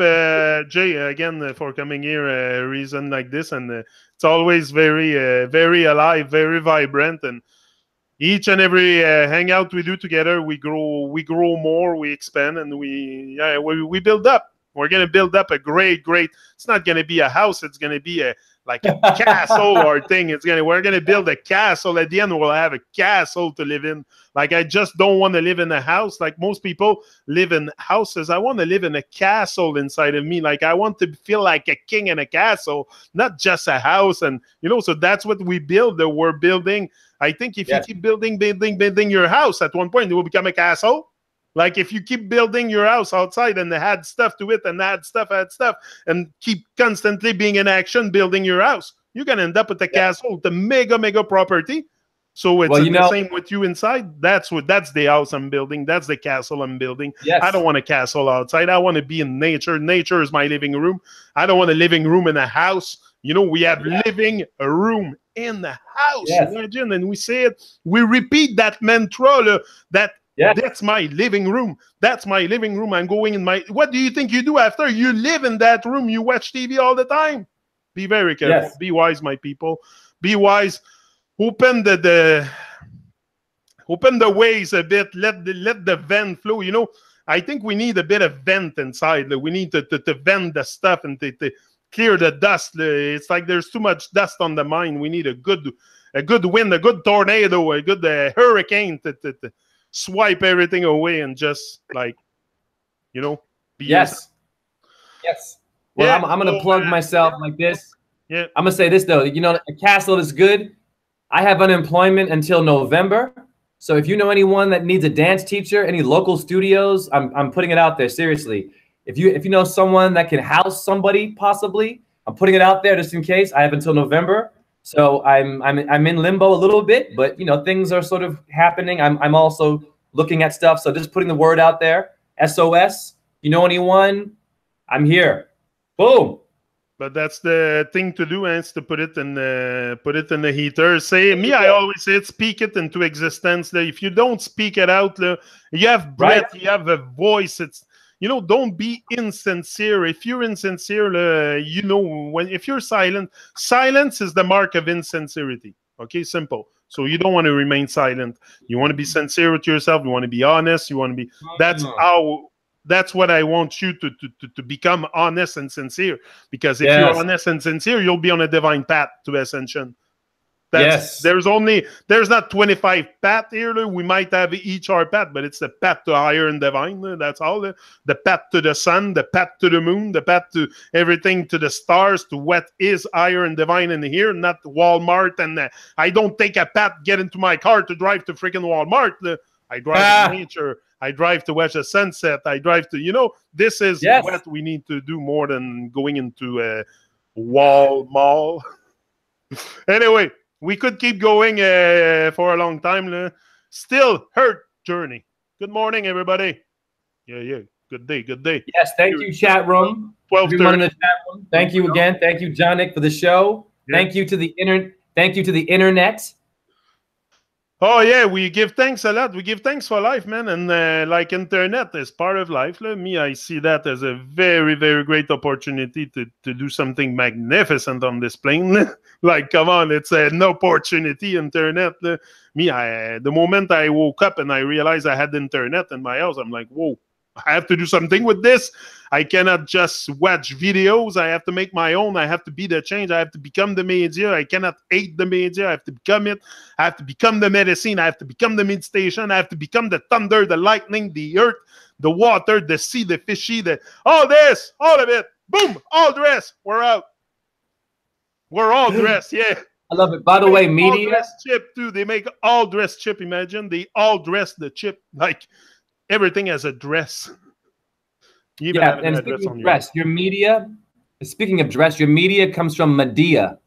Jay, again for coming here. A reason like this, and it's always very alive, very vibrant, and each and every hangout we do together, we grow more, we expand, and we build up. We're gonna build up a great. It's not gonna be a house. It's gonna be like a castle or thing. We're gonna build a castle. At the end, we'll have a castle to live in. Like, I just don't want to live in a house. Like most people live in houses. I want to live in a castle inside of me. Like, I want to feel like a king in a castle, not just a house. And so that's what we build. That we're building. I think if you keep building your house, at one point it will become a castle. Like, if you keep building your house outside and add stuff to it and add stuff, and keep constantly being in action building your house, you're going to end up with a castle, the mega property. So it's the same with you inside. That's the house I'm building. That's the castle I'm building. Yes. I don't want a castle outside. I want to be in nature. Nature is my living room. I don't want a living room in a house. We have living room in the house. Yes. Imagine, and we say it. We repeat that mantra. That's my living room. That's my living room. I'm going in my... What do you think you do after? You live in that room. You watch TV all the time. Be very careful. Yes. Be wise, my people. Be wise. Open the ways a bit. Let the vent flow. I think we need a bit of vent inside. We need to vent the stuff and to clear the dust. It's like there's too much dust on the mind. We need a good wind, a good tornado, a good hurricane to swipe everything away and just be yes. Well, I'm gonna plug myself like this. Yeah, I'm gonna say this though. A castle is good. I have unemployment until November, So if you know anyone that needs a dance teacher, any local studios, I'm putting it out there seriously. If you know someone that can house somebody, possibly, I'm putting it out there just in case. I have until November, so I'm in limbo a little bit, but you know things are sort of happening. I'm also looking at stuff, so just putting the word out there. SOS. You know anyone? I'm here. Boom. But that's the thing to do, is to put it in the heater. Say me, I always say, speak it into existence. If you don't speak it out, you have breath, you have a voice. It's don't be insincere. If you're insincere, if you're silent, silence is the mark of insincerity. Okay, simple. So you don't want to remain silent. You want to be sincere with yourself. You want to be honest. You want to be. That's what I want you to become, honest and sincere. Because if you're honest and sincere, you'll be on a divine path to ascension. There's not 25 path here. We might have each our path, but it's the path to higher and divine. That's all. The path to the sun, the path to the moon, the path to everything, to the stars, to what is higher and divine in here, not Walmart. And I don't take a path, get into my car to drive to freaking Walmart. I drive to nature. I drive to watch a sunset. I drive to, this is what we need to do more than going into a mall. Anyway, we could keep going for a long time. Still hurt journey. Good morning, everybody. Yeah. Good day. Yes, thank you, chat room. 12:30. Thank you again. Thank you, John Nick, for the show. Yeah. Thank you to the internet. Oh, yeah, we give thanks a lot. We give thanks for life, man. And like internet is part of life. Me, I see that as a very, very great opportunity to do something magnificent on this plane. Like, come on, it's an opportunity, internet. Me, the moment I woke up and I realized I had internet in my house, I'm like, whoa, I have to do something with this. I cannot just watch videos. I have to make my own. I have to be the change. I have to become the media. I cannot hate the media. I have to become it. I have to become the medicine. I have to become the meditation. I have to become the thunder, the lightning, the earth, the water, the sea, the fishy, all this, all of it. Boom, all dressed. We're out. We're all dressed, yeah. I love it. By the way, media. All dressed chip, too. They make all dressed chip, imagine. They all dress the chip like everything has a dress. And speaking of dress, your media. Speaking of dress, your media comes from Medea.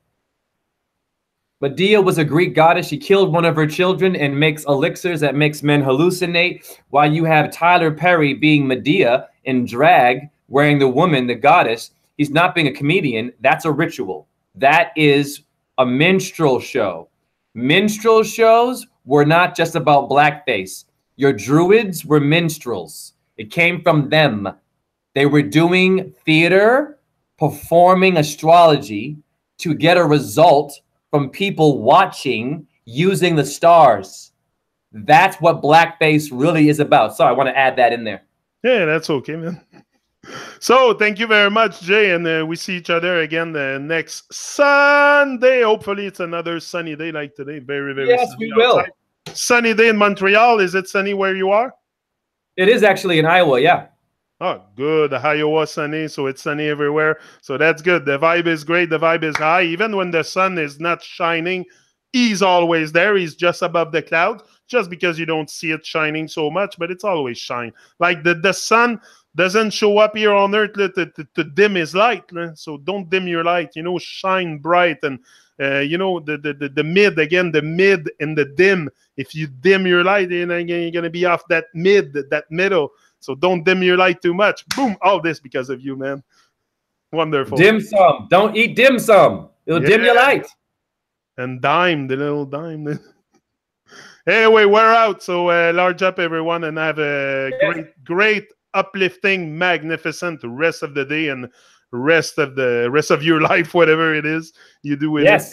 Medea was a Greek goddess. She killed one of her children and makes elixirs that makes men hallucinate. While you have Tyler Perry being Medea in drag, wearing the woman, the goddess. He's not being a comedian. That's a ritual. That is a minstrel show. Minstrel shows were not just about blackface. Your druids were minstrels. It came from them. They were doing theater, performing astrology to get a result from people watching using the stars. That's what blackface really is about. So I want to add that in there. Yeah, that's okay, man. So thank you very much, Jay, and we see each other again the next Sunday. Hopefully it's another sunny day like today. Very, very yes, sunny we will. Outside. Sunny day in Montreal. Is it sunny where you are? It is actually in Iowa, yeah. Oh, good. Iowa sunny, so it's sunny everywhere. So that's good. The vibe is great. The vibe is high. Even when the sun is not shining, he's always there. He's just above the cloud, just because you don't see it shining so much, but it's always shine. Like the sun doesn't show up here on Earth to dim his light. So don't dim your light. Shine bright. And, the mid, again, the mid and the dim. If you dim your light, you're going to be off that middle. So don't dim your light too much. Boom, all this because of you, man. Wonderful. Dim sum. Don't eat dim sum. It'll dim your light. And dime, the little dime. Anyway, we're out. So large up, everyone, and have a great, uplifting, magnificent rest of the day and rest of your life, whatever it is you do with it.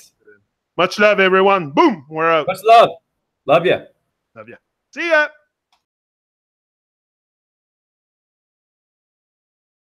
Much love, everyone. Boom, we're out. Much love. Love you. Love you. See ya.